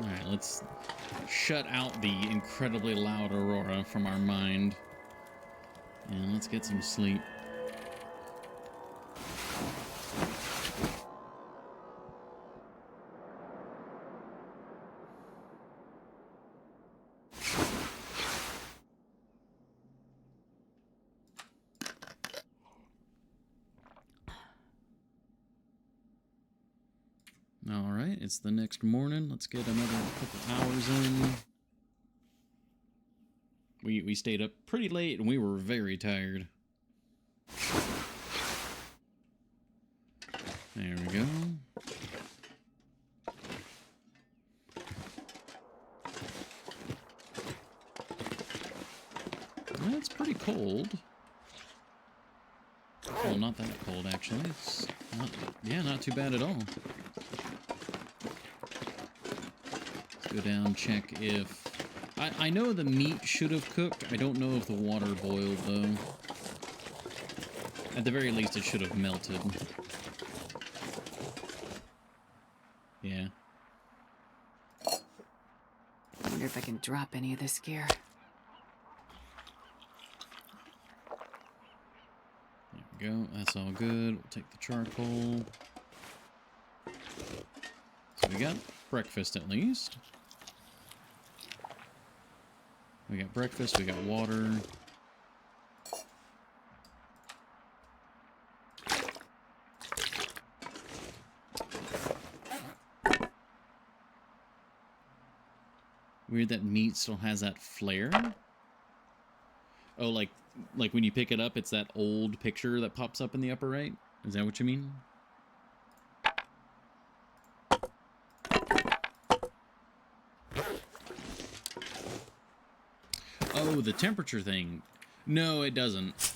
Alright, let's shut out the incredibly loud Aurora from our mind. And let's get some sleep. Alright, it's the next morning. Let's get another couple hours in. We stayed up pretty late and we were very tired. There we go. Well, it's pretty cold. well, not that cold, actually. It's not, yeah, not too bad at all. Let's go down, check if... I know the meat should have cooked. I don't know if the water boiled, though. At the very least, it should have melted. Yeah. I wonder if I can drop any of this gear. There we go. That's all good. We'll take the charcoal. So we got breakfast, at least. We got breakfast, we got water. Weird that meat still has that flare. Oh, like when you pick it up, it's that old picture that pops up in the upper right? Is that what you mean? Oh, the temperature thing. No, it doesn't.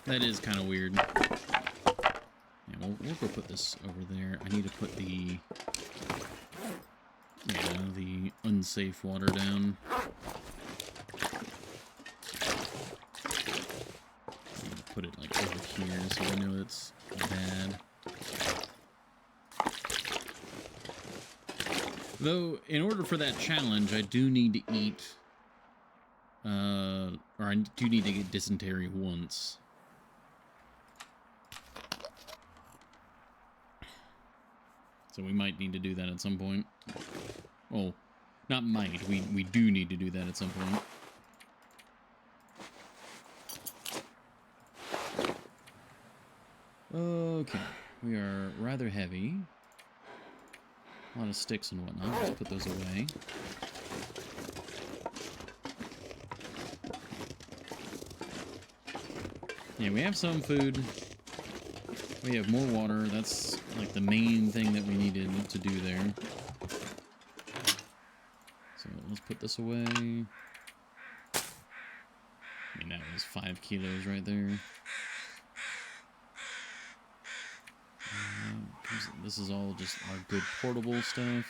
That is kind of weird. Yeah, we'll go put this over there. I need to put the... yeah, the unsafe water down. Put it like over here so we know it's bad. Though, in order for that challenge, I do need to eat... or I do need to get dysentery once. So we might need to do that at some point. Oh, not might. We do need to do that at some point. Okay, we are rather heavy. A lot of sticks and whatnot. Let's put those away. Yeah, we have some food. We have more water. That's like the main thing that we needed to do there. So let's put this away. I mean, that was 5 kilos right there. This is all just our good portable stuff.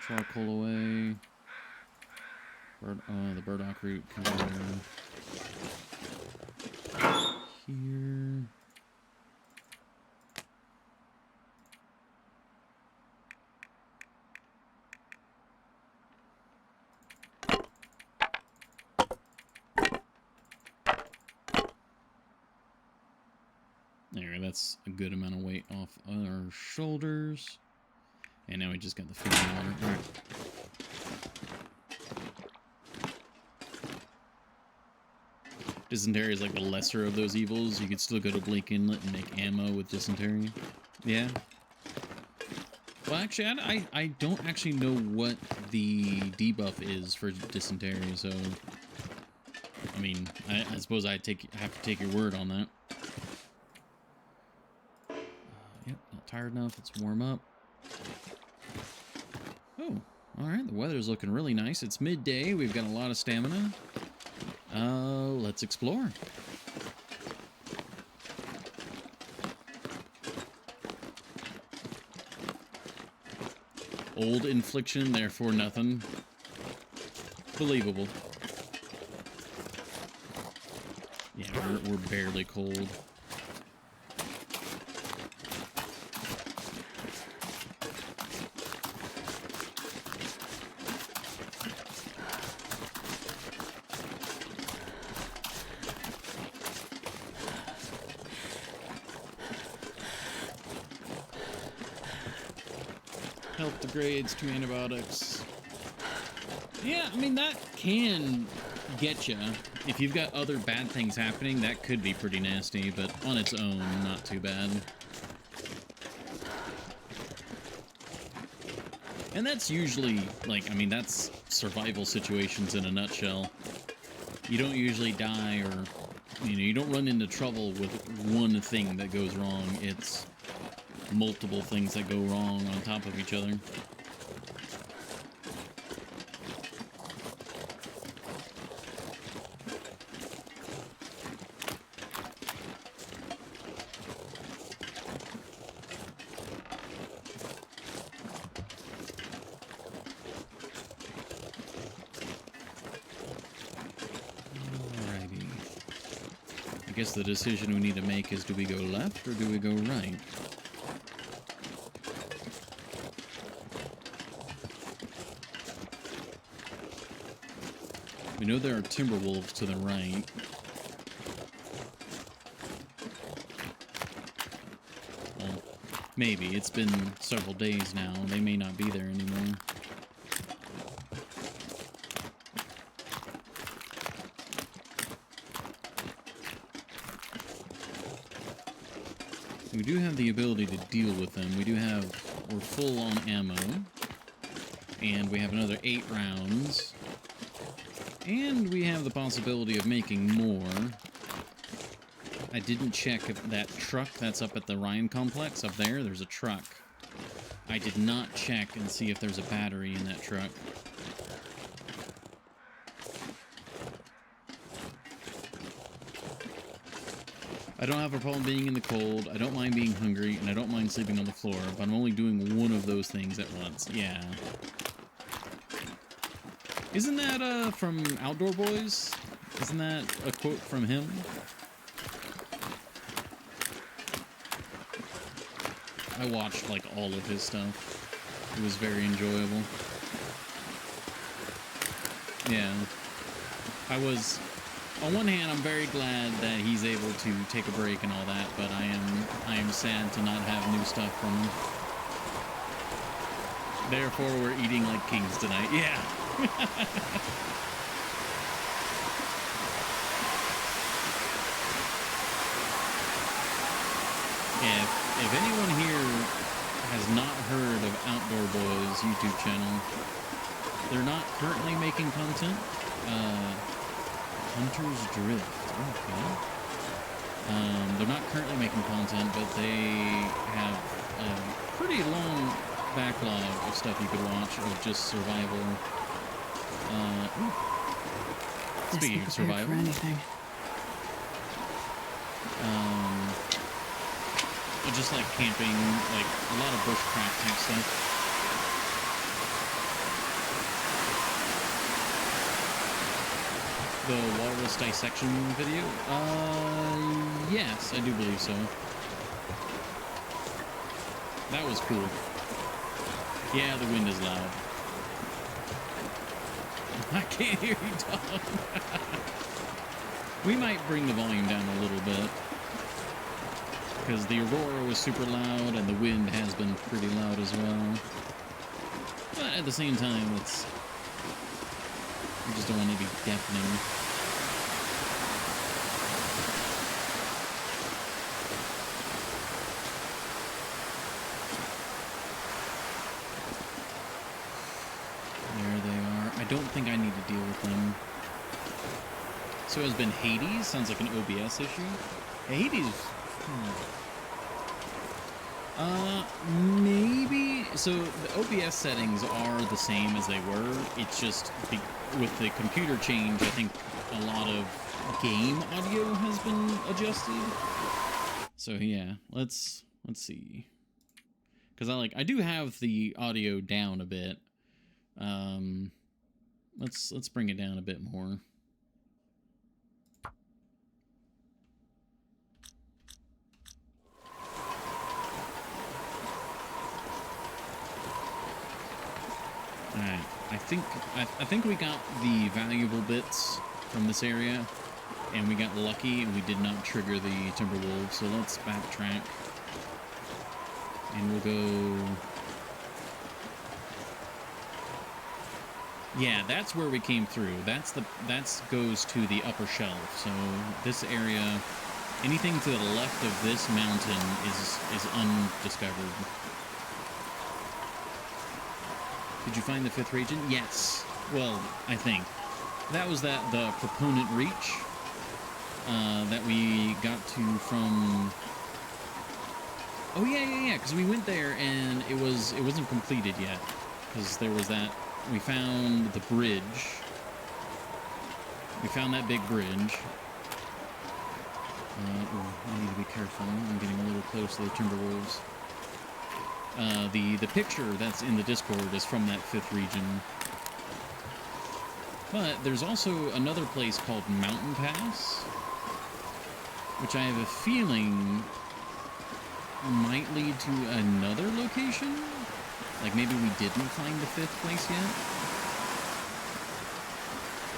Charcoal away. The burdock root can go here. There, that's a good amount of weight off our shoulders. And now we just got the food and water. All right. Dysentery is like the lesser of those evils. You could still go to Blake Inlet and make ammo with dysentery. Yeah. Well, actually, I don't actually know what the debuff is for dysentery, so... I mean, I suppose I have to take your word on that. Yep, not tired enough. Let's warm up. Oh, alright. The weather's looking really nice. It's midday. We've got a lot of stamina. Let's explore. Old infliction, therefore nothing. Believable. Yeah, we're barely cold. Health degrades, 2 antibiotics. Yeah, I mean, that can get you. If you've got other bad things happening, that could be pretty nasty, but on its own, not too bad. And that's usually, like, I mean, that's survival situations in a nutshell. You don't usually die or, you know, you don't run into trouble with one thing that goes wrong. It's multiple things that go wrong on top of each other. I guess the decision we need to make is, do we go left or do we go right? We know there are timber wolves to the right. Well, maybe. It's been several days now. They may not be there anymore. We do have the ability to deal with them. We're full on ammo. And we have another 8 rounds. And we have the possibility of making more. I didn't check if that truck that's up at the Ryan complex up there. There's a truck. I did not check and see if there's a battery in that truck. I don't have a problem being in the cold, I don't mind being hungry, and I don't mind sleeping on the floor, but I'm only doing one of those things at once. Yeah. Isn't that, from Outdoor Boys? Isn't that a quote from him? I watched, like, all of his stuff. It was very enjoyable. Yeah. On one hand, I'm very glad that he's able to take a break and all that, but I am sad to not have new stuff from him. Therefore, we're eating like kings tonight. Yeah. If anyone here has not heard of Outdoor Boys YouTube channel, they're not currently making content. Hunter's Drift. Okay. They're not currently making content, but they have a pretty long backlog of stuff you could watch of just survival. Speaking of survival. For anything. Just like camping, like a lot of bushcraft type stuff. The walrus dissection video? Yes, I do believe so. That was cool. Yeah, the wind is loud. I can't hear you talk. We might bring the volume down a little bit. Because the aurora was super loud and the wind has been pretty loud as well. But at the same time, we just don't want to be deafening. There they are. I don't think I need to deal with them. So it has been Hades. Sounds like an OBS issue. Hades. Maybe. So the OBS settings are the same as they were. It's just with the computer change, I think a lot of game audio has been adjusted. So yeah, let's see. Because I do have the audio down a bit. Let's bring it down a bit more. Alright, I think we got the valuable bits from this area, and we got lucky and we did not trigger the timber wolves, so let's backtrack. And we'll go... Yeah, that's where we came through. That goes to the upper shelf. So this area, anything to the left of this mountain is undiscovered. Did you find the 5th region? Yes. Well, I think. That was the proponent reach that we got to from... Oh, yeah, because we went there and it wasn't completed yet. Because there was that... We found the bridge. We found that big bridge. I need to be careful. I'm getting a little close to the Timberwolves. The picture that's in the Discord is from that 5th region. But there's also another place called Mountain Pass. which I have a feeling might lead to another location. Like maybe we didn't find the 5th place yet.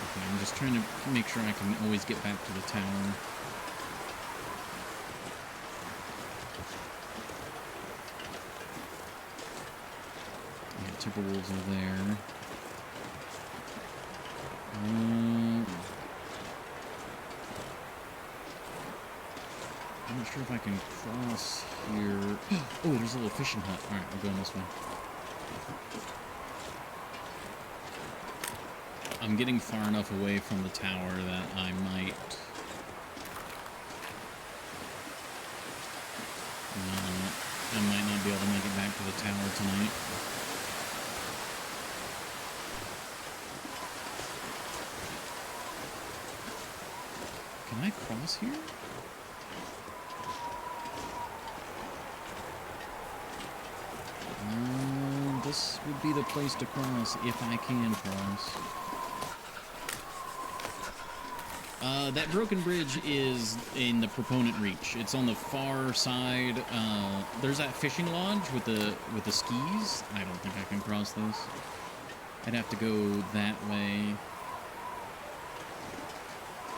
Okay, I'm just trying to make sure I can always get back to the tower. Yeah, Timberwolves are there. I'm not sure if I can cross here. Oh, there's a little fishing hut. All right, I'm going this way. I'm getting far enough away from the tower that I might... I might not be able to make it back to the tower tonight. Can I cross here? This would be the place to cross if I can cross. That broken bridge is in the Proponent Reach. It's on the far side. There's that fishing lodge with the skis. I don't think I can cross this. I'd have to go that way.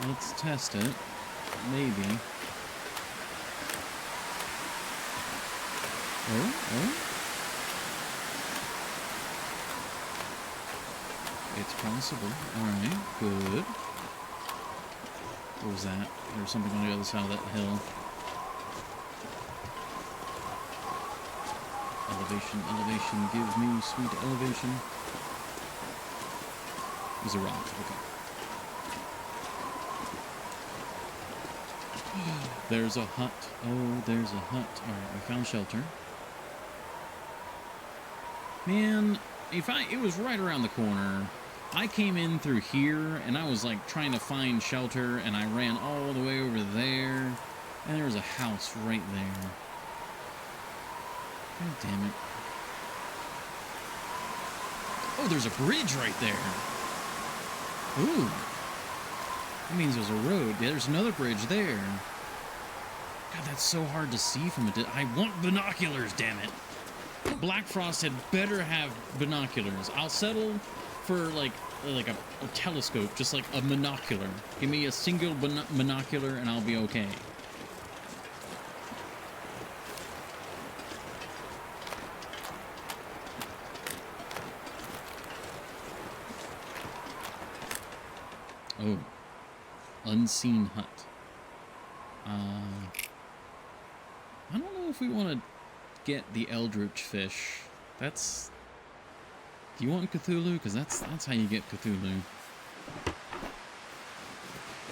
Let's test it. Maybe. Oh. It's possible. Alright, good. What was that? There's something on the other side of that hill. Elevation, elevation, give me sweet elevation. There's a rock, okay. There's a hut. Oh, there's a hut. Alright, we found shelter. Man, it was right around the corner. I came in through here, and I was, like, trying to find shelter, and I ran all the way over there, and there was a house right there. God damn it. Oh, there's a bridge right there. Ooh. That means there's a road. Yeah, there's another bridge there. God, that's so hard to see from a distance. I want binoculars, damn it. Black Frost had better have binoculars. I'll settle for like a telescope, just like a monocular. Give me a single monocular and I'll be okay. Oh. Unseen hut. I don't know if we want to get the Eldritch fish. That's... Do you want Cthulhu? Because that's how you get Cthulhu.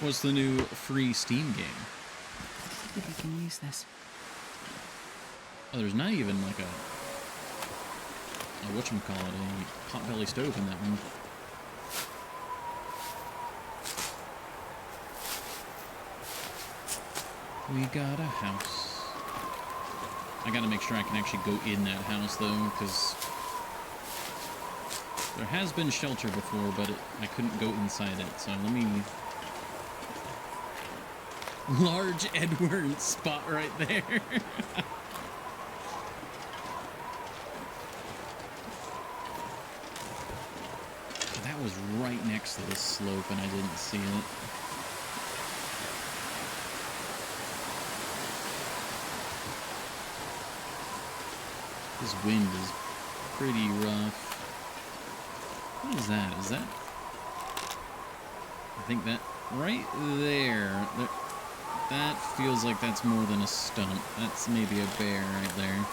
What's the new free Steam game? I think I can use this. Oh, there's not even like a whatchamacallit, a potbelly stove in that one. We got a house. I gotta make sure I can actually go in that house, though, because there has been shelter before, but I couldn't go inside it, so let me... Large Edward spot right there. That was right next to the slope, and I didn't see it. This wind is pretty rough. What is that? Is that... I think that right there, that feels like that's more than a stump. That's maybe a bear right there.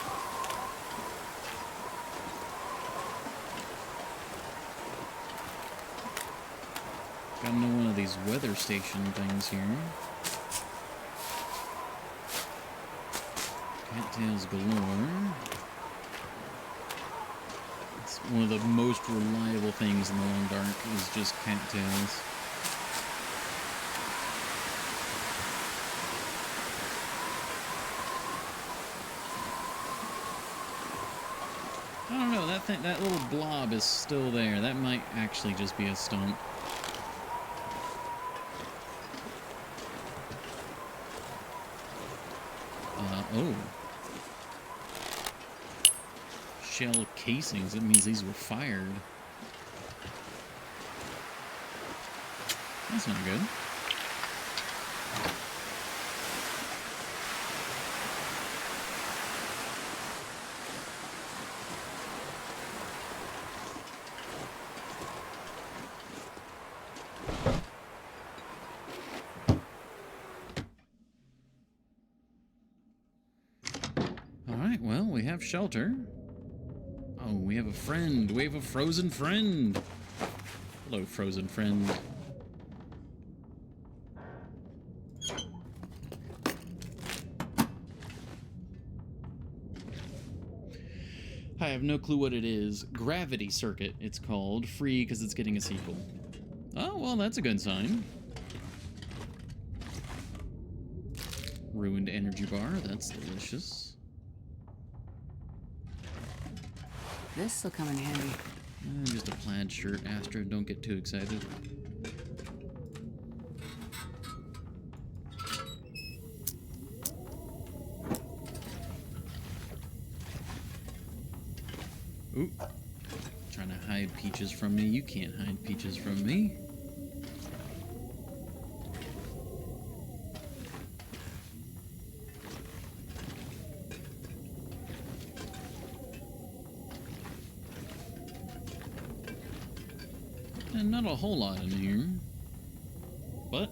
Got another one of these weather station things here. Cattails galore. One of the most reliable things in the long dark is just cattails. I don't know, that little blob is still there. That might actually just be a stump. Oh. Shell casings. That means these were fired. That's not good. Alright, well, we have shelter. Oh, we have a friend. We have a frozen friend. Hello, frozen friend. I have no clue what it is. Gravity Circuit, it's called. Free because it's getting a sequel. Oh, well, that's a good sign. Ruined energy bar. That's delicious. This'll come in handy. Just a plaid shirt, Astro. Don't get too excited. Ooh. Trying to hide peaches from me. You can't hide peaches from me. And not a whole lot in here. But...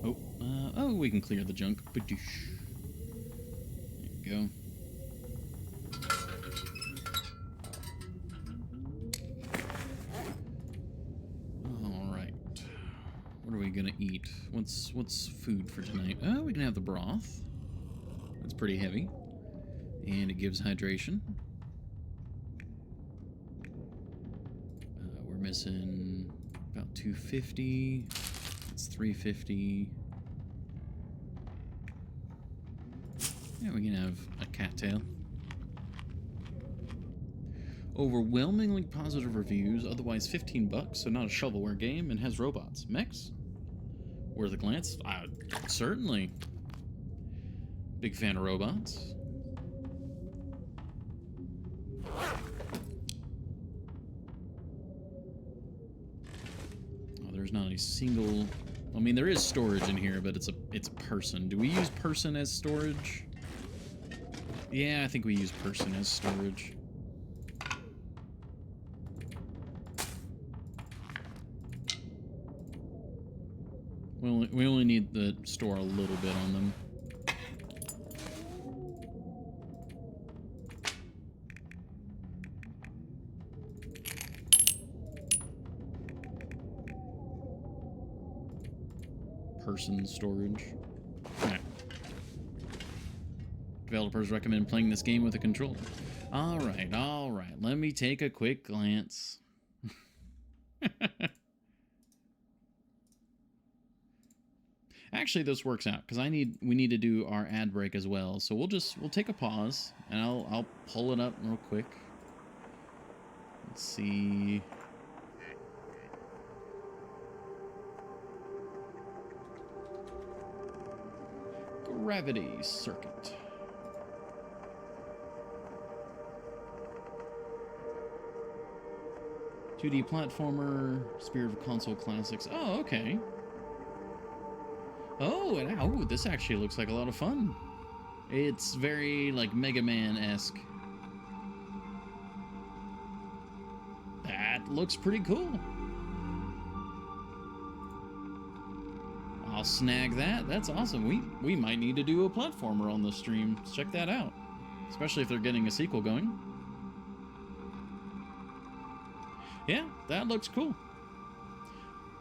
Oh, we can clear the junk. Badoosh. There you go. What are we gonna eat? What's food for tonight? Oh, we can have the broth. That's pretty heavy. And it gives hydration. We're missing about 250. It's 350. Yeah, we can have a cattail. Overwhelmingly positive reviews, otherwise 15 bucks, so not a shovelware game, and has robots. Mechs? Worth a glance? Certainly. Big fan of robots. Oh, there's not a single... I mean, there is storage in here, but it's a person. Do we use person as storage? Yeah, I think we use person as storage. We only need to store a little bit on them. Person storage. Right. Developers recommend playing this game with a controller. Alright, alright. Let me take a quick glance. Actually, this works out because we need to do our ad break as well. So we'll take a pause and I'll pull it up real quick. Let's see. Gravity Circuit. "2D platformer, Spirit of Console Classics." Oh, okay. Oh, and this actually looks like a lot of fun. It's very, like, Mega Man-esque. That looks pretty cool. I'll snag that. That's awesome. We might need to do a platformer on the stream. Check that out. Especially if they're getting a sequel going. Yeah, that looks cool.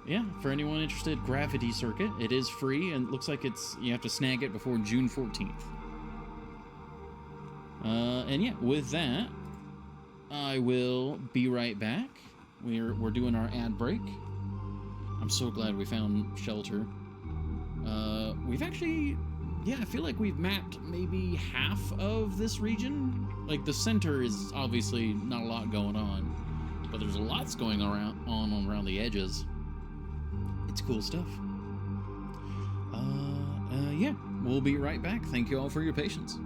Yeah, for anyone interested, Gravity Circuit. It is free, and it looks like you have to snag it before June 14th. And yeah, with that, I will be right back. We're doing our ad break. I'm so glad we found shelter. We've actually, yeah, I feel like we've mapped maybe half of this region. Like, the center is obviously not a lot going on, but there's lots going around the edges. It's cool stuff. Yeah, we'll be right back. Thank you all for your patience.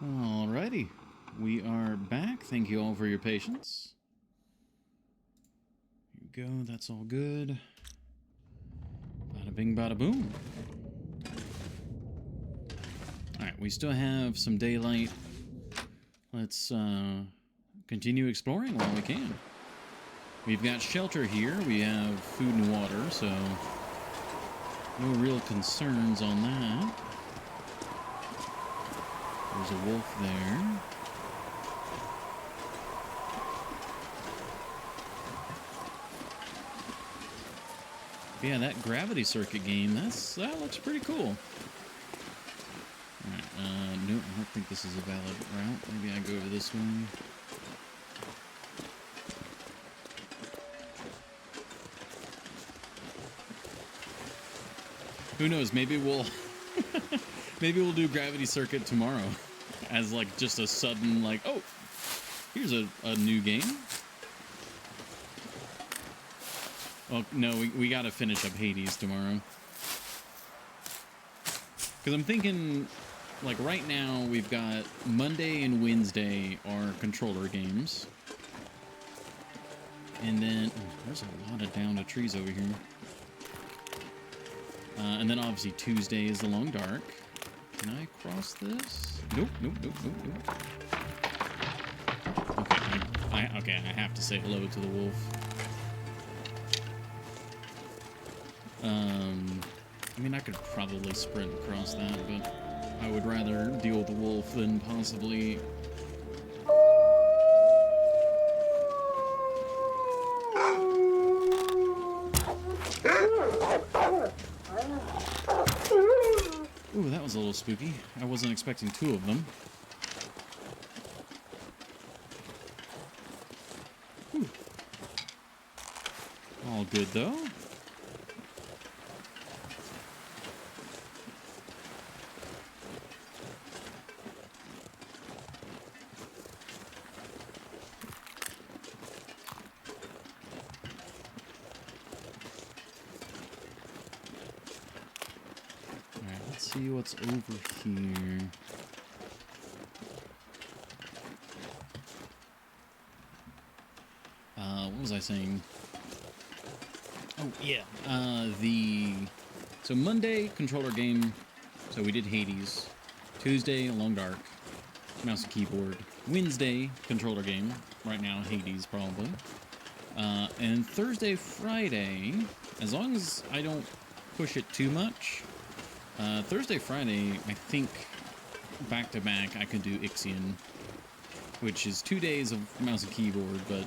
Alrighty. We are back. Thank you all for your patience. Here you go. That's all good. Bada bing, bada boom. Alright, we still have some daylight. Let's continue exploring while we can. We've got shelter here. We have food and water, so no real concerns on that. There's a wolf there. Yeah, that gravity circuit game, that looks pretty cool. Alright, no, I don't think this is a valid route. Maybe I go over this way. Who knows, maybe we'll maybe we'll do gravity circuit tomorrow as like just a sudden like, oh, here's a new game. Well, no, we gotta finish up Hades tomorrow. Because I'm thinking, like, right now, we've got Monday and Wednesday are controller games. And then, oh, there's a lot of downed trees over here. And then, obviously, Tuesday is the Long Dark. Can I cross this? Nope, nope, nope, nope, nope. Okay, I have to say hello to the wolf. I mean, I could probably sprint across that, but I would rather deal with the wolf than possibly... Ooh, that was a little spooky. I wasn't expecting two of them. Whew. All good, though. See what's over here. What was I saying? Oh, yeah. So Monday, controller game. So we did Hades. Tuesday, Long Dark. Mouse and keyboard. Wednesday, controller game. Right now, Hades, probably. And Thursday, Friday, as long as I don't push it too much, Thursday, Friday, I think back-to-back I could do Ixion, which is 2 days of mouse and keyboard, but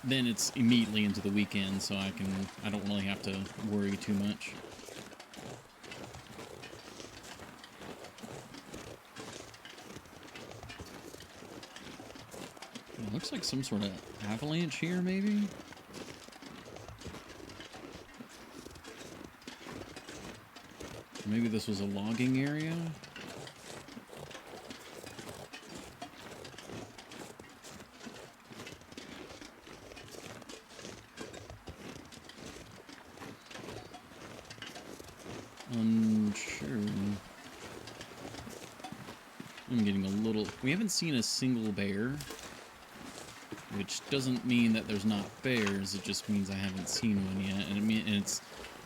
then it's immediately into the weekend, so I don't really have to worry too much. It looks like some sort of avalanche here, maybe? Maybe this was a logging area? Unsure. I'm getting a little... We haven't seen a single bear, which doesn't mean that there's not bears, it just means I haven't seen one yet, and it's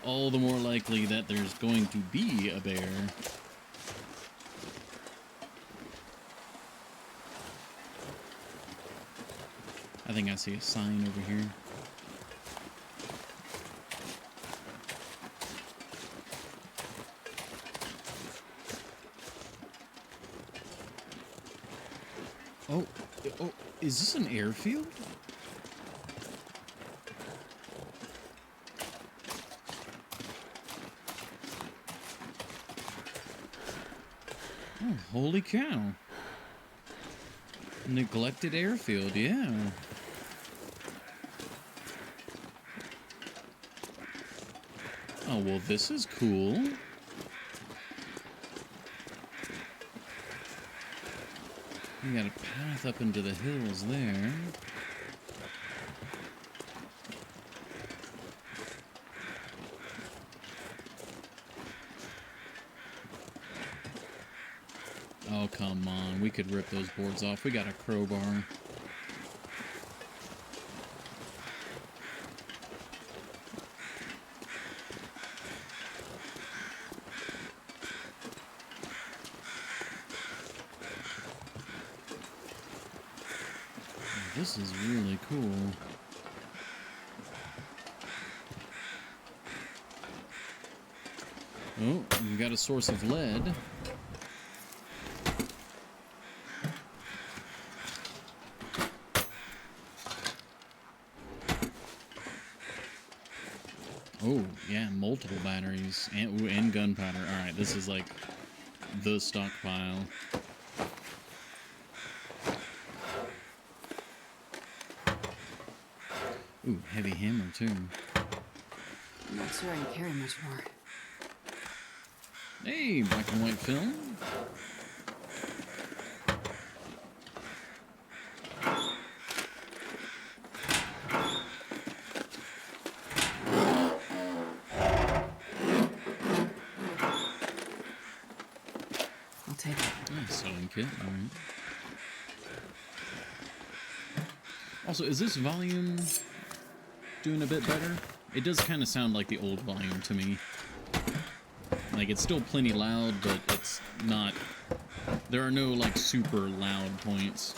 all the more likely that there's going to be a bear. I think I see a sign over here. Oh, is this an airfield? Oh, holy cow. Neglected airfield, yeah. Oh, well, this is cool. You got a path up into the hills there. Oh, come on. We could rip those boards off. We got a crowbar. This is really cool. Oh, we got a source of lead. Oh, yeah, multiple batteries and, ooh, and gunpowder. All right, this is like the stockpile. Ooh, heavy hammer too. I'm not sure I can carry much more. Hey, black and white film. I'll take it. Nice sewing kit. All right. Also, is this volume doing a bit better? It does kind of sound like the old volume to me. Like, it's still plenty loud, but it's not... There are no, like, super loud points.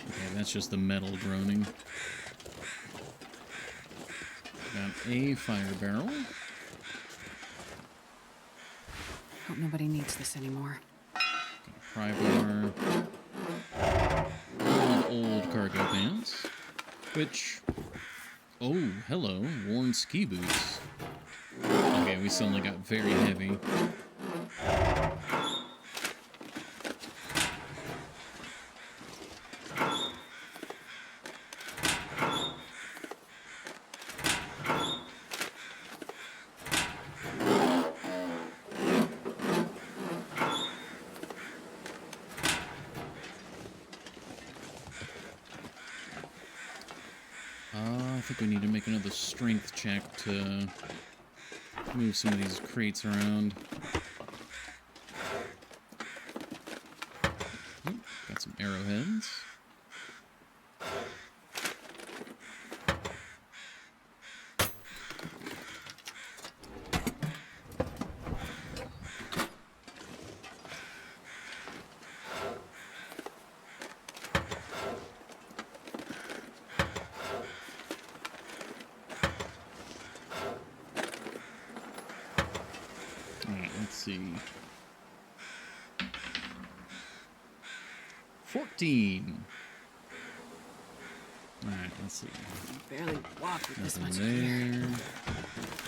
Okay, that's just the metal groaning. Got a fire barrel. Hope nobody needs this anymore. Pry bar. Old cargo pants. Which... Oh, hello. Worn ski boots. Okay, we suddenly got very heavy. I think we need to make another strength check to move some of these crates around. Ooh, got some arrowheads. Alright, let's see. 14. Alright, let's see. I barely walk with this much Nothing gear. there.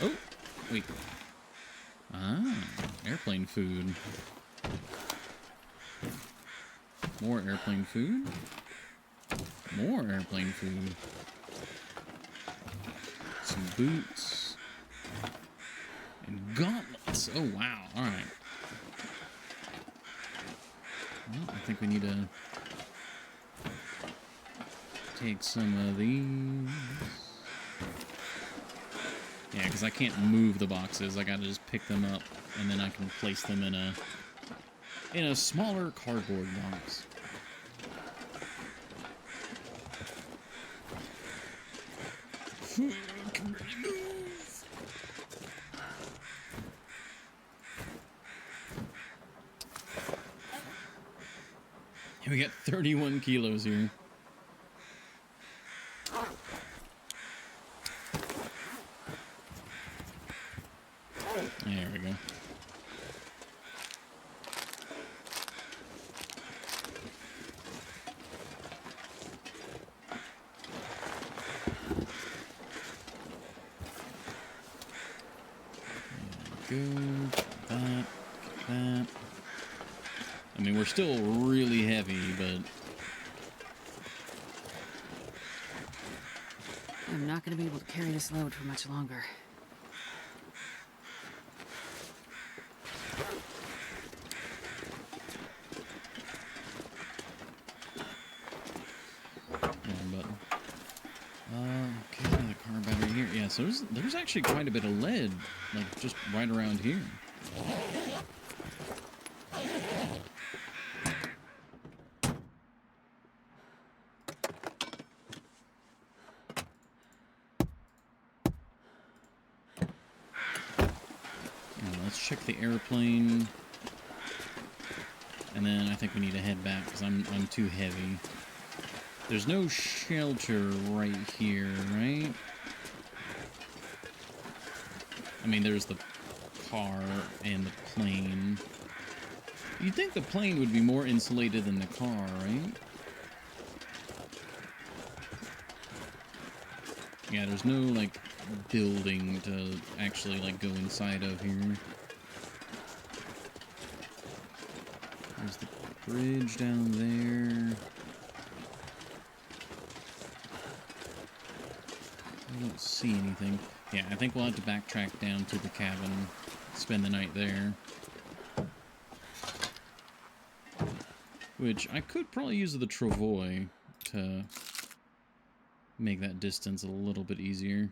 Oh, wait. Ah, airplane food. More airplane food. More airplane food. Some boots. And gauntlets. Oh, wow. Alright. Well, I think we need to take some of these. Yeah, because I can't move the boxes. I gotta just pick them up, and then I can place them in a smaller cardboard box. And we got 31 kilos here. There we go. Go, get that, get that. I mean, we're still really heavy, but... I'm not going to be able to carry this load for much longer. Wrong button. so there's actually quite a bit of lead, like, just right around here. Let's check the airplane. And then I think we need to head back because I'm too heavy. There's no shelter right here, right? I mean, there's the car and the plane. You'd think the plane would be more insulated than the car, right? Yeah, there's no, like, building to actually, like, go inside of here. There's the bridge down there. I don't see anything. Yeah, I think we'll have to backtrack down to the cabin, spend the night there. Which, I could probably use the travois to make that distance a little bit easier.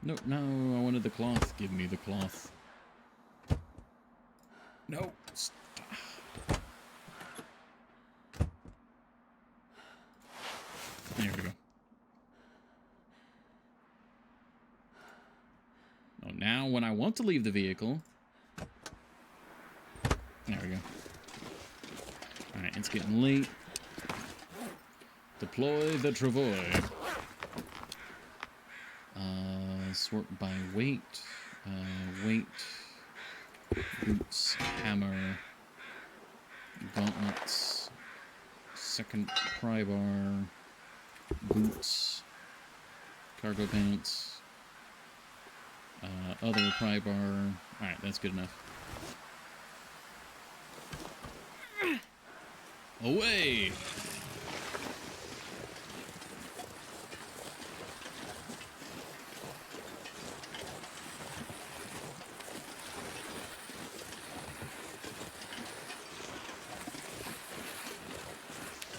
No, no, I wanted the cloth. Give me the cloth. No, stop. There we go. Oh, now when I want to leave the vehicle... There we go. Alright, it's getting late. Deploy the travois. Sort by weight. Weight. Boots. Hammer. Gauntlets. Second pry bar. Boots. Cargo pants. Other pry bar. Alright, that's good enough. Away!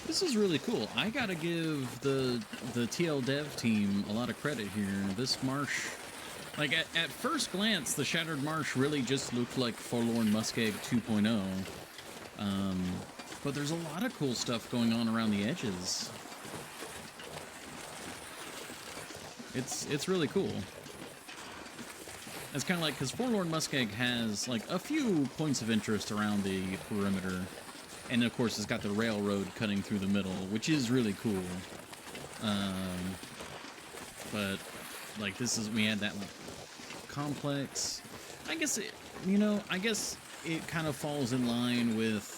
This is really cool. I gotta give the TL dev team a lot of credit here. This marsh, like at first glance, the Shattered Marsh really just looked like Forlorn Muskeg 2.0. But there's a lot of cool stuff going on around the edges. It's really cool. It's kind of like, because Forlorn Muskeg has like a few points of interest around the perimeter. And of course, it's got the railroad cutting through the middle, which is really cool. But like this is, we had that like, complex. I guess it, I guess it kind of falls in line with.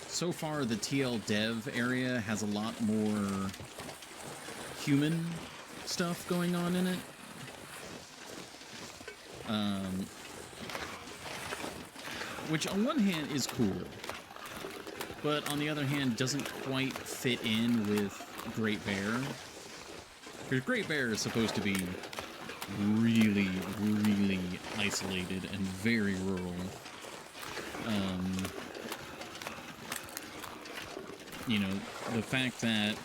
So far, the TL dev area has a lot more human stuff going on in it. Which on one hand is cool. But on the other hand, doesn't quite fit in with Great Bear. Because Great Bear is supposed to be really, really isolated and very rural. The fact that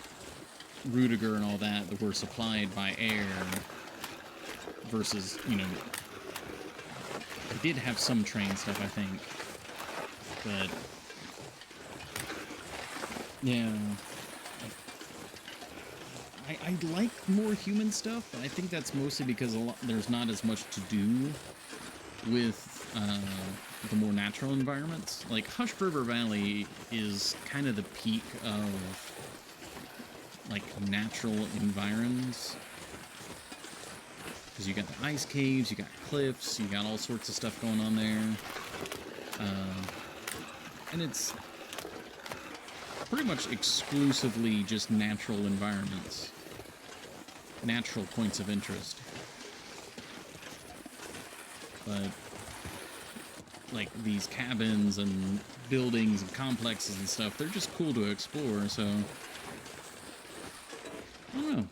Rudiger and all that were supplied by air versus, they did have some train stuff, I think. But yeah, I like more human stuff, but I think that's mostly because there's not as much to do with the more natural environments. Like Hush River Valley is kind of the peak of like natural environs. Because you got the ice caves, you got cliffs, you got all sorts of stuff going on there. And it's pretty much exclusively just natural environments. Natural points of interest. But like these cabins and buildings and complexes and stuff, they're just cool to explore, so I don't know.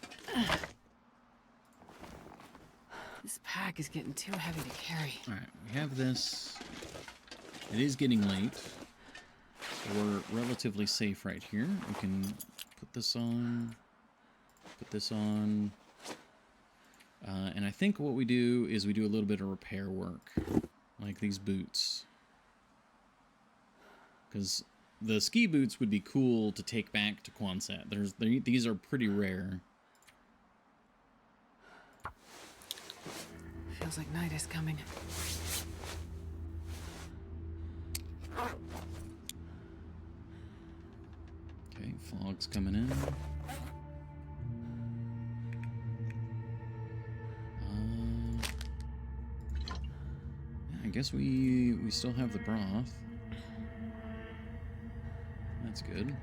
This pack is getting too heavy to carry. Alright, we have this. It is getting late. We're relatively safe right here. We can put this on. Put this on. And I think what we do is we do a little bit of repair work. Like these boots. Because the ski boots would be cool to take back to Quonset. These are pretty rare. Feels like night is coming. Okay, fog's coming in. Yeah, I guess we still have the broth. That's good.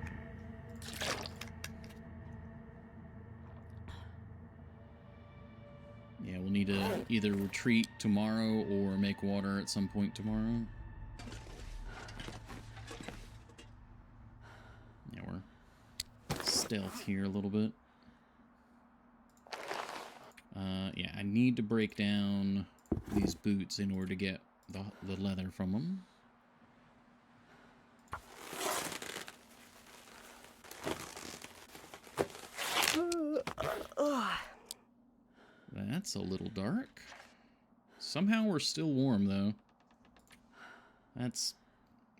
Yeah, we'll need to either retreat tomorrow or make water at some point tomorrow. Yeah, we're stealth here a little bit. Yeah, I need to break down these boots in order to get the leather from them. That's a little dark. Somehow we're still warm, though. That's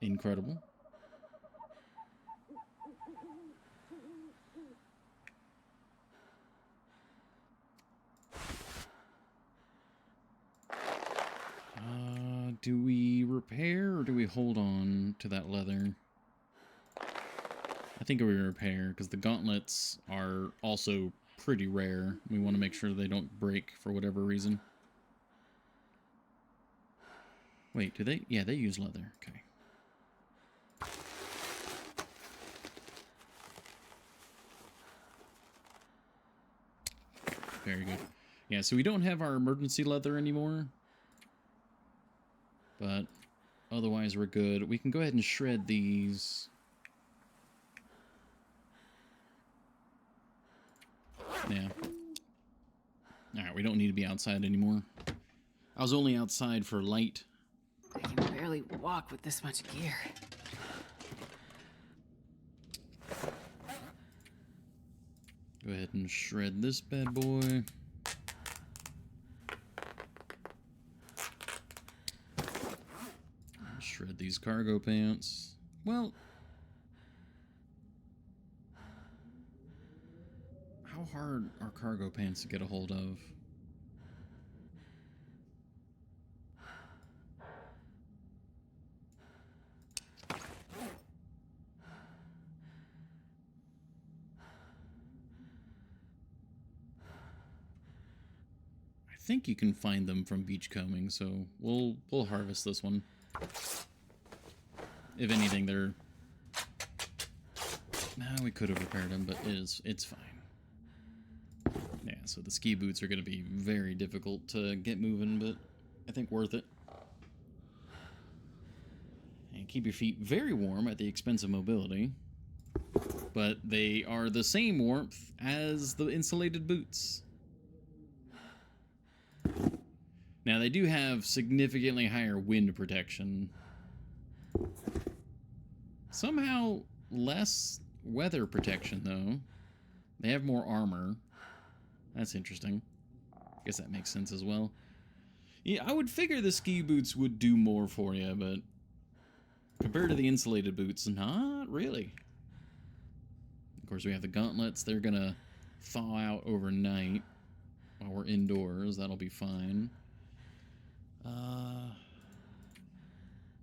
incredible. Do we repair or do we hold on to that leather? I think we repair, because the gauntlets are also pretty rare. We want to make sure they don't break for whatever reason. Wait, do they? Yeah, they use leather. Okay. Very good. Yeah, so we don't have our emergency leather anymore. But otherwise we're good. We can go ahead and shred these. Yeah. Alright, we don't need to be outside anymore. I was only outside for light. I can barely walk with this much gear. Go ahead and shred this bad boy. Shred these cargo pants. Well, how hard are cargo pants to get a hold of? I think you can find them from beachcombing, so we'll harvest this one. If anything, they're... Nah, we could have repaired them, but it's fine. Yeah, so the ski boots are going to be very difficult to get moving, but I think worth it. And keep your feet very warm at the expense of mobility. But they are the same warmth as the insulated boots. Now, they do have significantly higher wind protection. Somehow less weather protection, though. They have more armor. That's interesting. I guess that makes sense as well. Yeah, I would figure the ski boots would do more for you, but compared to the insulated boots, not really. Of course, we have the gauntlets. They're gonna thaw out overnight while we're indoors. That'll be fine.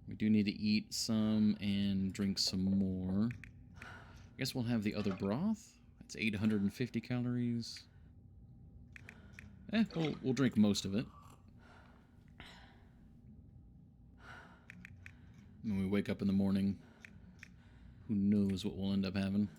We do need to eat some and drink some more. I guess we'll have the other broth. That's 850 calories. We'll drink most of it. When we wake up in the morning, who knows what we'll end up having.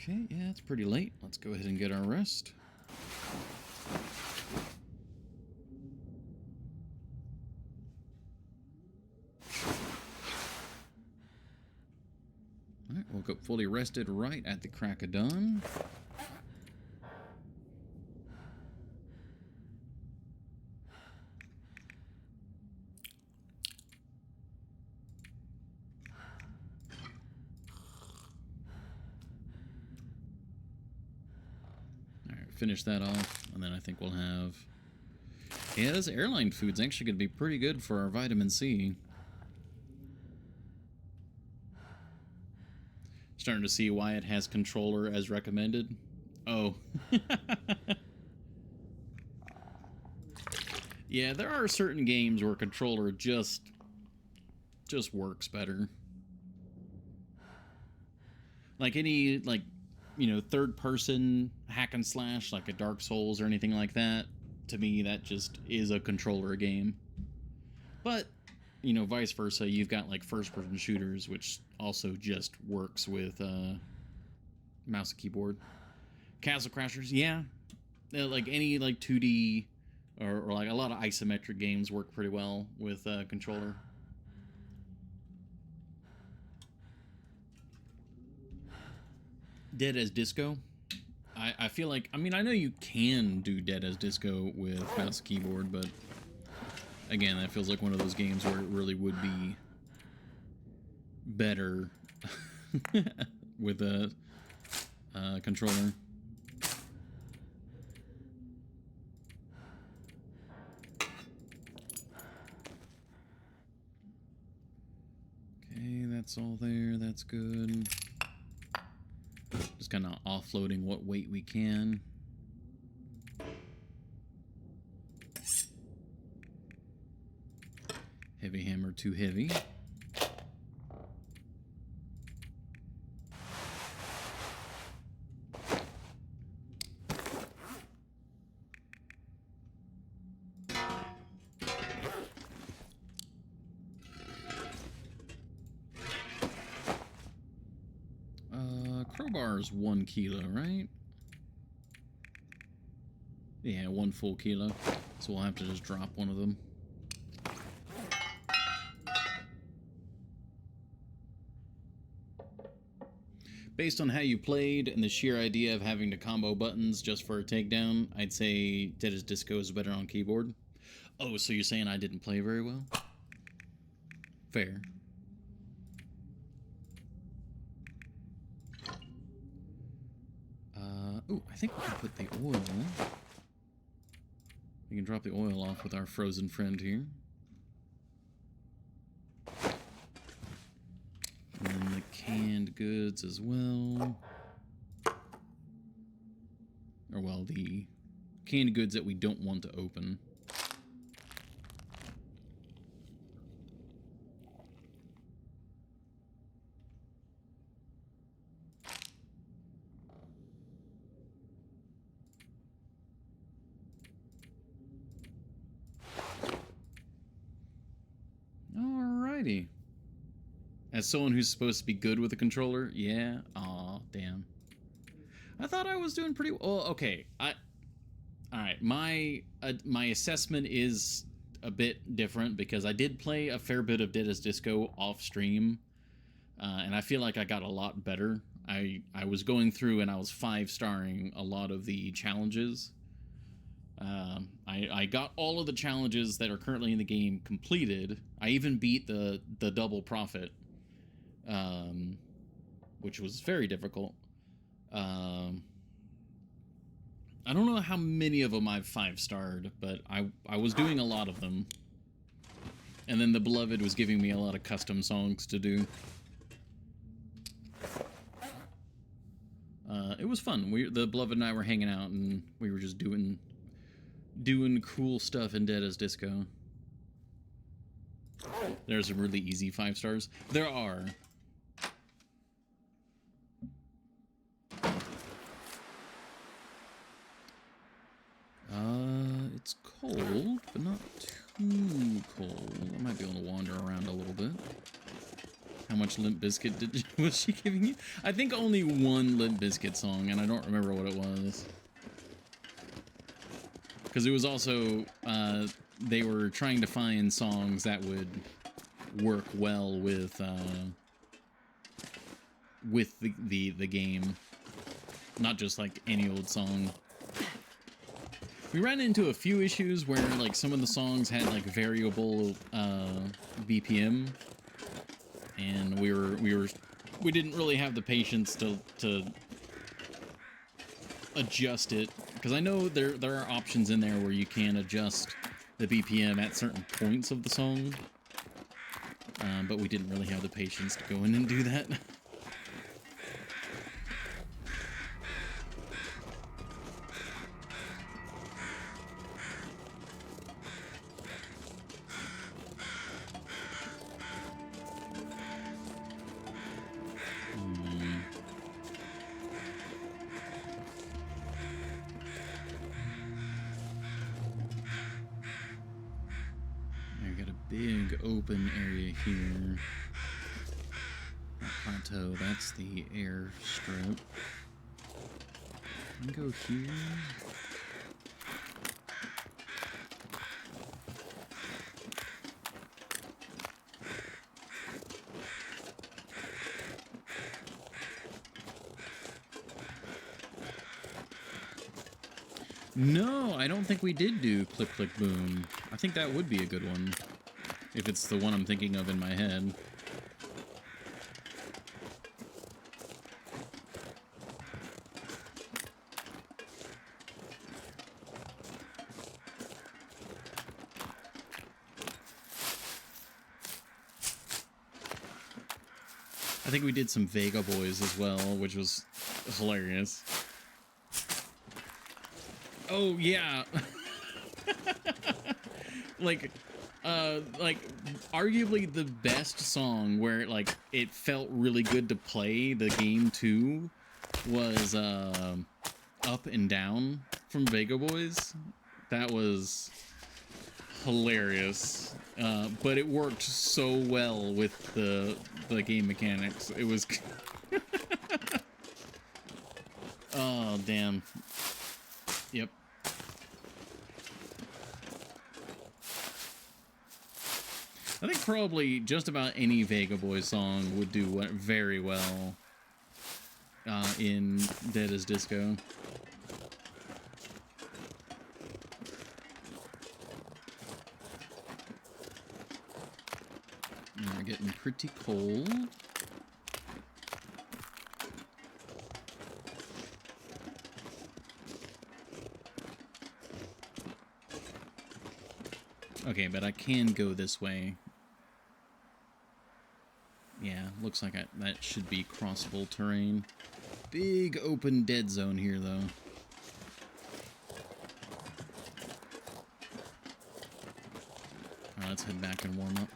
Okay, yeah, it's pretty late. Let's go ahead and get our rest. Alright, woke up fully rested right at the crack of dawn. Alright, finish that off, and then I think we'll have... Yeah, this airline food's actually going to be pretty good for our vitamin C. Starting to see why it has controller as recommended. Oh. Yeah, there are certain games where controller just works better. Like any, like, you know, third person hack and slash, like a Dark Souls or anything like that, to me that just is a controller game. But, you know, vice versa, you've got like first person shooters, which also just works with mouse and keyboard. Castle Crashers, yeah. Like any like 2D or like a lot of isometric games work pretty well with controller. Dead as Disco. I feel like, I mean, I know you can do Dead as Disco with mouse and keyboard, but again, that feels like one of those games where it really would be better with a controller. Okay, that's all there. That's good. Just kind of offloading what weight we can. Heavy hammer too heavy. Crowbar's 1 kilo, right? Yeah, 1 full kilo. So we'll have to just drop one of them. Based on how you played and the sheer idea of having to combo buttons just for a takedown, I'd say Dead as Disco is better on keyboard. Oh, so you're saying I didn't play very well? Fair. Ooh, I think we can put the oil. We can drop the oil off with our frozen friend here. And then the canned goods as well. Or, well, the canned goods that we don't want to open. Alrighty. As someone who's supposed to be good with a controller, yeah. Aw, damn. I thought I was doing pretty well. Okay, alright, my assessment is a bit different because I did play a fair bit of Dead as Disco off stream, and I feel like I got a lot better. I was going through and I was 5-starring a lot of the challenges. I got all of the challenges that are currently in the game completed. I even beat the double profit, which was very difficult. I don't know how many of them I've 5-starred, but I was doing a lot of them. And then the Beloved was giving me a lot of custom songs to do. It was fun. The Beloved and I were hanging out, and we were just doing cool stuff in Dead as Disco. There's some really easy 5 stars. There are. It's cold, but not too cold. I might be able to wander around a little bit. How much Limp Bizkit was she giving you? I think only one Limp Bizkit song, and I don't remember what it was. Because it was also, they were trying to find songs that would work well with with the game, not just like any old song. We ran into a few issues where like some of the songs had like variable BPM, and we didn't really have the patience to adjust it, because I know there are options in there where you can adjust the BPM at certain points of the song, but we didn't really have the patience to go in and do that. I've got a big open area here. That plateau, that's the airstrip. I can go here. No, I don't think we did do Click Click Boom. I think that would be a good one, if it's the one I'm thinking of in my head. I think we did some Vega Boys as well, which was hilarious. Oh, yeah. like arguably the best song where like it felt really good to play the game too was Up and Down from Vega Boys. That was hilarious, but it worked so well with the game mechanics. It was oh damn. Yep. I think probably just about any Vega Boys song would do very well in Dead as Disco. We're getting pretty cold. Okay, but I can go this way. Yeah, looks like that should be crossable terrain. Big open dead zone here, though. Alright, let's head back and warm up.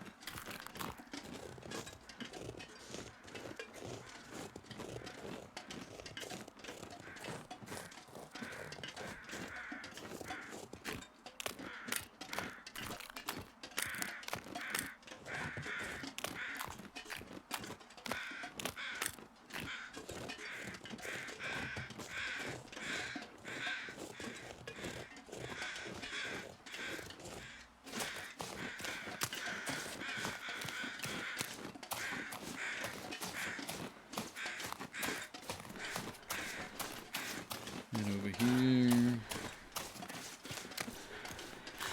Here.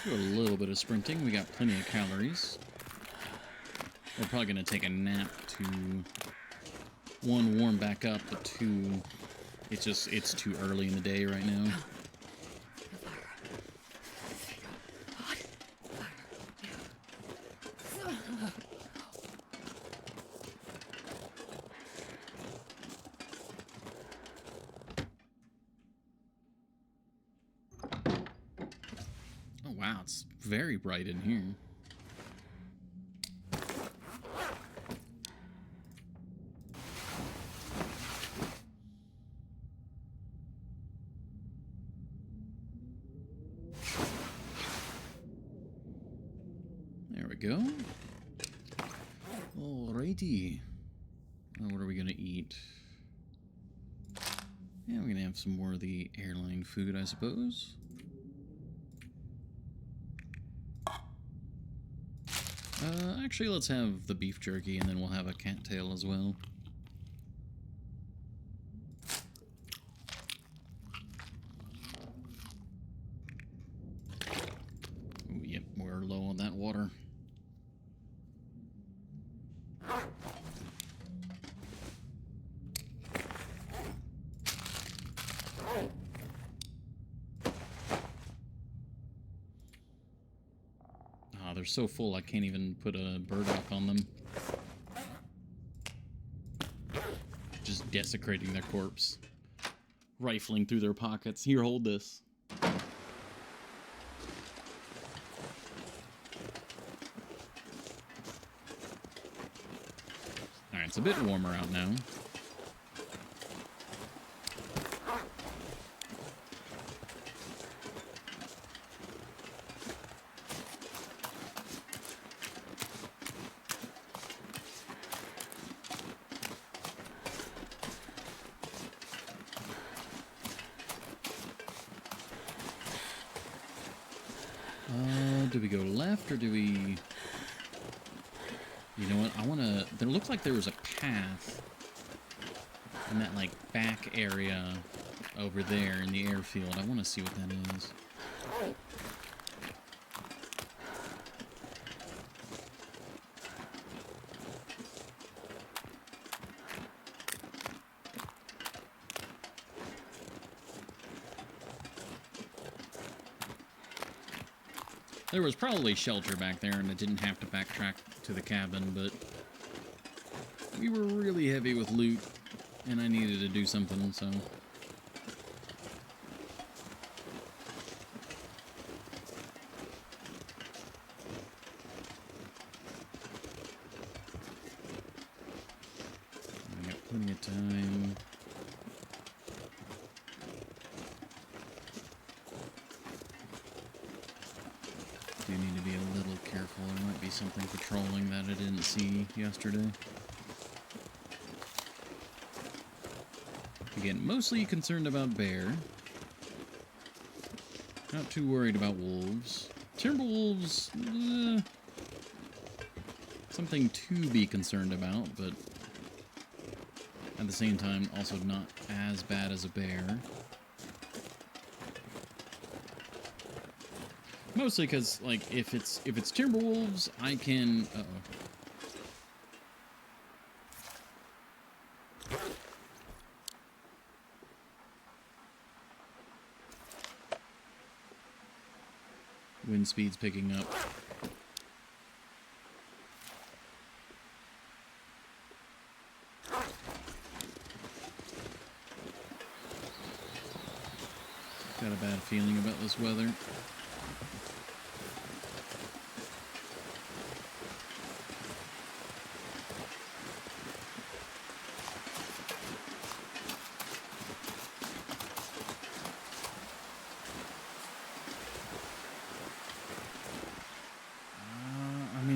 Do a little bit of sprinting. We got plenty of calories. We're probably going to take a nap to, one, warm back up, but two, it's too early in the day right now. Wow, it's very bright in here. There we go. Alrighty. What are we gonna eat? Yeah, we're gonna have some more of the airline food, I suppose. Actually, let's have the beef jerky, and then we'll have a cattail as well. water. Ah, they're so full I can't even put a burdock on them. Just desecrating their corpse. Rifling through their pockets. Here, hold this. Alright, it's a bit warmer out now. Do we go left or do we... You know what? I want to... There looked like there was a path in that, like, back area over there in the airfield. I want to see what that is. There was probably shelter back there, and I didn't have to backtrack to the cabin, but we were really heavy with loot, and I needed to do something, so... I got plenty of time. Do need to be a little careful. There might be something patrolling that I didn't see yesterday. Again, mostly concerned about bear. Not too worried about wolves. Timberwolves, something to be concerned about, but at the same time, also not as bad as a bear. Mostly because, like, if it's Timberwolves, I can... Wind speed's picking up. Got a bad feeling about this weather.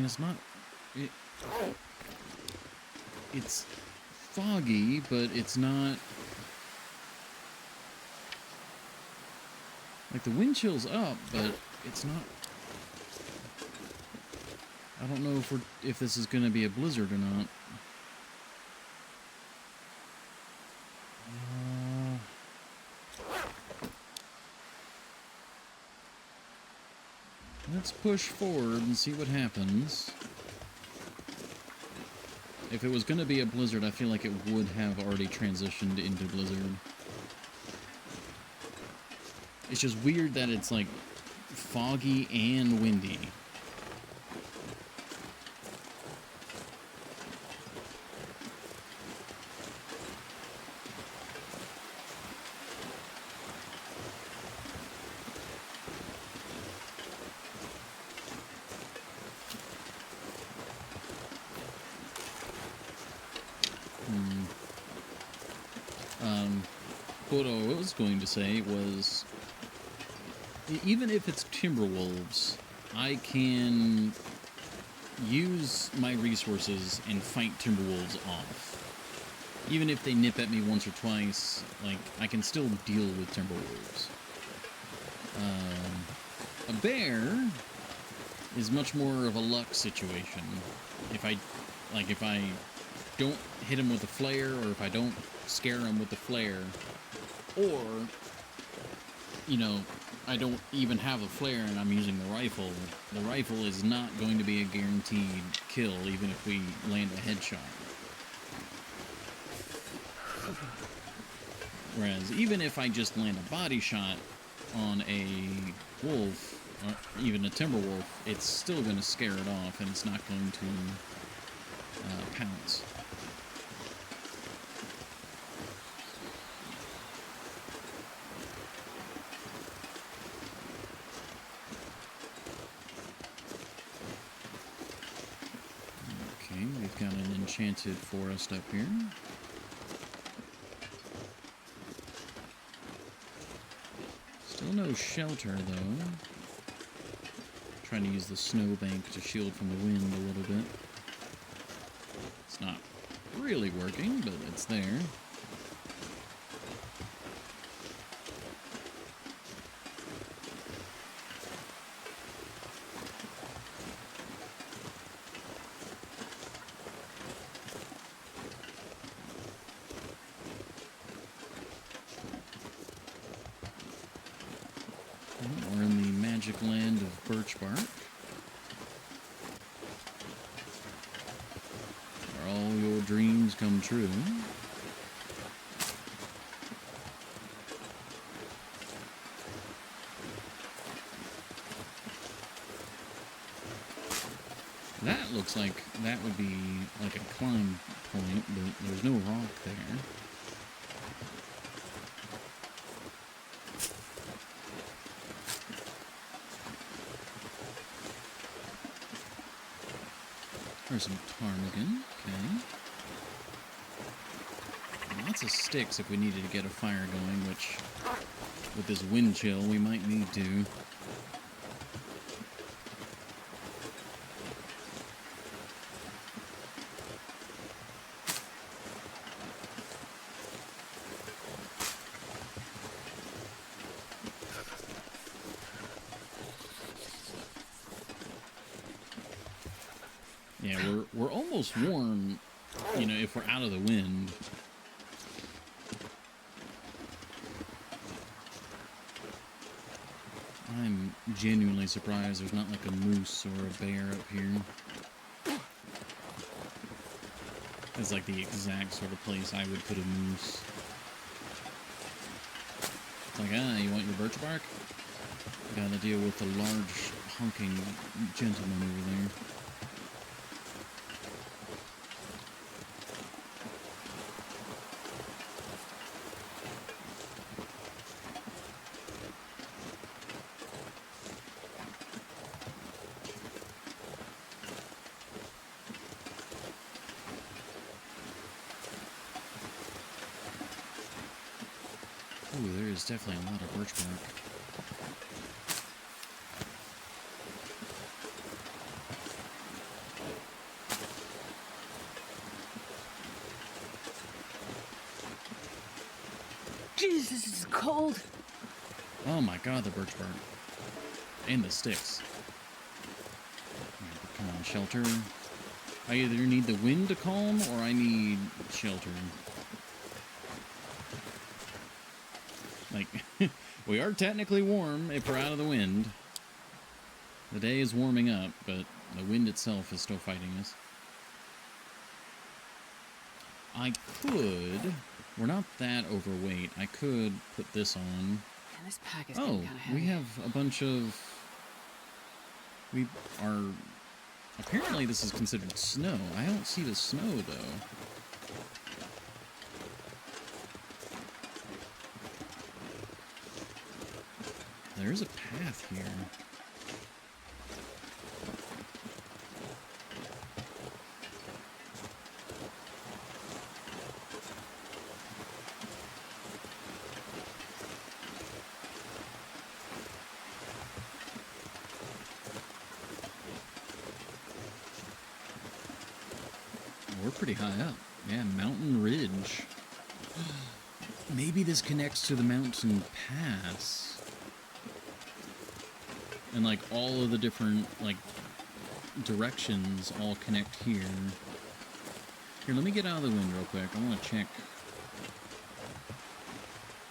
It's not... It's foggy, but it's not... Like, the wind chill's up, but it's not... I don't know if this is going to be a blizzard or not. Let's push forward and see what happens. If it was going to be a blizzard, I feel like it would have already transitioned into blizzard. It's just weird that it's, like, foggy and windy. What I was going to say was, even if it's Timberwolves, I can use my resources and fight Timberwolves off. Even if they nip at me once or twice, like, I can still deal with Timberwolves. A bear is much more of a luck situation. If I don't hit him with a flare, or if I don't scare him with the flare, or, you know, I don't even have a flare and I'm using the rifle is not going to be a guaranteed kill, even if we land a headshot. Whereas even if I just land a body shot on a wolf, or even a timber wolf, it's still going to scare it off and it's not going to pounce. Okay, we've got an enchanted forest up here. Still no shelter, though. Trying to use the snowbank to shield from the wind a little bit. It's not really working, but it's there. We're in the magic land of birch bark, where all your dreams come true. That looks like that would be like a climb point, but there's no rock there. There's some ptarmigan, okay. Lots of sticks if we needed to get a fire going, which, with this wind chill, we might need to. Yeah, we're almost warm, you know, if we're out of the wind. I'm genuinely surprised there's not like a moose or a bear up here. It's like the exact sort of place I would put a moose. It's like, you want your birch bark? Gotta deal with a large honking gentleman over there. Ooh, there is definitely a lot of birch bark. Jesus, this is cold. Oh my god, the birch bark. And the sticks. Come on, shelter. I either need the wind to calm or I need shelter. Like, we are technically warm if we're out of the wind. The day is warming up, but the wind itself is still fighting us. I could... We're not that overweight. I could put this on. Man, this pack is getting kind of heavy. We have a bunch of... We are... Apparently this is considered snow. I don't see the snow, though. There's a path here. We're pretty high up. Yeah, Mountain Ridge. Maybe this connects to the mountain pass. And like all of the different like directions all connect here. Here, let me get out of the wind real quick. I want to check.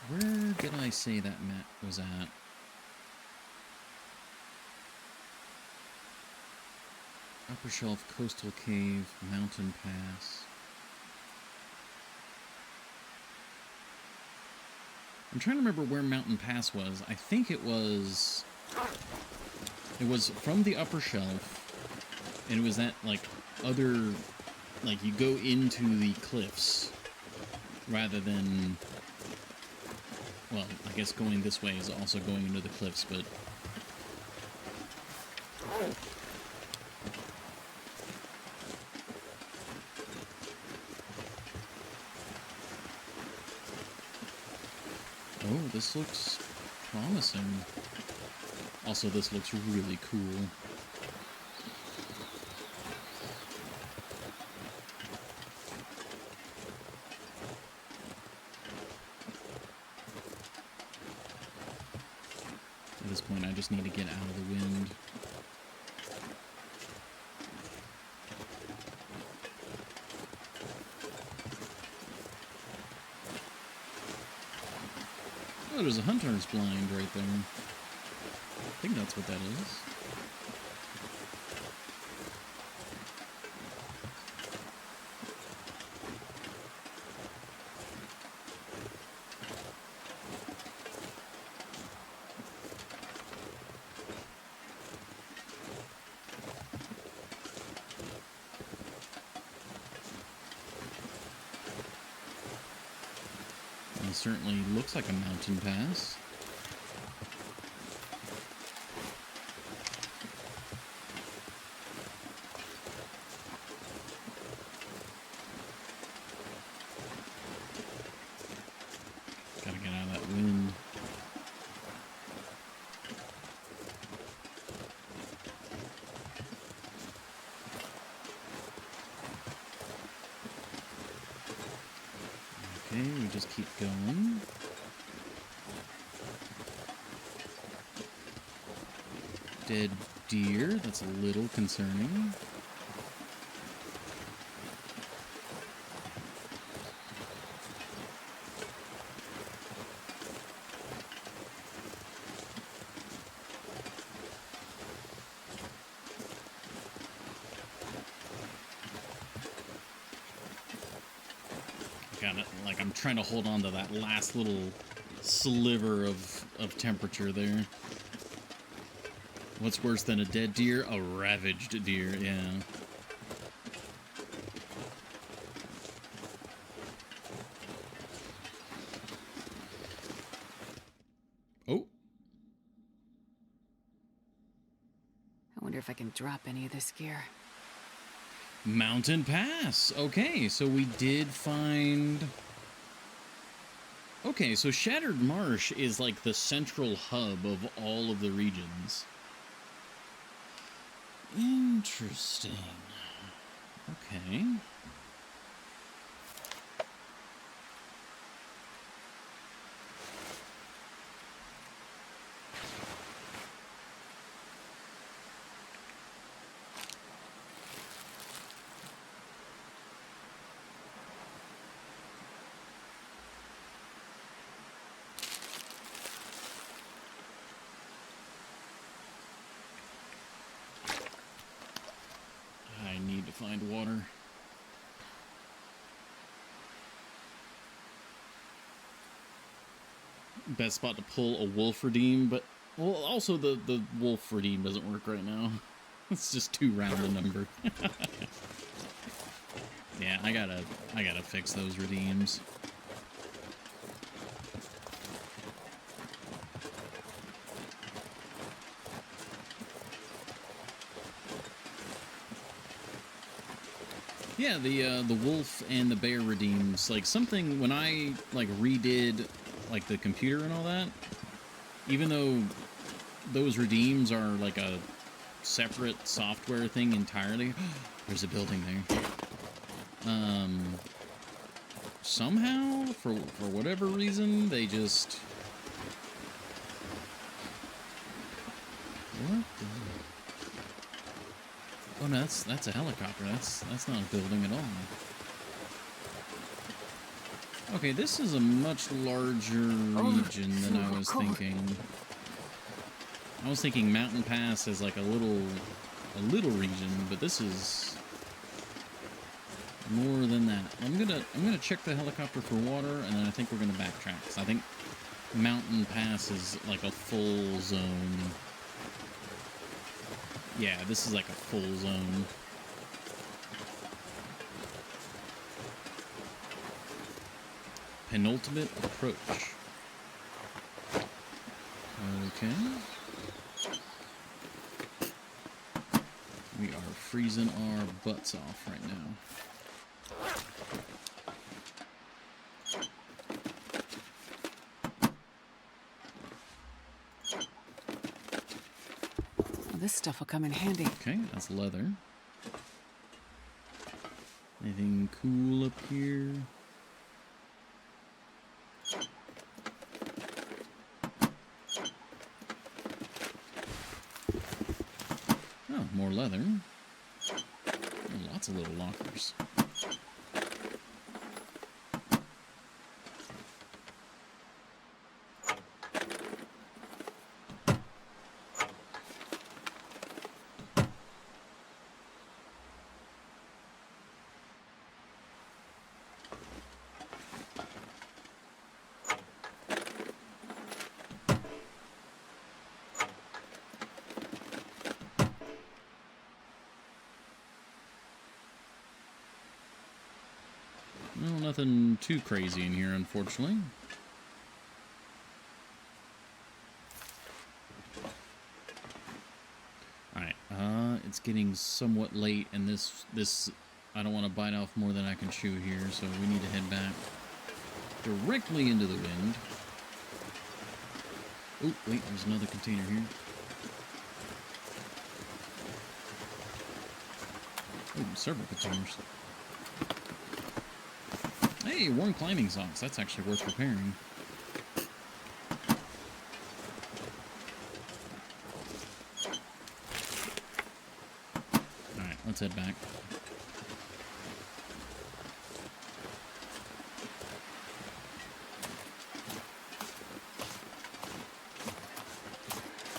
Where did I say that map was at? Upper Shelf, Coastal Cave, Mountain Pass. I'm trying to remember where Mountain Pass was. I think it was from the Upper Shelf, and it was that, like, other, like, you go into the cliffs rather than, well, I guess going this way is also going into the cliffs, but oh, this looks promising. Also, this looks really cool. At this point, I just need to get out of the wind. Oh, there's a hunter's blind right there. I think that's what that is. It certainly looks like a mountain pass. Gotta get out of that wind. Okay, we just keep going. Dead deer, that's a little concerning. Got it. Like, I'm trying to hold on to that last little sliver of temperature there. What's worse than a dead deer? A ravaged deer, yeah. Oh. I wonder if I can drop any of this gear. Mountain Pass. Okay, so we did find... Okay, so Shattered Marsh is like the central hub of all of the regions. Interesting. Okay. I need to find water. Best spot to pull a wolf redeem, but well, also the wolf redeem doesn't work right now. It's just too round a number. Yeah, I gotta fix those redeems. Yeah, the wolf and the bear redeems, like, something when I like redid like the computer and all that, even though those redeems are like a separate software thing entirely. There's a building there. Somehow, for whatever reason, they just... What the... Oh no, that's a helicopter. That's not a building at all. Okay, this is a much larger region than I was thinking. I was thinking Mountain Pass is like a little a little region, but this is more than that. I'm gonna check the helicopter for water, and then I think we're gonna backtrack. 'Cause I think Mountain Pass is like a full zone. Yeah, this is like a full zone. Penultimate approach. Okay. We are freezing our butts off right now. Well, this stuff will come in handy. Okay, that's leather. Anything cool up here? Oh, more leather. Oh, lots of little lockers. Well, nothing too crazy in here, unfortunately. Alright, it's getting somewhat late, and this I don't want to bite off more than I can chew here, so we need to head back directly into the wind. Oh, wait, there's another container here. Oh, several containers. Hey, worn climbing socks. That's actually worth repairing. Alright, let's head back.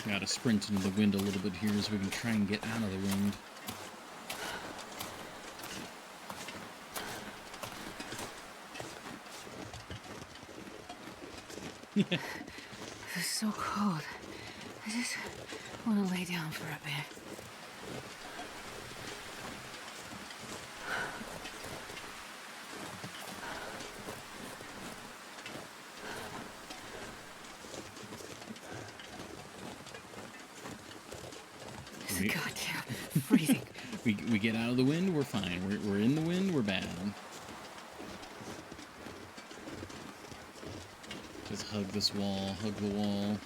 Gotta sprint into the wind a little bit here so we can try and get out of the wind. This is so cold. I just want to lay down for a bit. It's goddamn freezing. we get out of the wind, we're fine. We're in the wind, we're bad. Just hug this wall, hug the wall.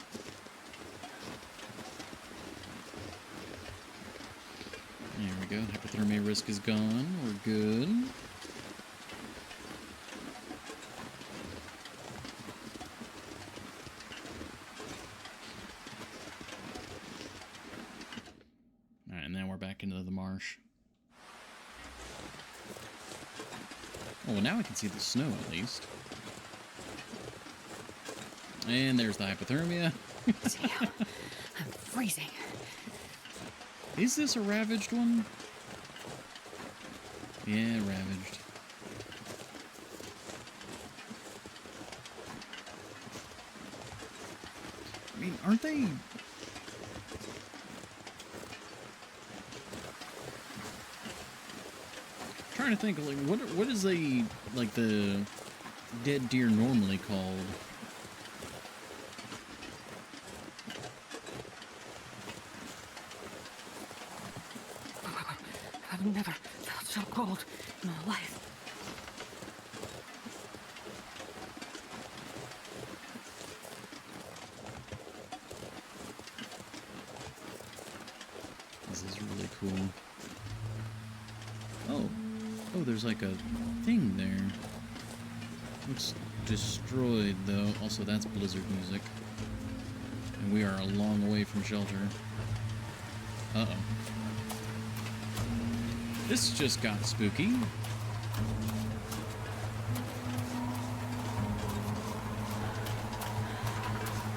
There we go. Hypothermia risk is gone. We're good. Alright, and now we're back into the marsh. Oh, well, now I can see the snow at least. And there's the hypothermia. Damn, I'm freezing. Is this a ravaged one? Yeah, ravaged. I mean, aren't they... trying to think, like, what is the dead deer normally called? I've never felt so cold in my life. This is really cool. Oh, there's like a thing there. Looks destroyed, though. Also, that's blizzard music. And we are a long way from shelter. Uh-oh. This just got spooky.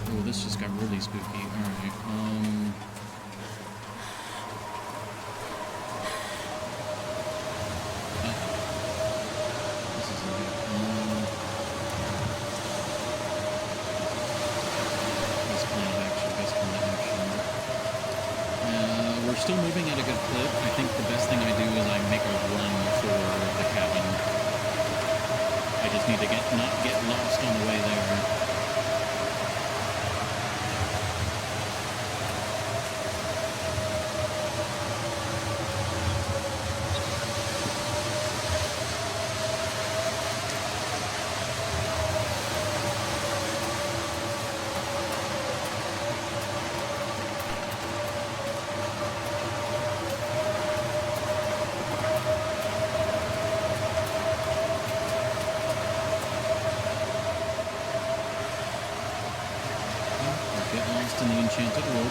Oh, this just got really spooky. Alright, still moving at a good clip. I think the best thing I do is I make a run for the cabin. I just need to not get lost on the way there. In the Enchanted World.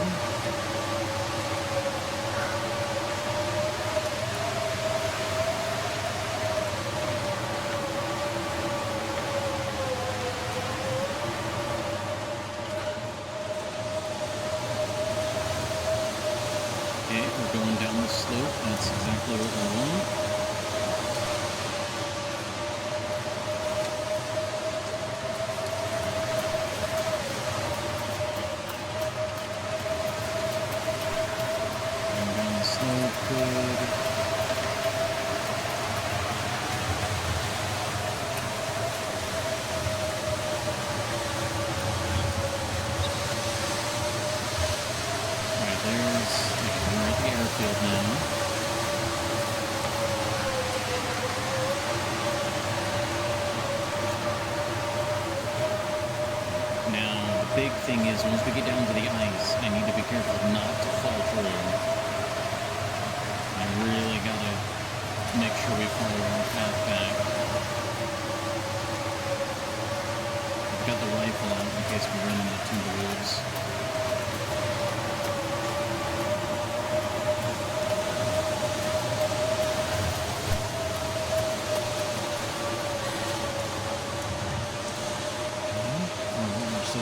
Okay, we're going down the slope. That's exactly what we want. Big thing is, once we get down to the ice, I need to be careful not to fall through. I really gotta make sure we follow our path back. I've got the rifle out in case we run into the wolves.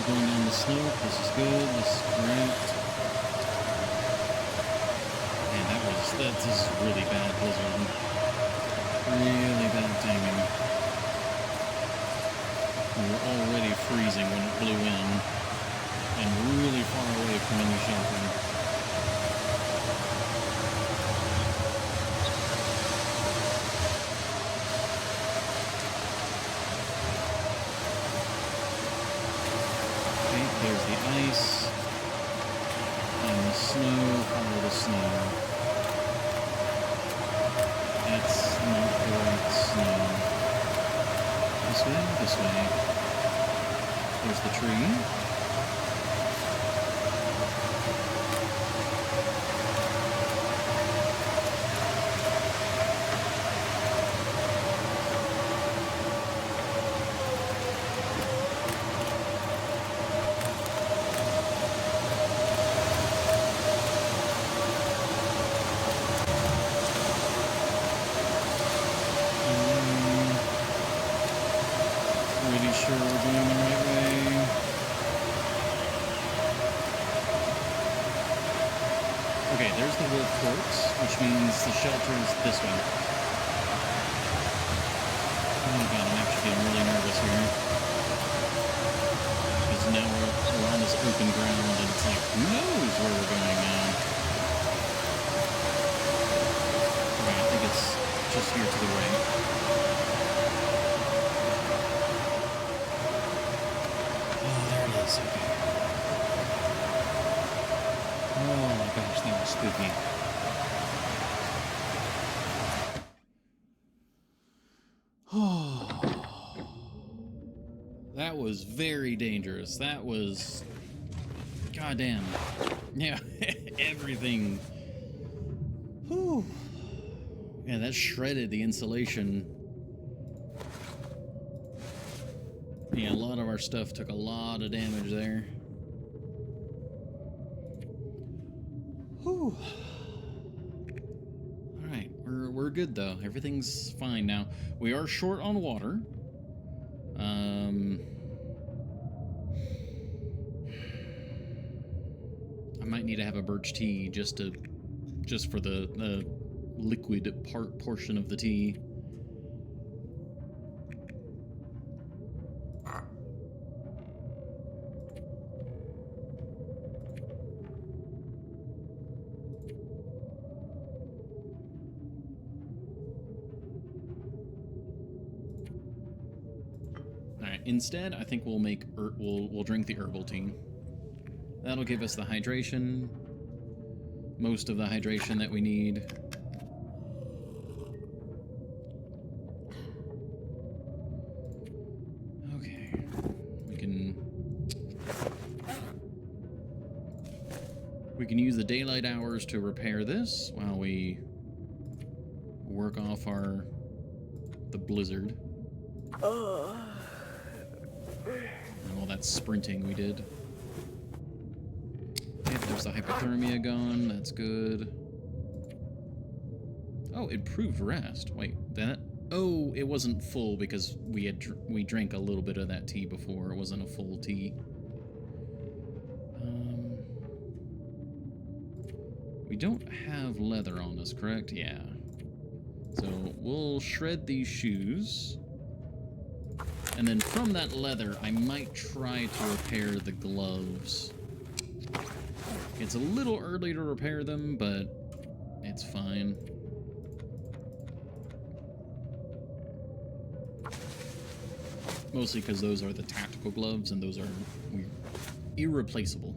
Going down the slope. This is good. This is great. Man, this is really bad blizzard. Really bad timing. We were already freezing when it blew in, and really far away from any shelter. There's the ice and the snow. Follow the snow. That's not the right snow. This way, this way. There's the tree. Sure we're going the right way. Okay, there's the wolf courts, which means the shelter is this way. Oh god, I'm actually getting really nervous here. Because now we're on this open ground and it's like, who knows where we're going now? Okay, I think it's just here to the right. Okay. Oh my gosh, that was spooky. Oh, that was very dangerous. That was goddamn. Yeah, everything. Whew. Yeah, that shredded the insulation. Yeah, a lot of our stuff took a lot of damage there. Whew. Alright, we're good though. Everything's fine now. We are short on water. I might need to have a birch tea just for the liquid portion of the tea. instead, I think we'll make we'll drink the herbal tea. That'll give us the hydration, most of the hydration that we need. Okay, we can use the daylight hours to repair this while we work off the blizzard. And all that sprinting we did. Okay, there's the hypothermia gone. That's good. Oh, improved rest. Wait, that... Oh, it wasn't full because we drank a little bit of that tea before. It wasn't a full tea. We don't have leather on us, correct? Yeah. So we'll shred these shoes. And then from that leather, I might try to repair the gloves. It's a little early to repair them, but it's fine. Mostly because those are the tactical gloves, and those are irreplaceable.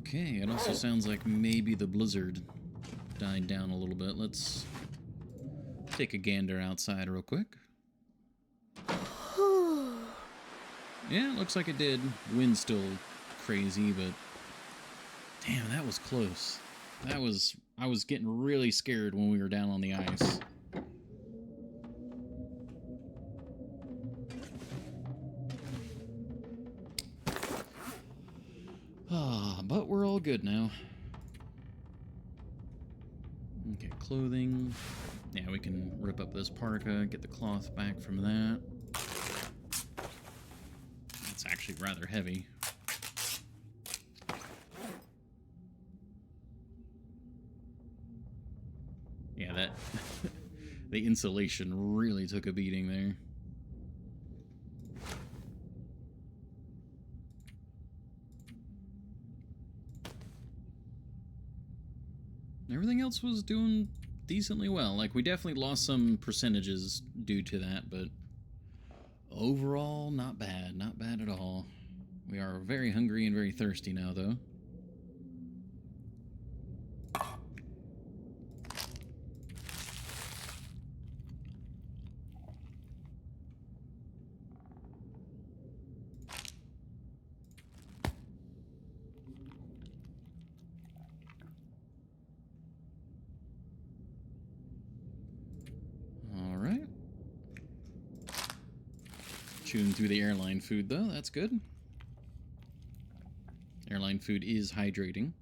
Okay, it also sounds like maybe the blizzard died down a little bit. Let's take a gander outside real quick. Yeah, it looks like it did. The wind's still crazy, but damn, that was close. I was getting really scared when we were down on the ice. But we're all good now. Okay, clothing. Yeah, we can rip up this parka, get the cloth back from that. It's actually rather heavy. Yeah, that... the insulation really took a beating there. Everything else was doing decently well. Like, we definitely lost some percentages due to that, but overall, not bad. Not bad at all. We are very hungry and very thirsty now, though. Chewing through the airline food, though. That's good. Airline food is hydrating.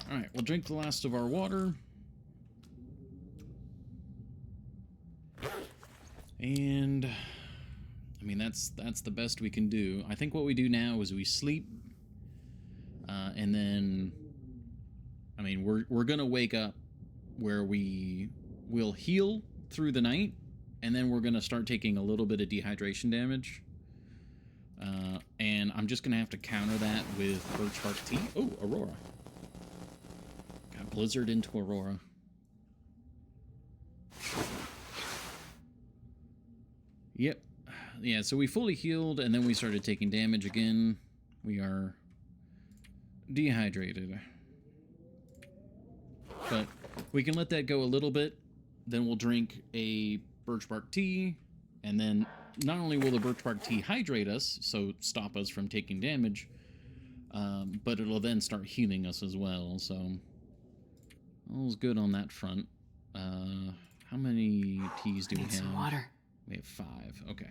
Alright, we'll drink the last of our water. And... I mean, that's the best we can do. I think what we do now is we sleep. And then... I mean, we're gonna wake up where we'll heal through the night. And then we're going to start taking a little bit of dehydration damage. And I'm just going to have to counter that with birch bark tea. Oh, Aurora. Got blizzard into Aurora. Yep. Yeah, so we fully healed, and then we started taking damage again. We are dehydrated. But we can let that go a little bit. Then we'll drink a birch bark tea, and then not only will the birch bark tea hydrate us, so stop us from taking damage, but it'll then start healing us as well, so all's good on that front. How many teas do we have? Some water. We have 5. Okay.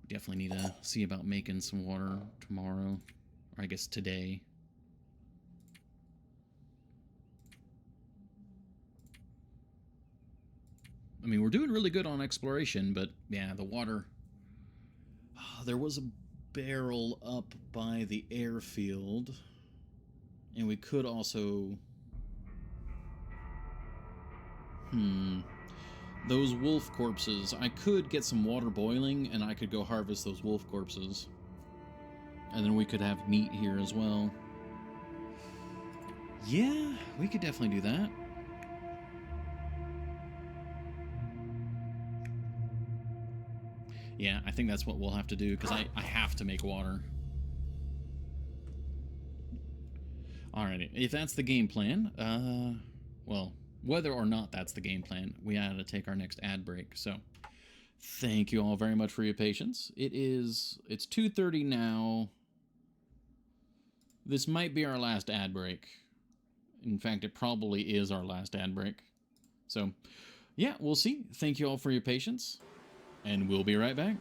We definitely need to see about making some water tomorrow, or I guess today. I mean, we're doing really good on exploration, but yeah, the water... there was a barrel up by the airfield, and we could also... Those wolf corpses. I could get some water boiling, and I could go harvest those wolf corpses. And then we could have meat here as well. Yeah, we could definitely do that. Yeah, I think that's what we'll have to do, because I have to make water. Alrighty, if that's the game plan, well, whether or not that's the game plan, we had to take our next ad break, so thank you all very much for your patience. It's 2:30 now. This might be our last ad break. In fact, it probably is our last ad break. So, yeah, we'll see. Thank you all for your patience, and we'll be right back.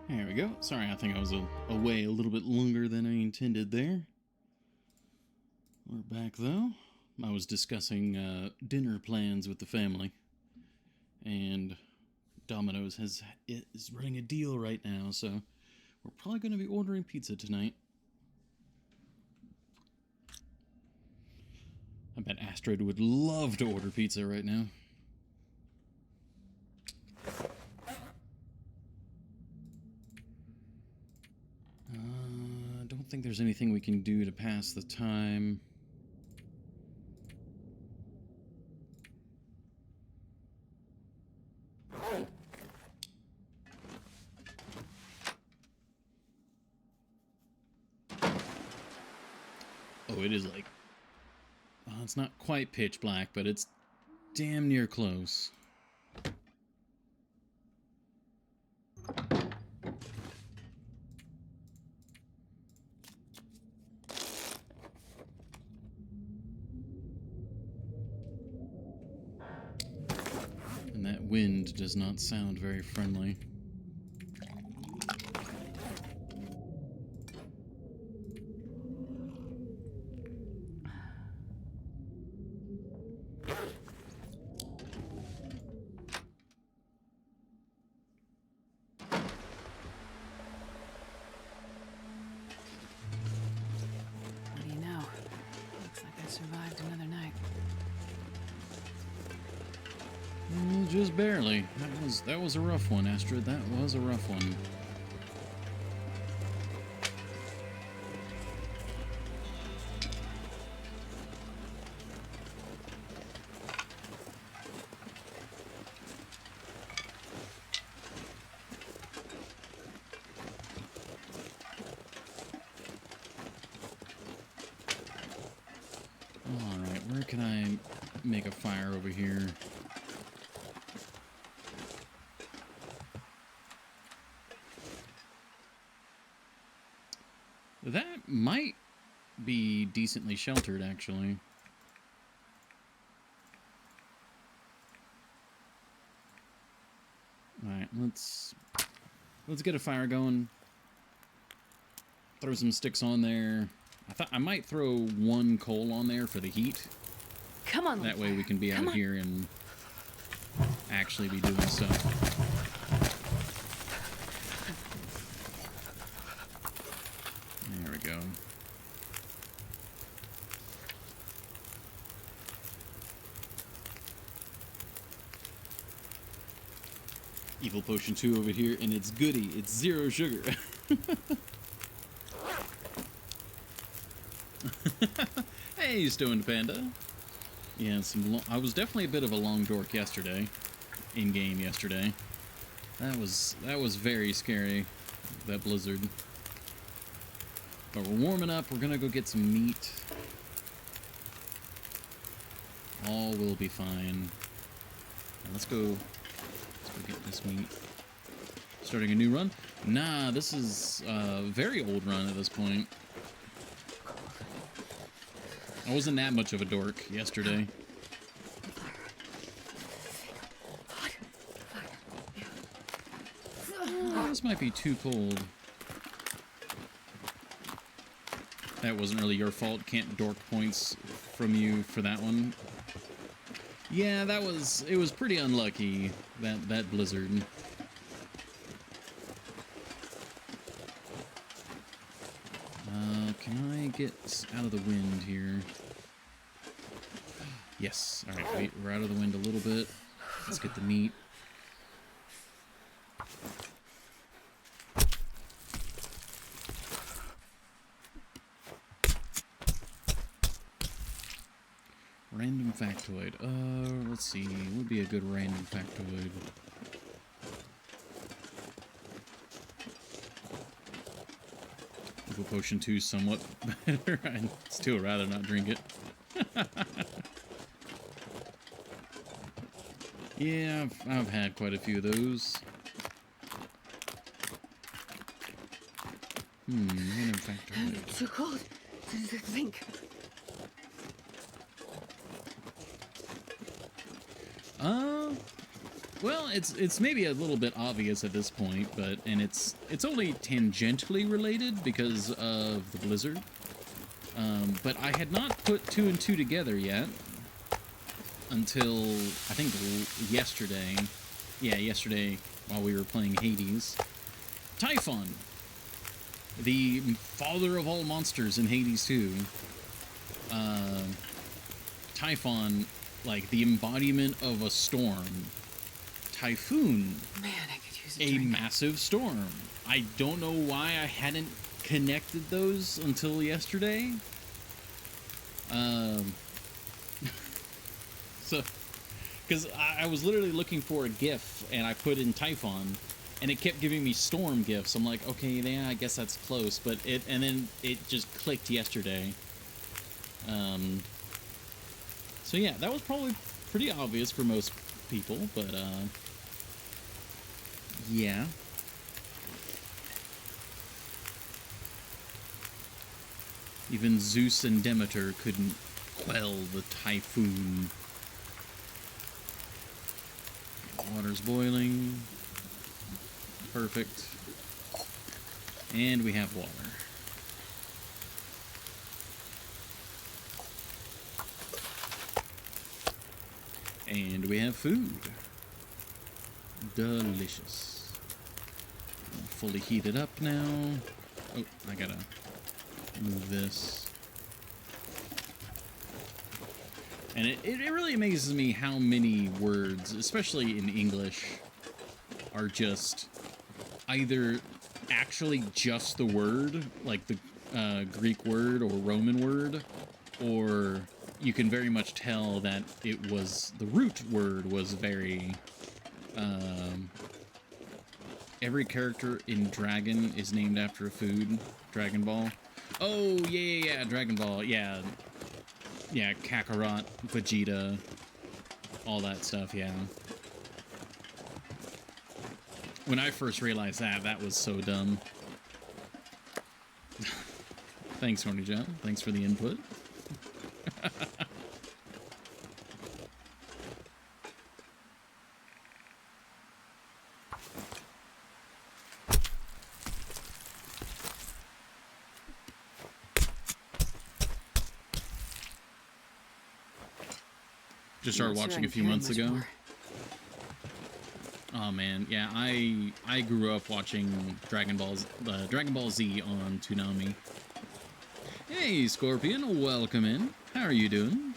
There we go. Sorry, I think I was away a little bit longer than I intended there. We're back, though. I was discussing dinner plans with the family. And Domino's is running a deal right now, so we're probably going to be ordering pizza tonight. I bet Astrid would love to order pizza right now. I don't think there's anything we can do to pass the time. Oh, it is like... Well, it's not quite pitch black, but it's damn near close. And that wind does not sound very friendly. What do you know? Looks like I survived another night. Just barely. That was a rough one, Astrid. That was a rough one. Alright, where can I make a fire over here? That might be decently sheltered, actually. Alright, let's get a fire going. Throw some sticks on there. I might throw one coal on there for the heat. Come on, that way we can be out here and actually be doing stuff. There we go. Evil Potion 2 over here, and it's goody. It's 0 sugar. Hey, Stoned Panda. Yeah, I was definitely a bit of a long dork yesterday. In-game yesterday. That was very scary, that blizzard. But we're warming up. We're gonna go get some meat. All will be fine. Now let's go get this meat. Starting a new run? Nah, this is a very old run at this point. I wasn't that much of a dork yesterday. Oh, this might be too cold. That wasn't really your fault. Can't dork points from you for that one. Yeah, it was pretty unlucky, that blizzard. Can I get out of the wind here? Yes. Alright, wait, we're out of the wind a little bit. Let's get the meat. Random factoid. Let's see. What would be a good random factoid? Evil Potion 2 is somewhat better. I'd still rather not drink it. Yeah, I've had quite a few of those. Random factoid. It's too cold to think. Well, it's maybe a little bit obvious at this point, but it's only tangentially related because of the blizzard. But I had not put two and two together yet until I think yesterday. Yeah, yesterday while we were playing Hades. Typhon, the father of all monsters in Hades 2. Typhon, like the embodiment of a storm. Typhoon, Man, I could use a drink. massive storm. I don't know why I hadn't connected those until yesterday. So, because I was literally looking for a GIF and I put in Typhon, and it kept giving me storm GIFs. I'm like, okay, yeah, I guess that's close, but and then it just clicked yesterday. So yeah, that was probably pretty obvious for most people, but yeah. Even Zeus and Demeter couldn't quell the typhoon. Water's boiling. Perfect. And we have water. And we have food. Delicious. Fully heated up now. Oh, I gotta move this. And it really amazes me how many words, especially in English, are just either actually just the word, like the Greek word or Roman word, or you can very much tell that it was, the root word was very, every character in Dragon is named after a food. Dragon Ball. Oh, yeah, Dragon Ball, yeah. Yeah, Kakarot, Vegeta, all that stuff, yeah. When I first realized that, that was so dumb. Thanks, Horny Joe. Thanks for the input. Just started watching a few months ago. Oh man, yeah, I grew up watching Dragon Ball Z on Toonami. Hey, Scorpion, welcome in. How are you doing?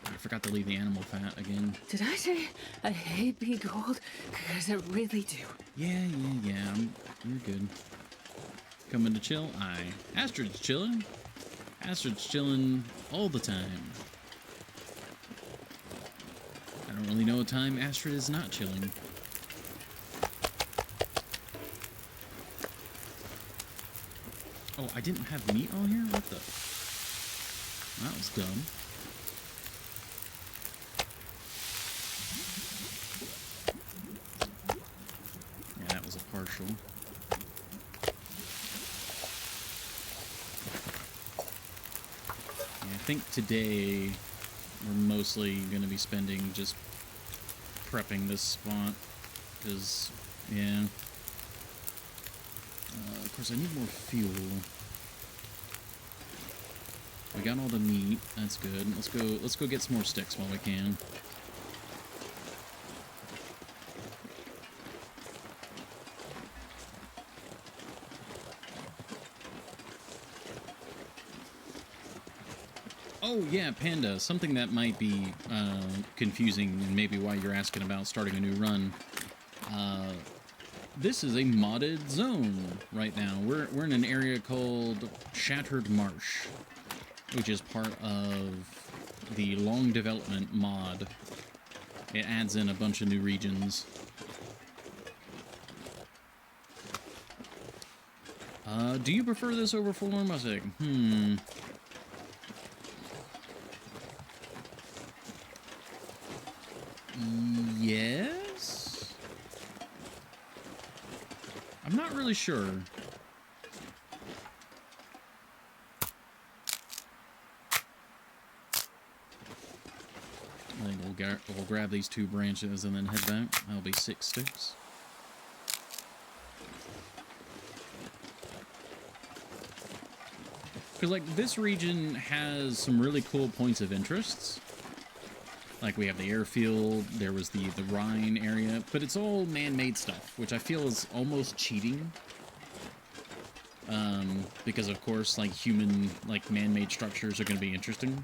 I forgot to leave the animal fat again. Did I say I hate being cold? Because I really do. Yeah, you're good. Coming to chill? Aye. Astrid's chilling. Astrid's chilling all the time. I don't really know a time Astrid is not chilling. Oh, I didn't have meat on here? What the? That was dumb. Yeah, that was a partial. I think today we're mostly going to be spending just prepping this spot, because, yeah. Of course, I need more fuel. We got all the meat. That's good. Let's go get some more sticks while we can. Oh, yeah, Panda. Something that might be confusing, and maybe why you're asking about starting a new run. This is a modded zone right now. We're in an area called Shattered Marsh, which is part of the Long Development mod. It adds in a bunch of new regions. Do you prefer this over Full Norm Music? Yes? I'm not really sure. I think we'll grab these 2 branches and then head back. That'll be 6 sticks. Because, like, this region has some really cool points of interests. Like, we have the airfield, there was the Rhine area, but it's all man-made stuff, which I feel is almost cheating. Because, of course, like, human, like, man-made structures are going to be interesting.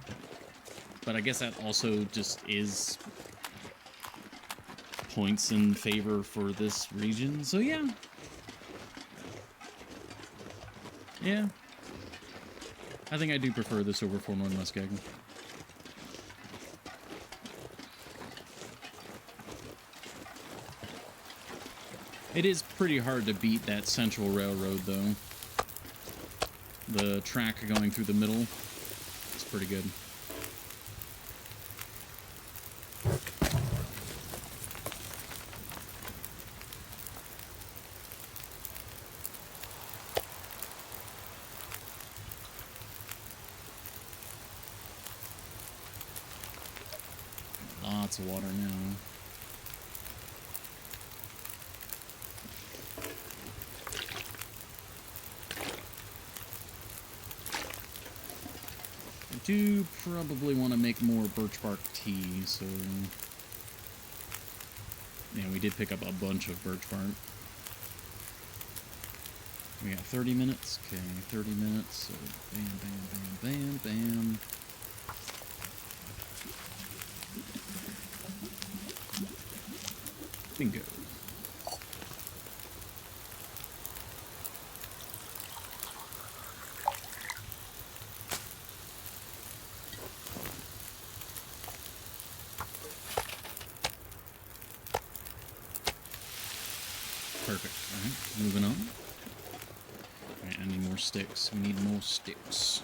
But I guess that also just is points in favor for this region, so yeah. Yeah. I think I do prefer this over Forlorn Muskeg. It is pretty hard to beat that Central Railroad, though. The track going through the middle, it's pretty good. Lots of water now. I do probably want to make more birch bark tea, so... Yeah, we did pick up a bunch of birch bark. We got 30 minutes? Okay, 30 minutes, so bam, bam, bam, bam, bam. Bingo. Perfect. Alright, moving on. Alright, I need more sticks. We need more sticks.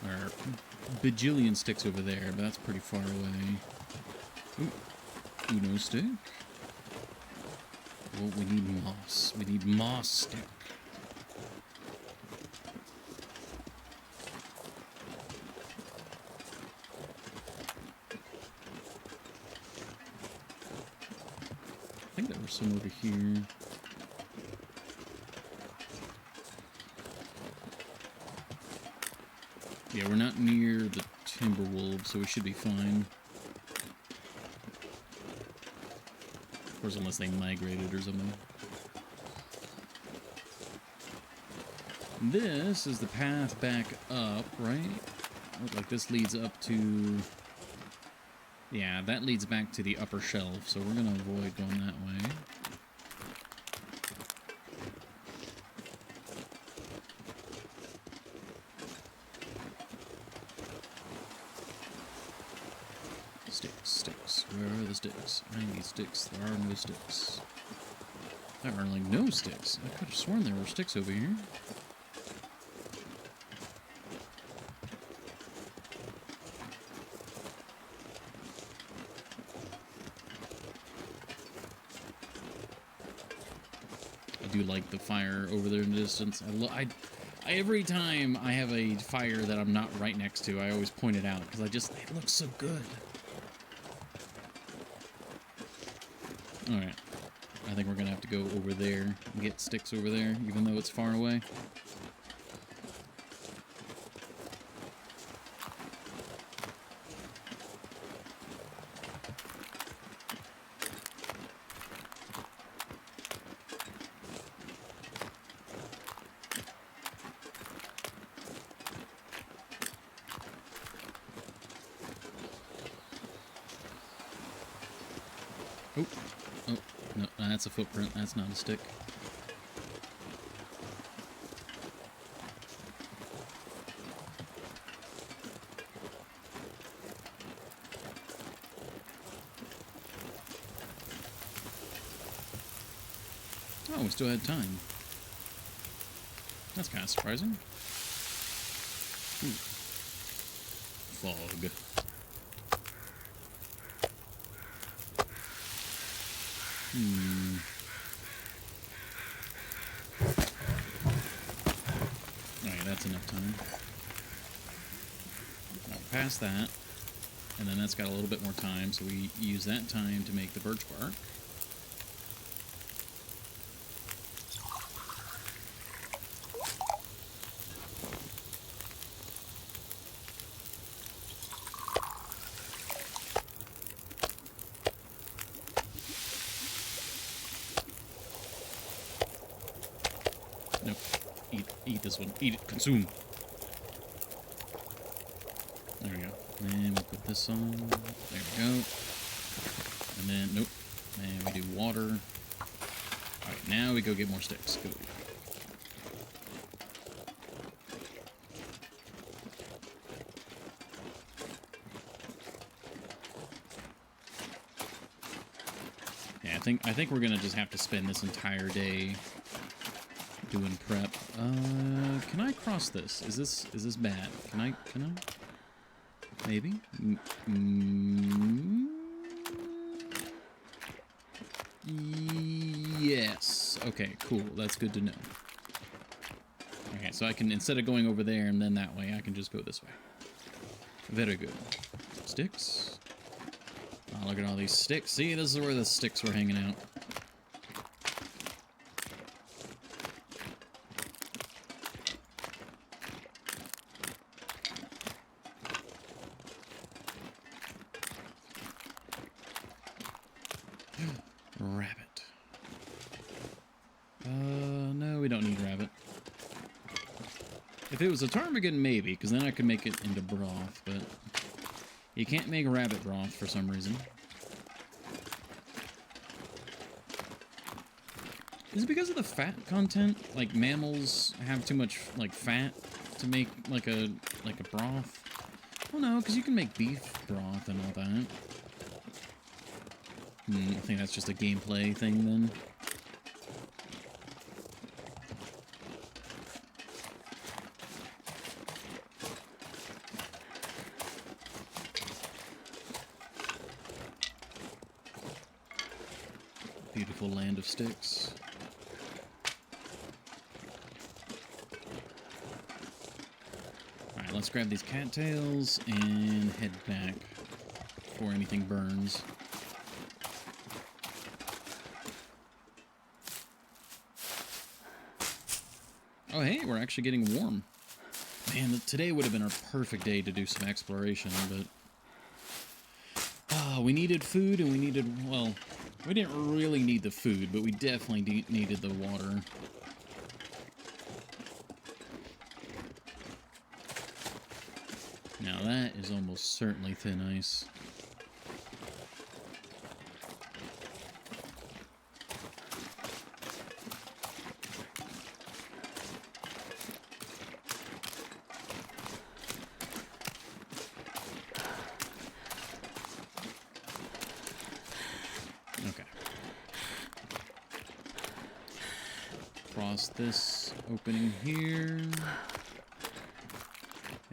There are bajillion sticks over there, but that's pretty far away. Ooh, Uno stick. Well, we need moss. We need moss stick. I think there was some over here. Yeah, we're not near the timber wolves, so we should be fine. Of course, unless they migrated or something. This is the path back up, right? Look like this leads up to... Yeah, that leads back to the upper shelf, so we're going to avoid going that way. Sticks. Where are the sticks? I need sticks. There are no sticks. There are, like, no sticks. I could have sworn there were sticks over here. I do like the fire over there in the distance. Every time I have a fire that I'm not right next to, I always point it out, because it looks so good. Alright. I think we're going to have to go over there and get sticks over there, even though it's far away. Oh, no, that's a footprint. That's not a stick. Oh, we still had time. That's kind of surprising. Ooh. Fog. Alright, that's enough time. Now, past that. And then that's got a little bit more time, so we use that time to make the birch bark. Nope. Eat this one. Eat it. Consume. There we go. And we'll put this on. There we go. And then, nope. And we do water. Alright, now we go get more sticks. Go. Yeah, I think we're gonna just have to spend this entire day doing prep. Can I cross this? Is this bad? Can I? Maybe? Yes. Okay, cool. That's good to know. Okay, so I can, instead of going over there and then that way, I can just go this way. Very good. Sticks. Oh, look at all these sticks. See, this is where the sticks were hanging out. Rabbit. No, we don't need rabbit. If it was a ptarmigan, maybe, because then I could make it into broth, but you can't make rabbit broth for some reason. Is it because of the fat content? Like, mammals have too much, like, fat to make, like a broth? Well, no, because you can make beef broth and all that. I think that's just a gameplay thing, then. Beautiful land of sticks. Alright, let's grab these cattails and head back before anything burns. Oh, hey, we're actually getting warm. Man, today would have been a perfect day to do some exploration, but... we needed food, and we needed... Well, we didn't really need the food, but we definitely needed the water. Now that is almost certainly thin ice. Cross this opening here.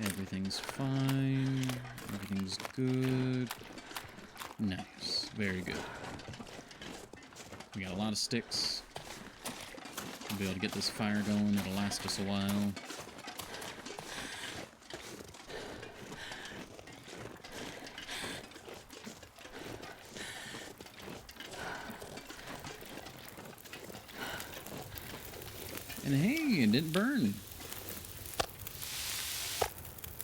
Everything's fine. Everything's good. Nice. Very good. We got a lot of sticks. We'll be able to get this fire going. It'll last us a while. And hey, it didn't burn.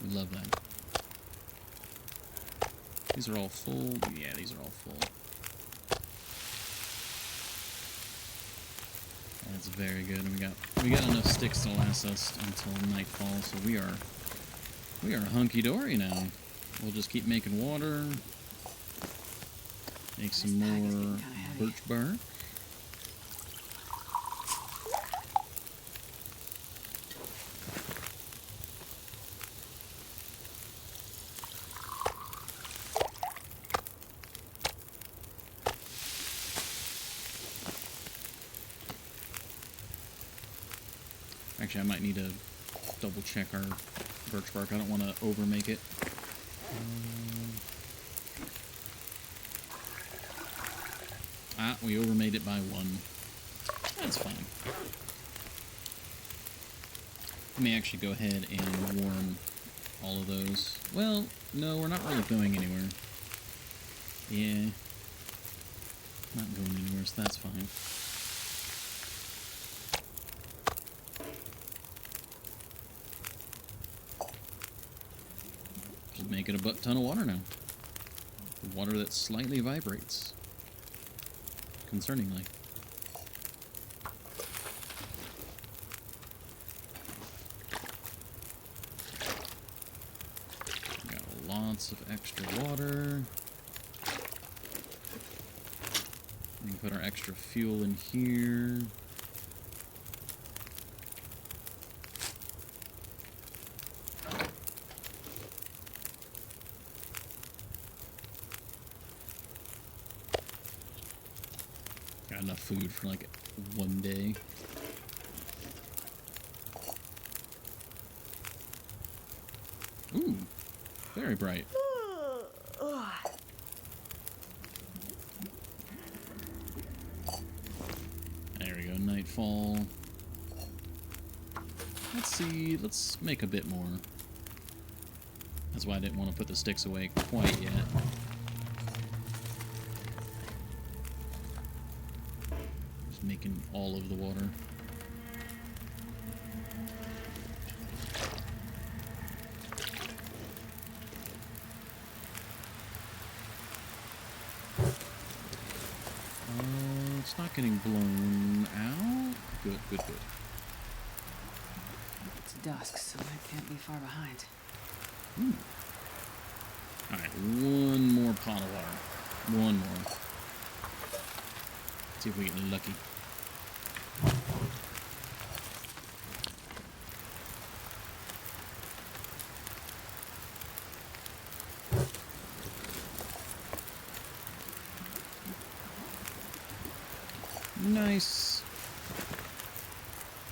We love that. These are all full. Yeah, these are all full. That's very good. And we got enough sticks to last us until nightfall, so we are hunky dory now. We'll just keep making water. Make some more birch bark. Actually, I might need to double check our birch bark. I don't want to over make it. We over made it by 1. That's fine. Let me actually go ahead and warm all of those. Well, No, we're not really going anywhere. Yeah. Not going anywhere, so that's fine. Just making a butt ton of water now. Water that slightly vibrates. Concerningly. Got lots of extra water. We can put our extra fuel in here. Got enough food for like one day. Ooh, very bright. There we go, nightfall. Let's see, let's make a bit more. That's why I didn't want to put the sticks away quite yet. Just making all of the water. It's not getting blown out. Good, good, good. It's dusk, so I can't be far behind. Ooh. Alright, one more pot of water. One more. Let's see if we get lucky. Nice.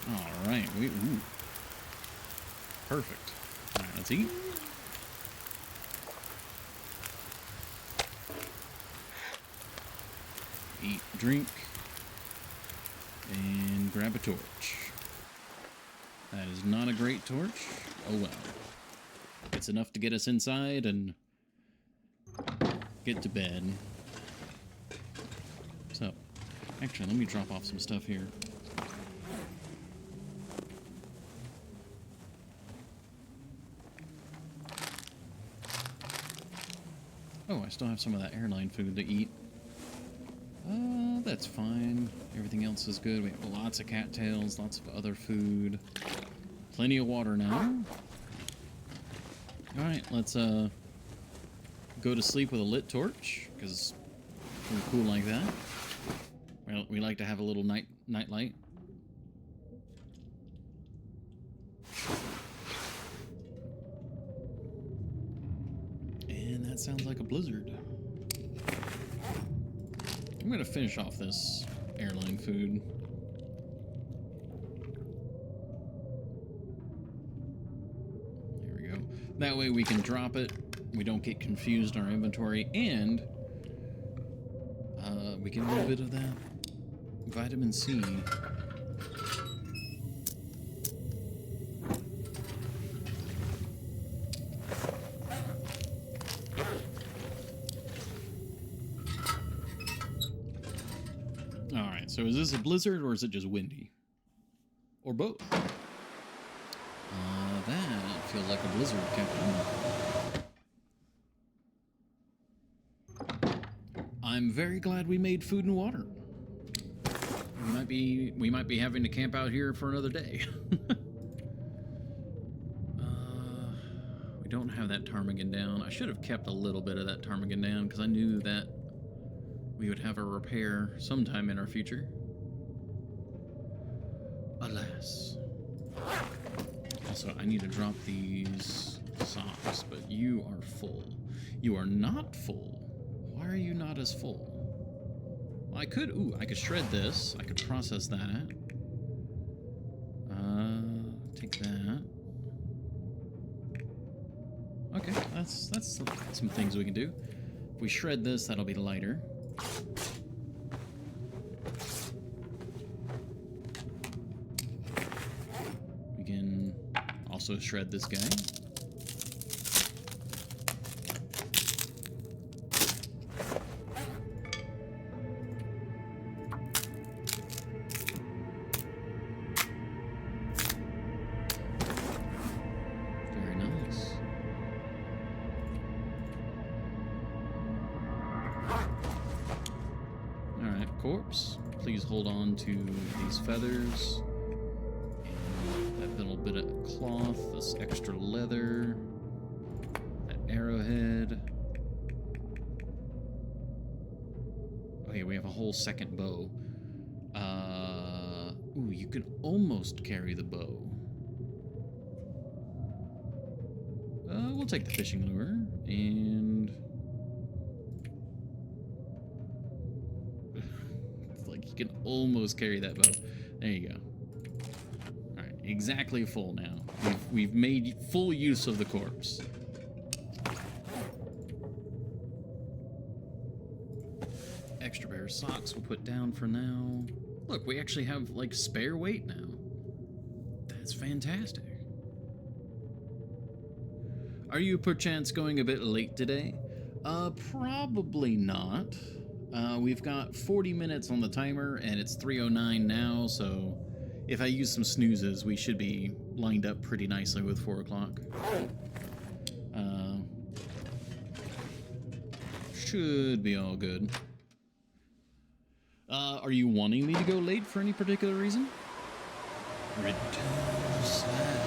Alright, ooh. Perfect. Alright, let's eat. Eat, drink, and grab a torch. That is not a great torch. Oh well. It's enough to get us inside and get to bed. So, actually, let me drop off some stuff here. Oh, I still have some of that airline food to eat. That's fine. Everything else is good. We have lots of cattails, lots of other food. Plenty of water now. Alright, let's go to sleep with a lit torch, because we're cool like that. Well, we like to have a little night light. And that sounds like a blizzard. I'm gonna finish off this airline food. There we go. That way we can drop it. We don't get confused in our inventory, and we get a little bit of that vitamin C. Alright, so is this a blizzard or is it just windy? Or both? That feels like a blizzard, Captain. I'm very glad we made food and water. We might be having to camp out here for another day. We don't have that ptarmigan down. I should have kept a little bit of that ptarmigan down because I knew that we would have a repair sometime in our future. Alas. Also, I need to drop these socks, but you are full. You are not full. Why are you not as full? Well, I could shred this. I could process that. Take that. Okay, that's some things we can do. If we shred this, that'll be lighter. We can also shred this guy. Alright, corpse. Please hold on to these feathers. And that little bit of cloth, this extra leather, that arrowhead. Okay, we have a whole second bow. Ooh, you can almost carry the bow. We'll take the fishing lure, and... it's like you can almost carry that bow. There you go. Alright, exactly full now. We've made full use of the corpse. Extra pair of socks we'll put down for now. Look, we actually have, like, spare weight now. That's fantastic. Are you perchance going a bit late today? Probably not. We've got 40 minutes on the timer, and it's 3:09 now, so if I use some snoozes, we should be lined up pretty nicely with 4 o'clock. Should be all good. Are you wanting me to go late for any particular reason? Return slab.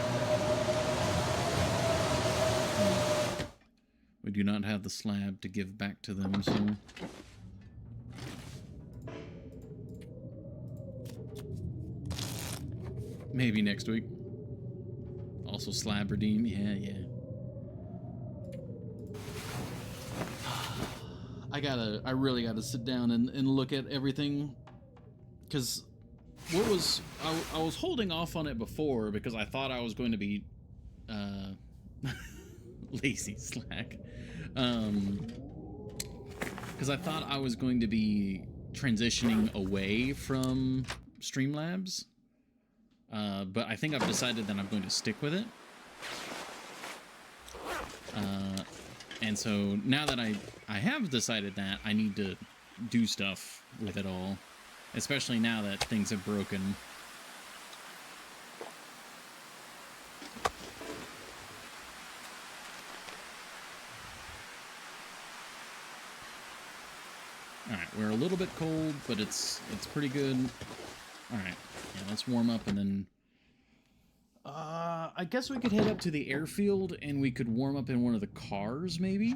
We do not have the slab to give back to them, so... maybe next week. Also slab redeem, yeah. I really gotta sit down and look at everything, because I was holding off on it before because I thought I was going to be lazy slack, because I thought I was going to be transitioning away from Streamlabs, but I think I've decided that I'm going to stick with it. And so now that I have decided that, I need to do stuff with it all, especially now that things have broken. Alright, we're a little bit cold, but it's pretty good. Alright, yeah, let's warm up and then... I guess we could head up to the airfield and we could warm up in one of the cars, maybe?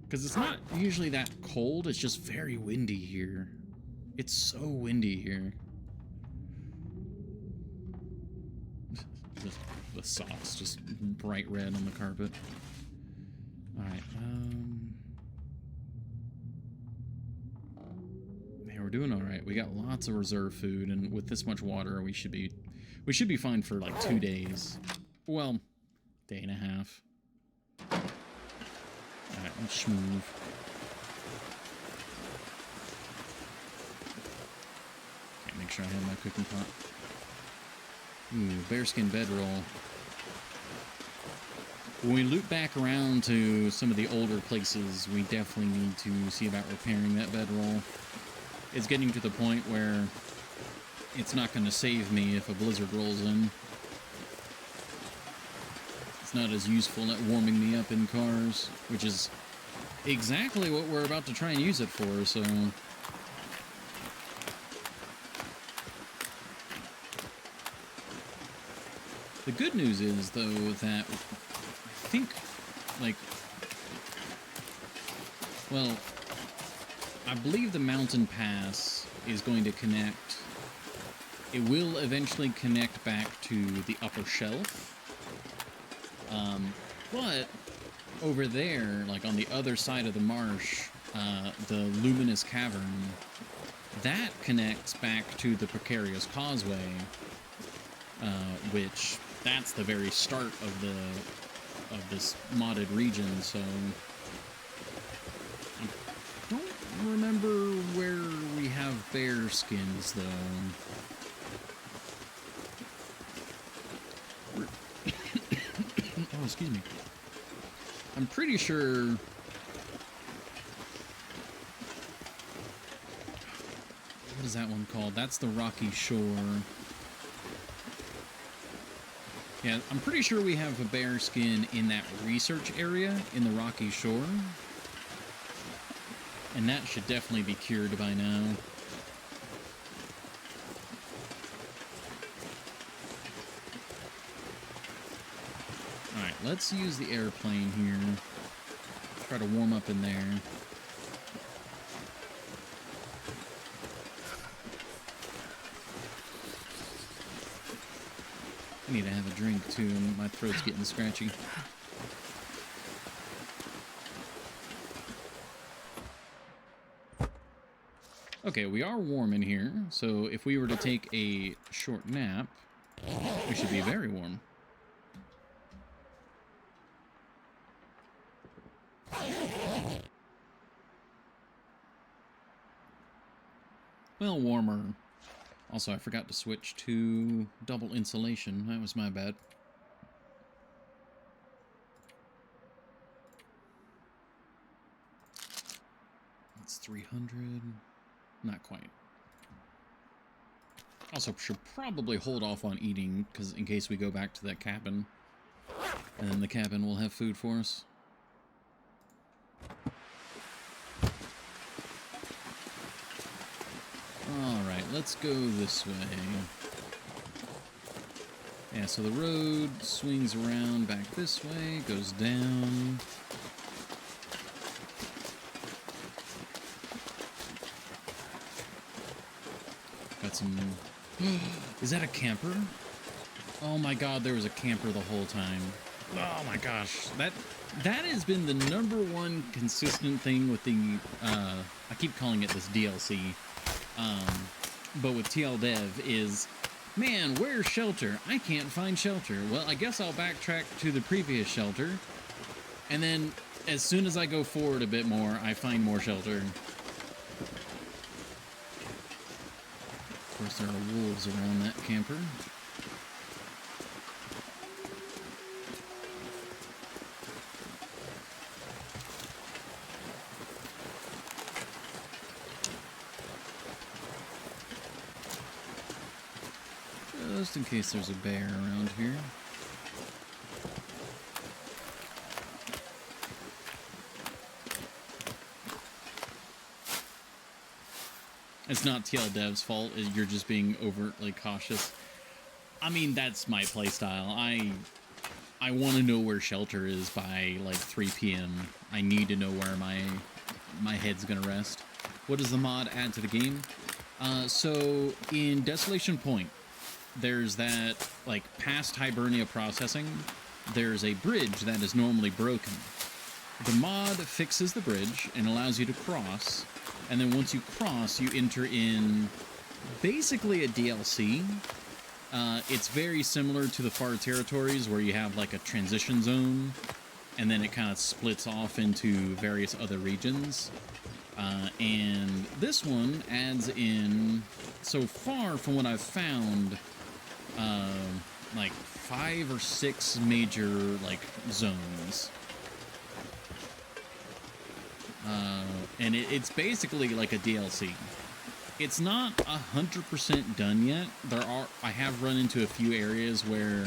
Because it's not usually that cold, it's just very windy here. It's so windy here. The socks just bright red on the carpet. Alright, man, we're doing alright. We got lots of reserve food, and with this much water, we should be fine for like 2 days. Well, day and a half. Alright, let's schmoove. Okay, make sure I have my cooking pot. Ooh, bearskin bedroll. When we loop back around to some of the older places, we definitely need to see about repairing that bedroll. It's getting to the point where it's not going to save me if a blizzard rolls in. It's not as useful at warming me up in cars, which is exactly what we're about to try and use it for, so... The good news is, though, that I think, like... well, I believe the mountain pass is going to connect... it will eventually connect back to the upper shelf. But over there, like on the other side of the marsh, the Luminous Cavern, that connects back to the Precarious Causeway, which that's the very start of this modded region. So I don't remember where we have bear skins, though. Oh, excuse me. I'm pretty sure... what is that one called? That's the Rocky Shore. Yeah, I'm pretty sure we have a bear skin in that research area in the Rocky Shore. And that should definitely be cured by now. Alright, let's use the airplane here. Try to warm up in there. I need to have a drink too, and my throat's getting scratchy. Okay, we are warm in here, so if we were to take a short nap, we should be very warm. Well, warmer. Also, I forgot to switch to double insulation. That was my bad. That's 300. Not quite. Also, should probably hold off on eating, because in case we go back to that cabin. And then the cabin will have food for us. Alright, let's go this way. Yeah, so the road swings around back this way, goes down. Got some... Is that a camper? Oh my god, there was a camper the whole time. Oh my gosh. That has been the #1 consistent thing with the... I keep calling it this DLC. But with TL Dev is, man, where's shelter? I can't find shelter. Well, I guess I'll backtrack to the previous shelter. And then, as soon as I go forward a bit more, I find more shelter. Of course, there are wolves around that camper. Just in case there's a bear around here. It's not TL Dev's fault. You're just being overtly cautious. I mean, that's my playstyle. I want to know where shelter is by like 3 p.m. I need to know where my head's gonna rest. What does the mod add to the game? So in Desolation Point, there's that, like, past Hibernia processing, there's a bridge that is normally broken. The mod fixes the bridge and allows you to cross, and then once you cross, you enter in basically a DLC. It's very similar to the Far Territories, where you have, like, a transition zone, and then it kind of splits off into various other regions. And this one adds in, so far from what I've found, like 5 or 6 major, like, zones. And it's basically like a DLC. It's not 100% done yet. I have run into a few areas where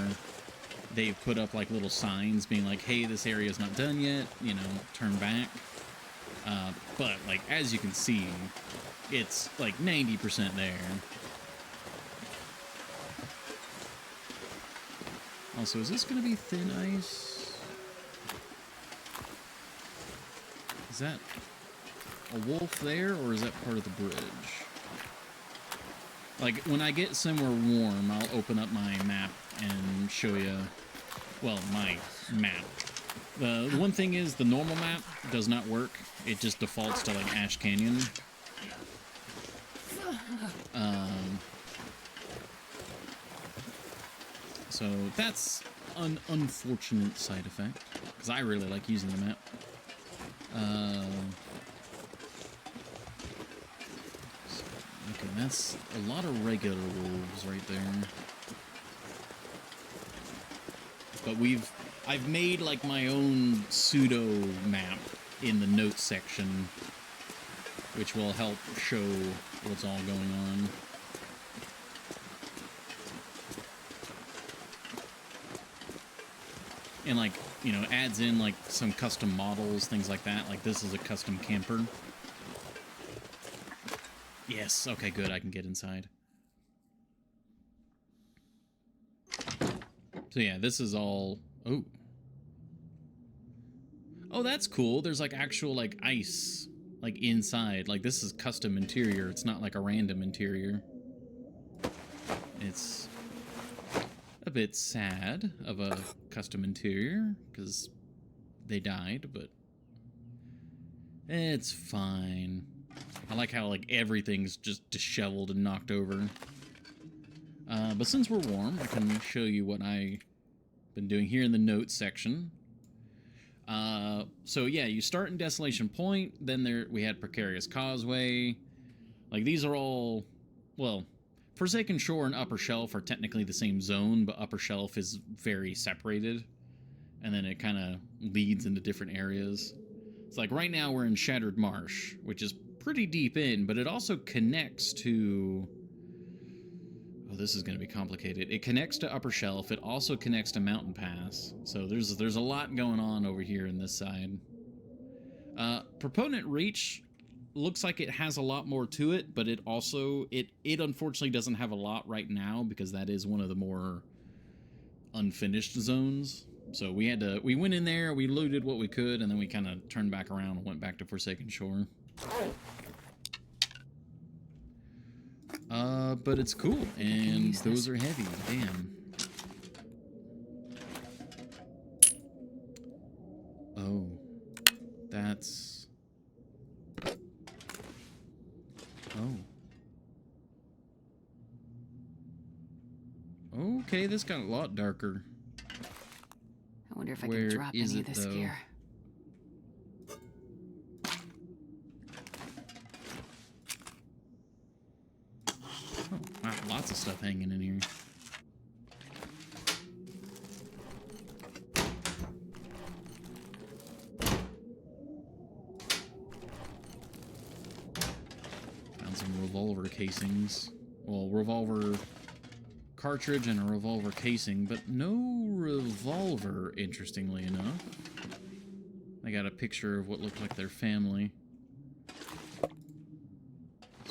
they've put up like little signs being like, hey, this area is not done yet, you know, turn back. But like, as you can see, it's like 90% there. Also, is this going to be thin ice? Is that a wolf there, or is that part of the bridge? Like, when I get somewhere warm, I'll open up my map and show you, well, my map. The one thing is, the normal map does not work. It just defaults to, like, Ash Canyon. So that's an unfortunate side effect, because I really like using the map. Okay, that's a lot of regular wolves right there. But I've made like my own pseudo map in the notes section, which will help show what's all going on. And, like, you know, adds in, like, some custom models, things like that. Like, this is a custom camper. Yes, okay, good. I can get inside. So yeah, this is all... Oh. Oh, that's cool. There's like actual like ice like inside. Like this is custom interior. It's not like a random interior. It's a bit sad of a custom interior because they died, but it's fine. I like how like everything's just disheveled and knocked over. But since we're warm, I can show you what I've been doing here in the notes section. So yeah, you start in Desolation Point, then we had Precarious Causeway. Like these are all, well, Forsaken Shore and Upper Shelf are technically the same zone, but Upper Shelf is very separated, and then it kind of leads into different areas. It's like right now we're in Shattered Marsh, which is pretty deep in, but it also connects to... Oh, this is going to be complicated. It connects to Upper Shelf. It also connects to Mountain Pass. So there's a lot going on over here in this side. Proponent Reach looks like it has a lot more to it, but it also it unfortunately doesn't have a lot right now because that is one of the more unfinished zones. So we went in there, we looted what we could, and then we kind of turned back around and went back to Forsaken Shore. But it's cool, and those are heavy. Damn. Oh, that's... Oh. Okay, this got a lot darker. I wonder if I can drop any of this gear. Oh, wow, lots of stuff hanging in here. Found some revolver casings. Well, revolver cartridge and a revolver casing, but no revolver, interestingly enough. I got a picture of what looked like their family.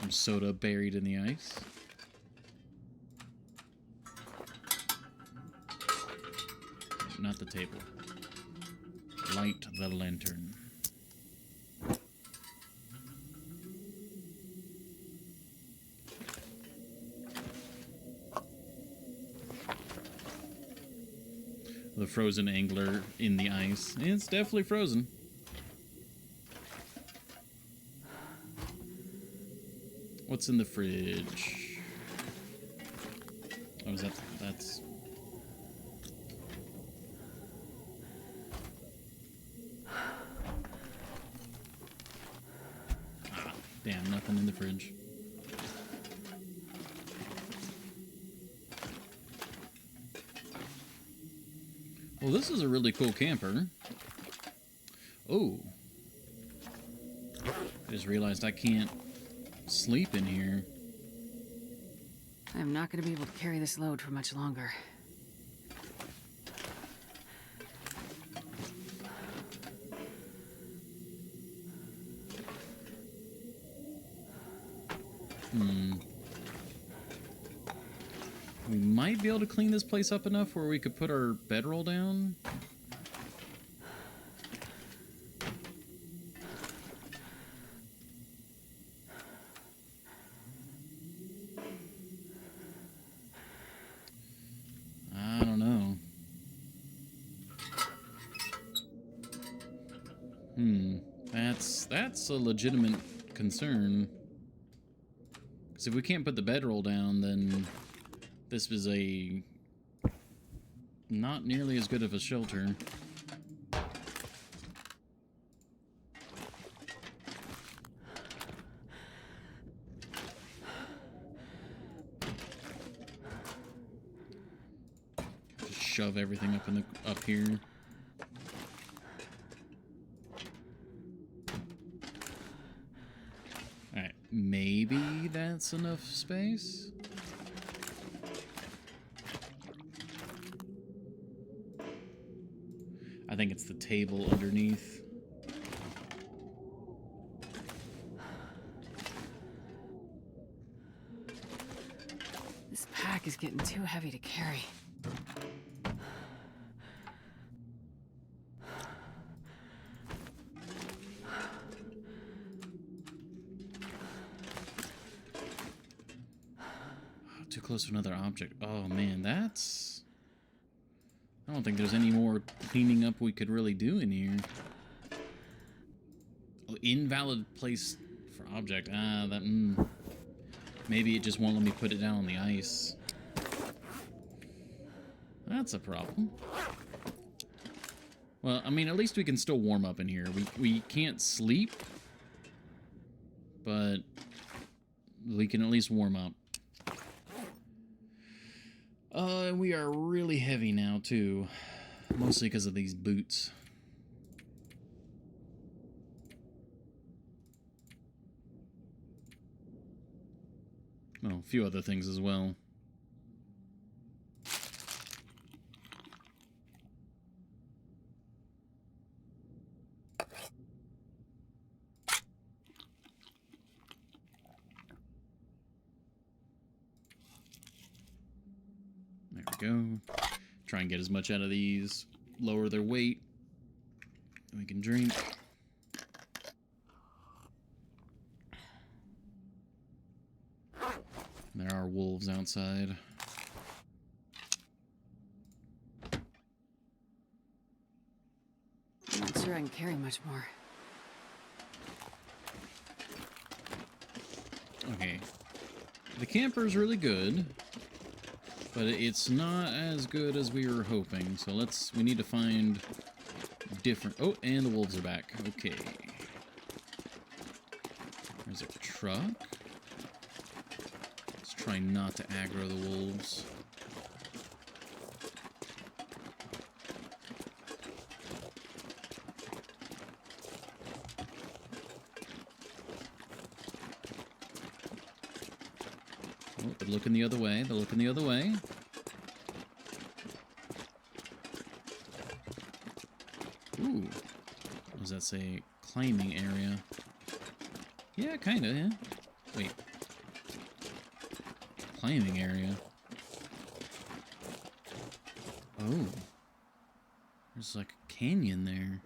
Some soda buried in the ice. Not the table. Light the lantern. The frozen angler in the ice. It's definitely frozen. What's in the fridge? Oh, is that's... Ah, damn, nothing in the fridge. Well, this is a really cool camper. Oh. I just realized I can't sleep in here. I'm not going to be able to carry this load for much longer. We might be able to clean this place up enough where we could put our bedroll down. I don't know. That's a legitimate concern. Because if we can't put the bedroll down, then this is a not nearly as good of a shelter. Just shove everything up here. Alright, maybe that's enough space? I think it's the table underneath. is getting too heavy to carry. Too close to another object. Oh man, that's... I don't think there's any more cleaning up we could really do in here. Oh, invalid place for object. Ah, that... Maybe it just won't let me put it down on the ice. That's a problem. Well, I mean, at least we can still warm up in here. We can't sleep, but we can at least warm up. We are really heavy now, too. Mostly because of these boots. Oh, a few other things as well. There we go. Try and get as much out of these. Lower their weight. We can drink. There are wolves outside. I'm not sure I can carry much more. Okay. The camper's really good, but it's not as good as we were hoping. So we need to find different... Oh, and the wolves are back. Okay. There's a truck. Let's try not to aggro the wolves. Oh, they're looking the other way. They're looking the other way. Ooh. What does that say? Climbing area. Yeah, kinda, yeah. Wait. Climbing area. Oh. There's like a canyon there.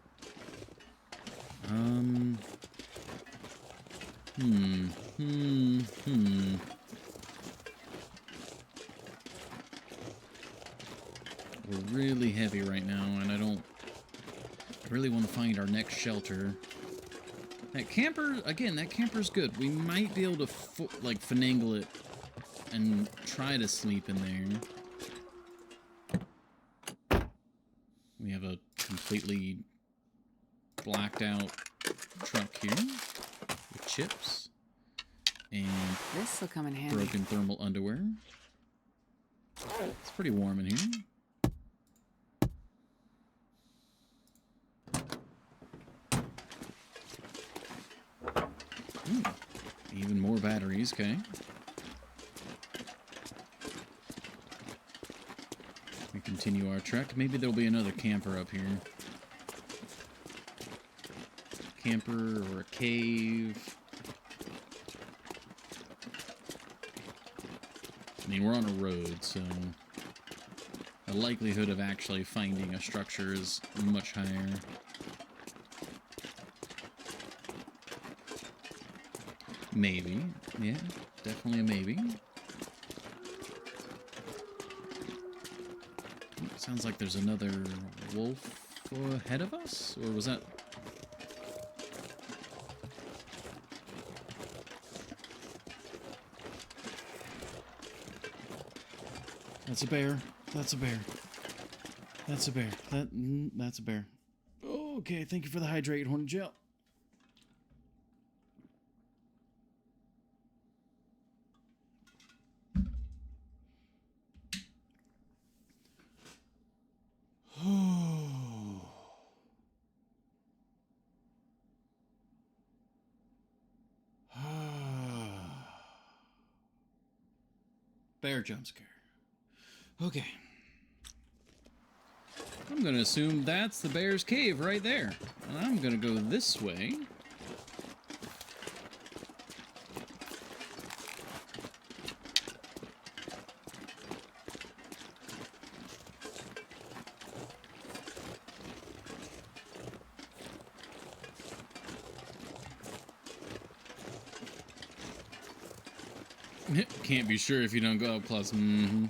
We're really heavy right now, and I really want to find our next shelter. That camper, again, that camper's good. We might be able to, finagle it and try to sleep in there. We have a completely blacked out truck here with chips and This will come in handy. broken thermal underwear. It's pretty warm in here. Ooh, even more batteries, okay. We continue our trek. Maybe there'll be another camper up here. Camper or a cave. I mean, we're on a road, so the likelihood of actually finding a structure is much higher. Maybe. Yeah, definitely a maybe. Sounds like there's another wolf ahead of us? Or was that... That's a bear. That's a bear. That's a bear. That's a bear. Okay, thank you for the hydrate, Hornet Gel. Bear jump scare. Okay. I'm gonna assume that's the bear's cave right there. And I'm gonna go this way. Can't be sure if you don't go up close. Mm-hmm.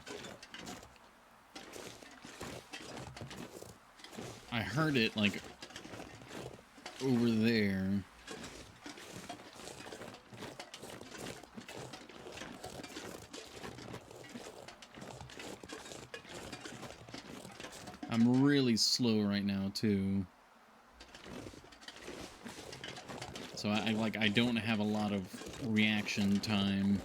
I heard it, like, over there. I'm really slow right now, too. So I don't have a lot of reaction time.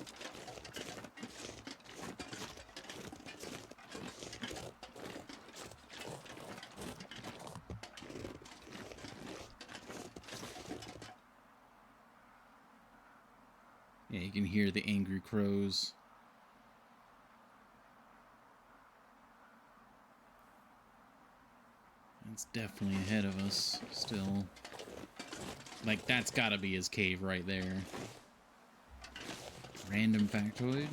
Yeah, you can hear the angry crows. It's definitely ahead of us still. Like, that's gotta be his cave right there. Random factoid?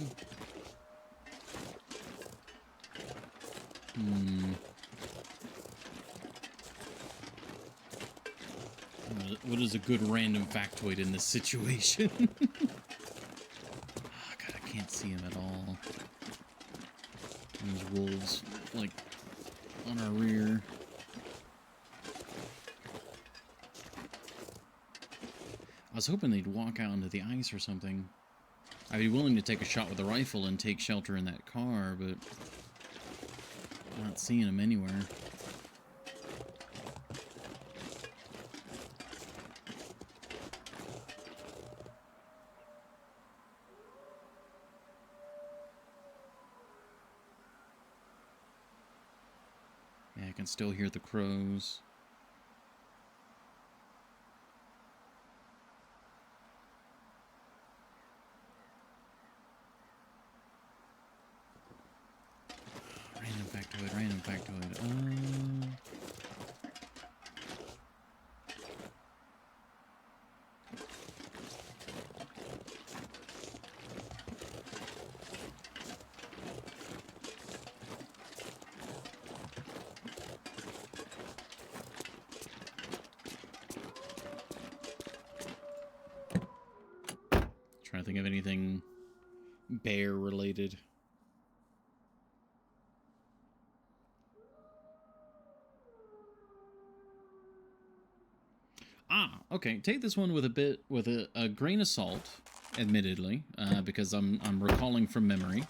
What is a good random factoid in this situation? Oh, God, I can't see him at all. There's wolves, like, on our rear. I was hoping they'd walk out into the ice or something. I'd be willing to take a shot with a rifle and take shelter in that car, but I'm not seeing them anywhere. Yeah, I can still hear the crows. Random factoid, random factoid. Trying to think of anything bear related. Okay. Take this one with a grain of salt, admittedly, because I'm recalling from memory.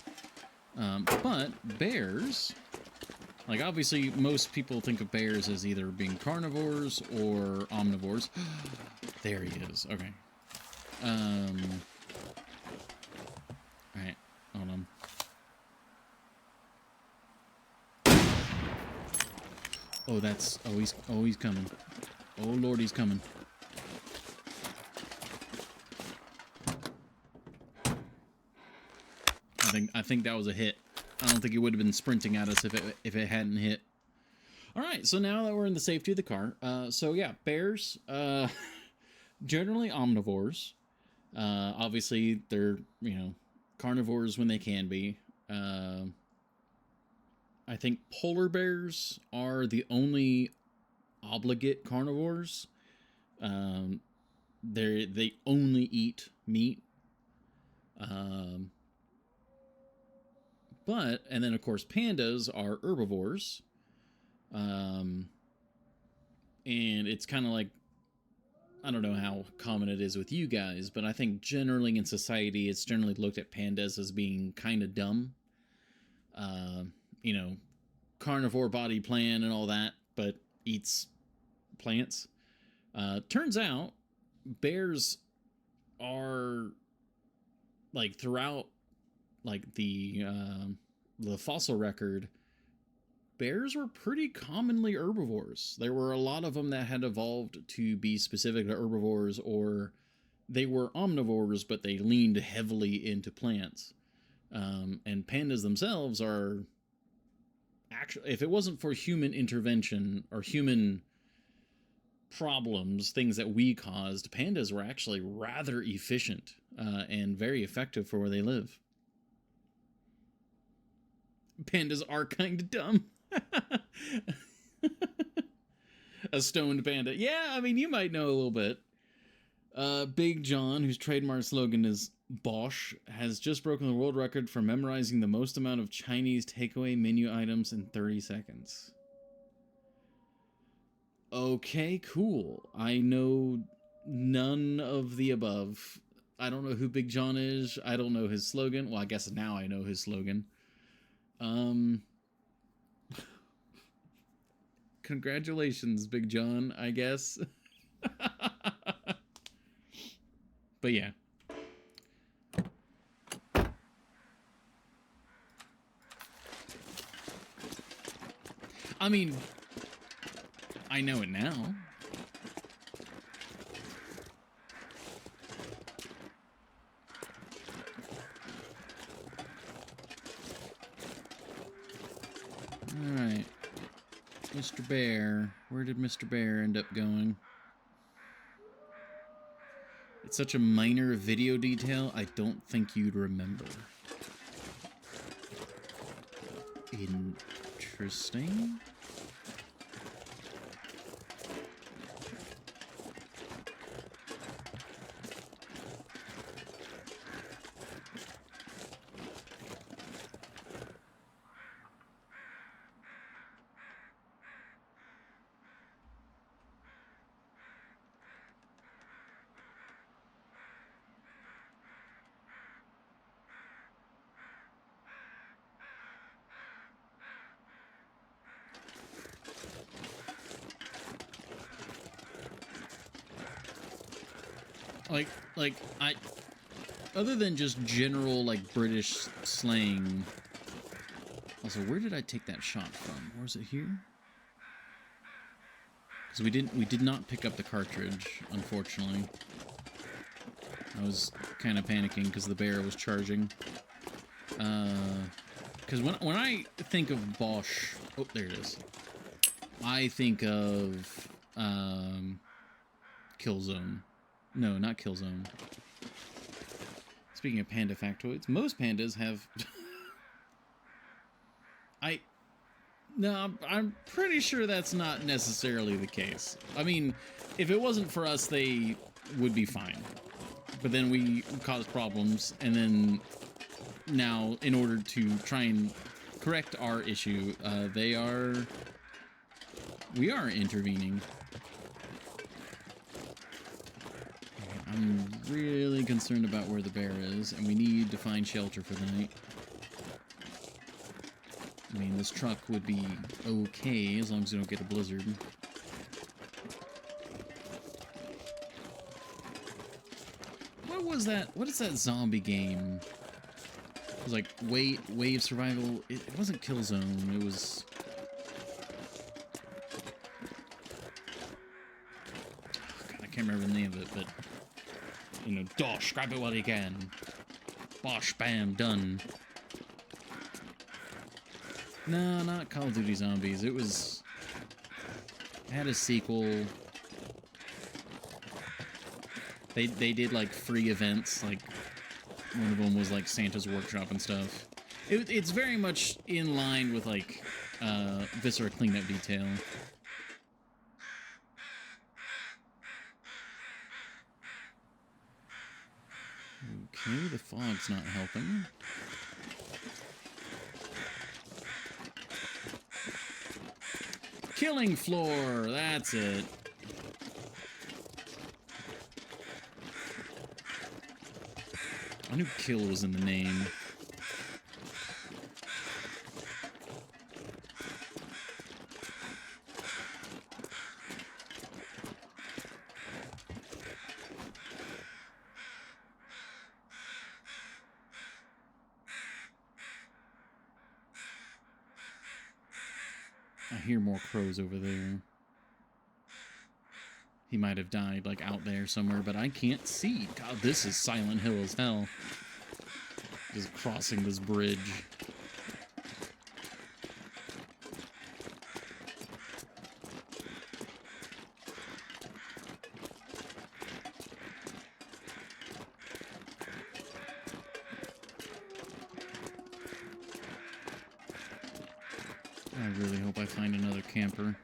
But bears, like, obviously most people think of bears as either being carnivores or omnivores. There he is. Okay. Alright, hold on. Oh, he's coming. Oh Lord, he's coming. I think that was a hit. I don't think he would have been sprinting at us if it hadn't hit. All right, so now that we're in the safety of the car, so yeah, bears, generally omnivores. Obviously, they're, carnivores when they can be. I think polar bears are the only obligate carnivores. They only eat meat. And then of course pandas are herbivores. And it's kind of like, I don't know how common it is with you guys, but I think generally in society, it's generally looked at pandas as being kind of dumb. Carnivore body plan and all that, but eats plants. Turns out bears are, like, throughout, like, the fossil record, bears were pretty commonly herbivores. There were a lot of them that had evolved to be specific to herbivores, or they were omnivores, but they leaned heavily into plants. And pandas themselves are actually, if it wasn't for human intervention or human problems, things that we caused, pandas were actually rather efficient and very effective for where they live. Pandas are kind of dumb. A stoned panda. Yeah, I mean, you might know a little bit. Big John, whose trademark slogan is Bosch has just broken the world record for memorizing the most amount of Chinese takeaway menu items in 30 seconds. Okay, cool. I know none of the above. I don't know who Big John is. I don't know his slogan. Well, I guess now I know his slogan. Congratulations, Big John, I guess. But yeah. I mean, I know it now. Alright. Mr. Bear. Where did Mr. Bear end up going? It's such a minor video detail, I don't think you'd remember. Interesting. I other than just general like British slang. Also, where did I take that shot from? Or was it here? Because we did not pick up the cartridge, unfortunately. I was kind of panicking because the bear was charging. Because when I think of Bosch, oh, there it is. I think of Killzone. No, not Killzone. Speaking of panda factoids, most pandas have. No, I'm pretty sure that's not necessarily the case. I mean, if it wasn't for us, they would be fine. But then we caused problems, and then now, in order to try and correct our issue, we are intervening. I'm really concerned about where the bear is, and we need to find shelter for the night. I mean, this truck would be okay as long as we don't get a blizzard. What was that? What is that zombie game? It was like wave survival. It wasn't Killzone. It was. Oh God, I can't remember the name of it, but you know, dosh, grab it while you can. Bosh, bam, done. No, not Call of Duty Zombies. It had a sequel. They did like free events, like one of them was like Santa's Workshop and stuff. It's very much in line with like Viscera cleanup detail. Okay, the fog's not helping. Killing floor, that's it. I knew kill was in the name. I hear more crows over there. He might have died, like, out there somewhere, but I can't see. God, this is Silent Hill as hell. Just crossing this bridge. I really hope I find another camper.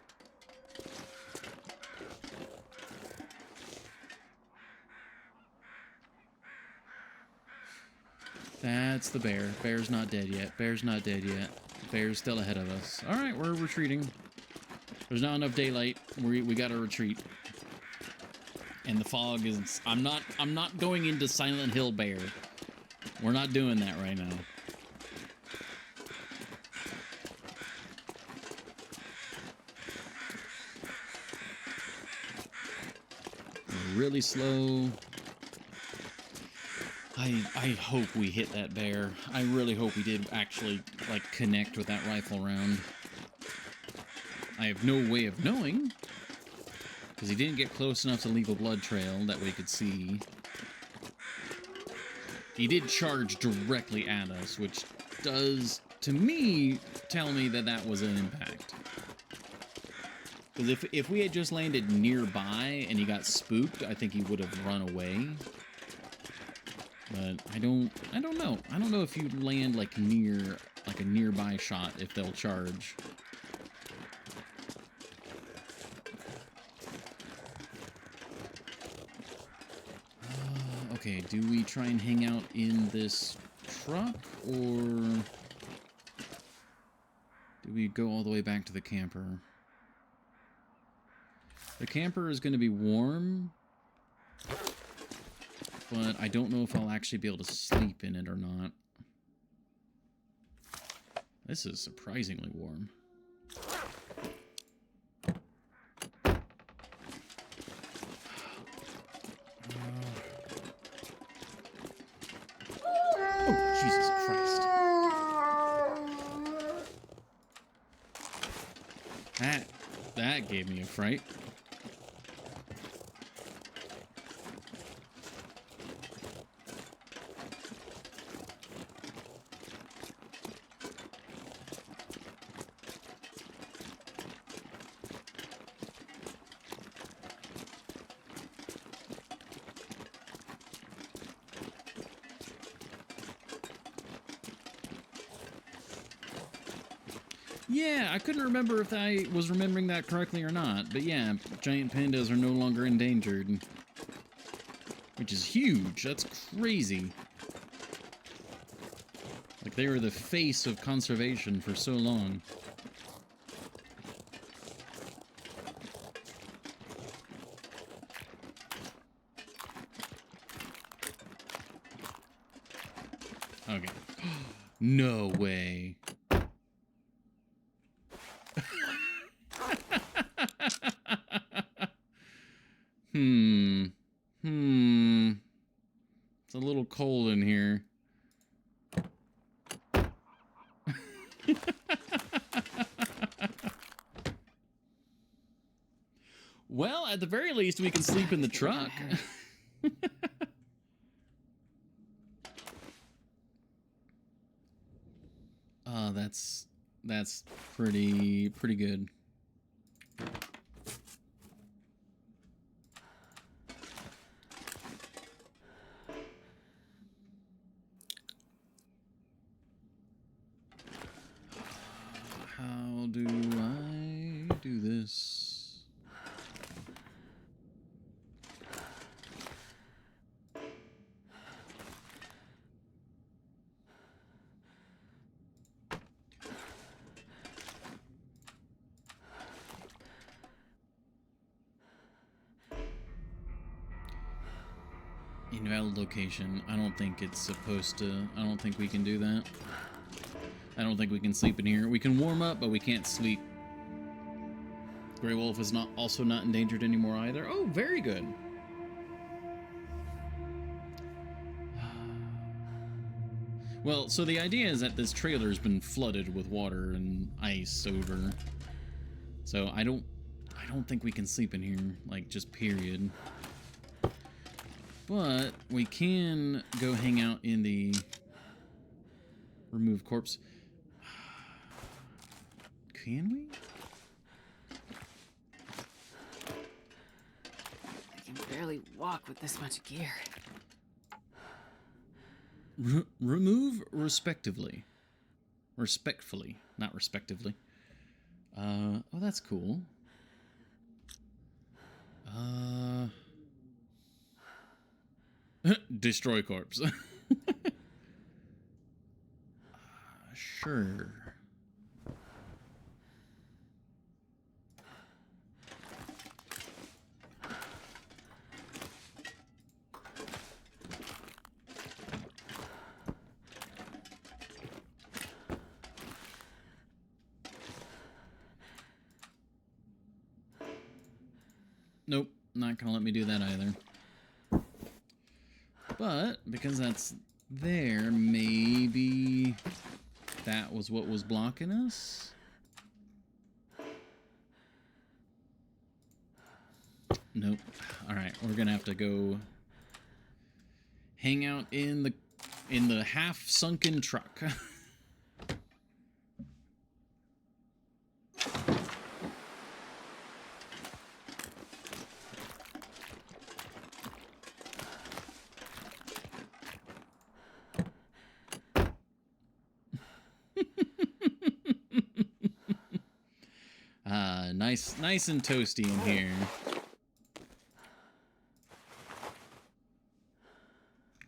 That's the bear. Bear's not dead yet. Bear's not dead yet. Bear's still ahead of us. All right, we're retreating. There's not enough daylight. We gotta retreat. And the fog is... I'm not going into Silent Hill Bear. We're not doing that right now. We're really slow. I hope we hit that bear. I really hope we did actually, like, connect with that rifle round. I have no way of knowing, because he didn't get close enough to leave a blood trail that we could see. He did charge directly at us, which does, to me, tell me that that was an impact. Because if we had just landed nearby and he got spooked, I think he would have run away. But I don't know. I don't know if you land like near, like a nearby shot, if they'll charge. Okay, do we try and hang out in this truck, or do we go all the way back to the camper? The camper is going to be warm, but I don't know if I'll actually be able to sleep in it or not. This is surprisingly warm. Oh, Jesus Christ. That gave me a fright. Yeah, I couldn't remember if I was remembering that correctly or not, but yeah, giant pandas are no longer endangered. Which is huge. That's crazy. Like, they were the face of conservation for so long. Okay. No way. It's a little cold in here. Well, at the very least, we can sleep in the truck. That's pretty good. How do I do this? Invalid location. I don't think it's supposed to. I don't think we can do that. I don't think we can sleep in here. We can warm up, but we can't sleep. Grey Wolf is also not endangered anymore either. Oh, very good. Well, so the idea is that this trailer's been flooded with water and ice over. So I don't think we can sleep in here, like, just period. But we can go hang out in the remove corpse. Can we? I can barely walk with this much gear. Remove respectively. Respectfully, not respectively. Oh, that's cool. Destroy corpse. sure. Nope, not gonna let me do that either. But, because that's there, maybe that was what was blocking us? Nope. Alright, we're gonna have to go hang out in the half-sunken truck. Nice and toasty in here.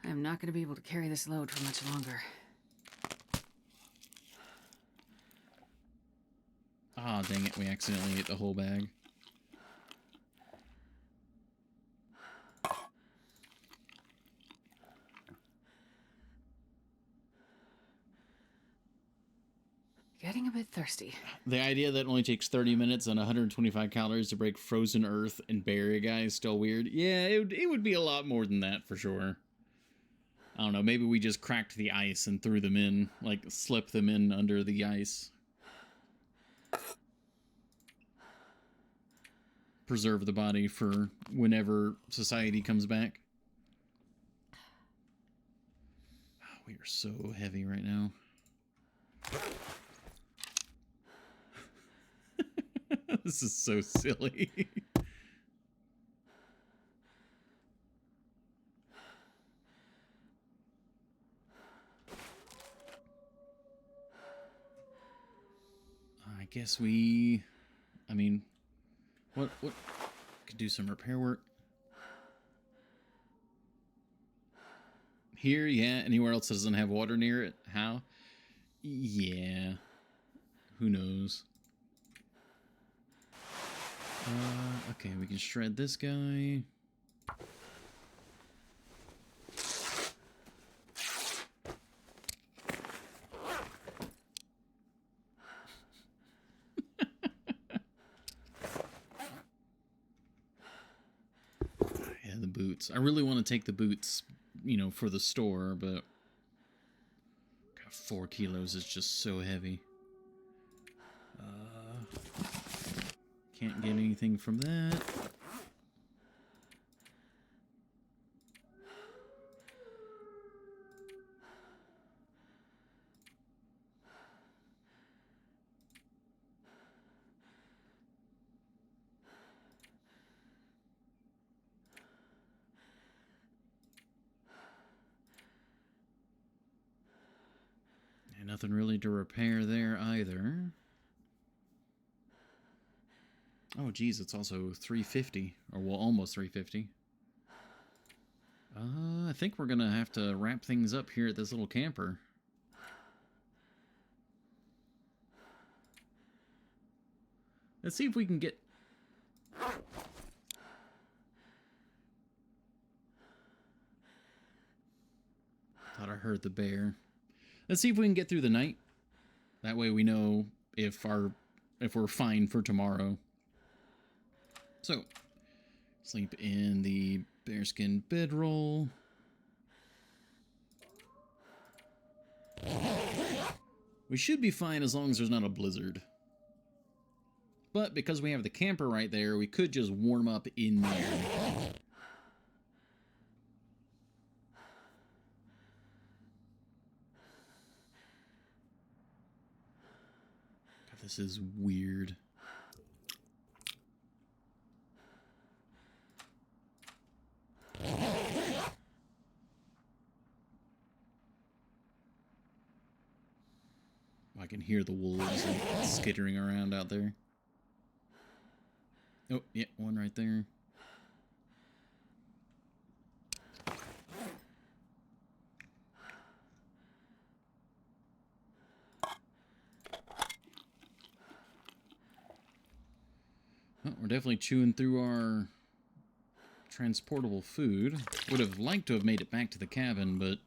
I'm not going to be able to carry this load for much longer. Ah, dang it, we accidentally ate the whole bag. Getting a bit thirsty. The idea that it only takes 30 minutes and 125 calories to break frozen earth and bury a guy is still weird. Yeah, it would be a lot more than that for sure. I don't know, maybe we just cracked the ice and threw them in, like slipped them in under the ice. Preserve the body for whenever society comes back. Oh, we are so heavy right now. This is so silly. I guess I mean, what could do some repair work here. Yeah, anywhere else that doesn't have water near it. How? Yeah, who knows. Okay, we can shred this guy. Yeah, the boots. I really want to take the boots, you know, for the store, but God, 4 kilos is just so heavy. Can't get anything from that. And nothing really to repair there either. Oh, geez, it's also 350, or well, almost 350. I think we're gonna have to wrap things up here at this little camper. Let's see if we can get... Thought I heard the bear. Let's see if we can get through the night. That way we know if we're fine for tomorrow. So, sleep in the bearskin bedroll. We should be fine as long as there's not a blizzard. But because we have the camper right there, we could just warm up in there. God, this is weird. I can hear the wolves like, skittering around out there. Oh, yeah, one right there. we're definitely chewing through our transportable food. Would have liked to have made it back to the cabin, but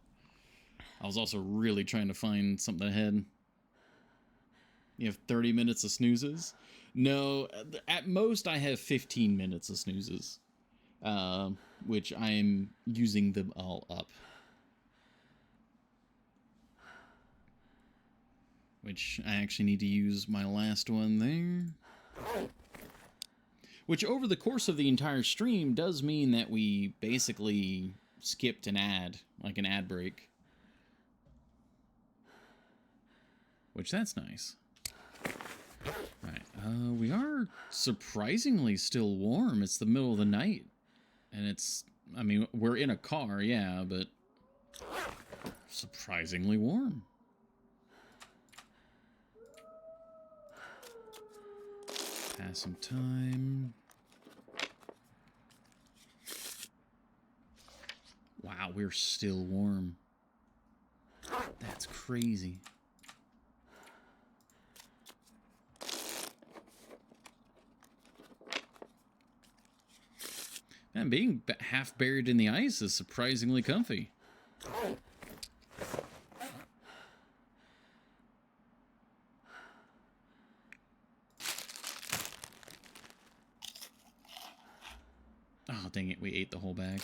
I was also really trying to find something ahead. You have 30 minutes of snoozes? No, at most I have 15 minutes of snoozes, which I am using them all up. Which I actually need to use my last one there. Which over the course of the entire stream does mean that we basically skipped an ad, like an ad break. Which that's nice. Alright, we are surprisingly still warm. It's the middle of the night. And it's, I mean, we're in a car, yeah, but surprisingly warm. Pass some time. Wow, we're still warm. That's crazy. Man, being half buried in the ice is surprisingly comfy. Oh, dang it, we ate the whole bag.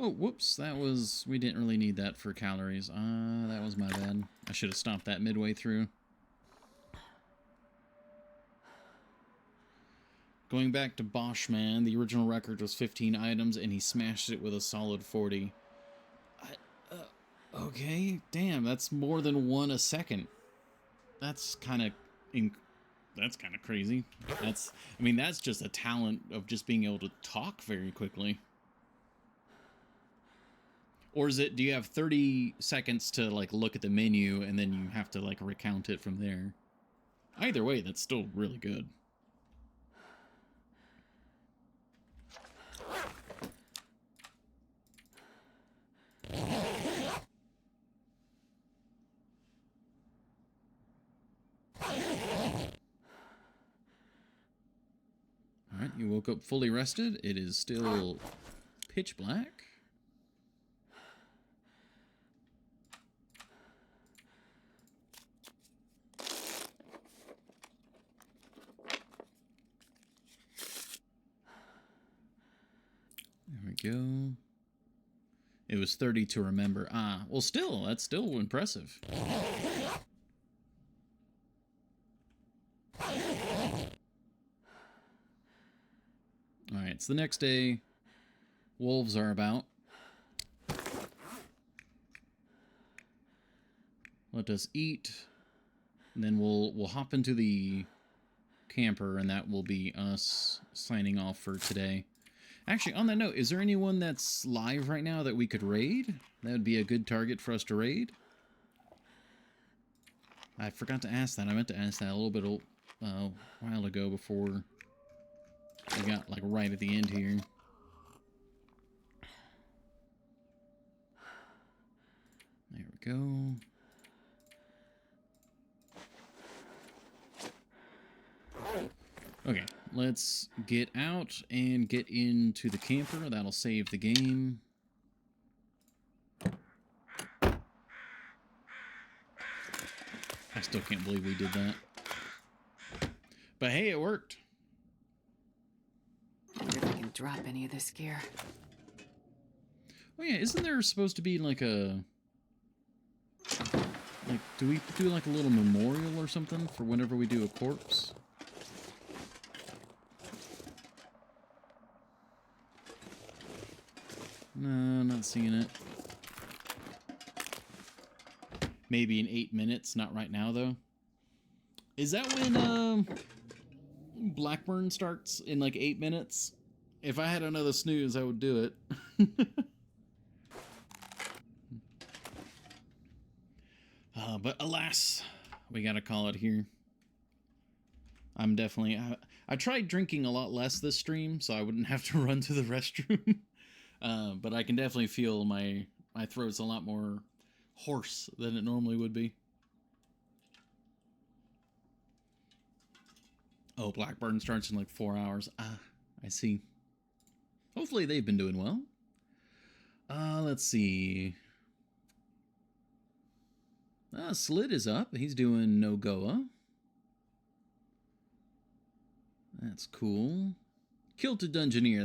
Oh, whoops, that was... we didn't really need that for calories. That was my bad. I should have stopped that midway through. Going back to Boschman, the original record was 15 items, and he smashed it with a solid 40. Okay, damn, that's more than one a second. That's kind of... that's kind of crazy. That's... I mean, that's just a talent of just being able to talk very quickly. Or is it, do you have 30 seconds to, like, look at the menu, and then you have to, like, recount it from there? Either way, that's still really good. Alright, you woke up fully rested. It is still pitch black. There we go. It was 30 to remember. Ah, well, still, that's still impressive. Alright, it's the next day. Wolves are about. Let us eat. And then we'll hop into the camper, and that will be us signing off for today. Actually, on that note, is there anyone that's live right now that we could raid? That would be a good target for us to raid. I forgot to ask that. I meant to ask that a little bit while ago before we got, like, right at the end here. There we go. Okay, let's get out and get into the camper. That'll save the game. I still can't believe we did that. But hey, it worked. I wonder if I can drop any of this gear. Oh yeah, isn't there supposed to be like a... like, do we do like a little memorial or something for whenever we do a corpse? No, I'm not seeing it. Maybe in 8 minutes, not right now though. Is that when Blackburn starts in like 8 minutes? If I had another snooze, I would do it. But alas, we gotta call it here. I'm definitely... I tried drinking a lot less this stream, so I wouldn't have to run to the restroom. But I can definitely feel my my throat's a lot more hoarse than it normally would be. Oh, Blackburn starts in like 4 hours. Ah, I see. Hopefully they've been doing well. Let's see. Slid is up. He's doing no Goa. That's cool. Kilted Dungeoneer.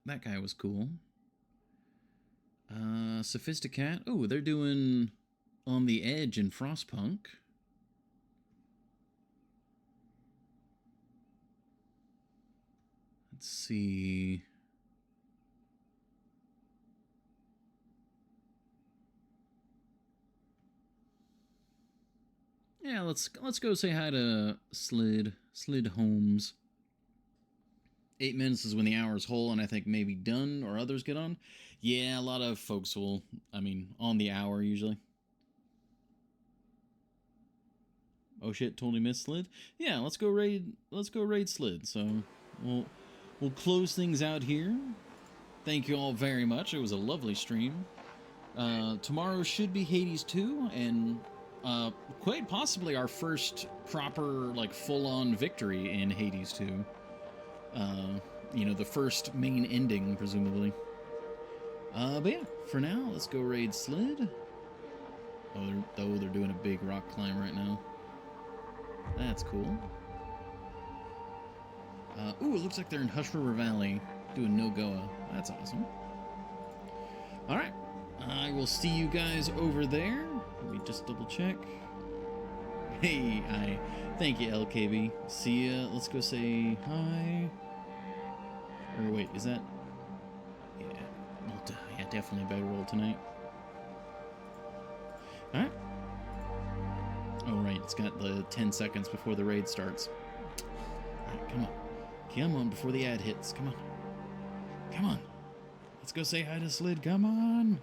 That guy was cool. Sophisticat. Oh, they're doing On the Edge and Frostpunk. Let's see. Yeah, let's go say hi to Slid Holmes. 8 minutes is when the hour is whole, and I think maybe done or others get on. Yeah, a lot of folks will, on the hour usually. Oh shit, totally missed Slid. Yeah, let's go raid Slid. So we'll close things out here. Thank you all very much. It was a lovely stream. Tomorrow should be Hades 2, and quite possibly our first proper, like, full-on victory in Hades 2. The first main ending, presumably. But yeah, for now, let's go raid Slid. Oh, they're doing a big rock climb right now. That's cool. Ooh, it looks like they're in Hush River Valley doing no Goa. That's awesome. Alright, I will see you guys over there. Let me just double check. Hey, thank you, LKB. See ya. Let's go say hi. Or wait, is that... Yeah, definitely a better roll tonight. Alright. Oh, right, it's got the 10 seconds before the raid starts. Alright, come on. Come on, before the ad hits. Come on. Come on. Let's go say hi to Slid. Come on.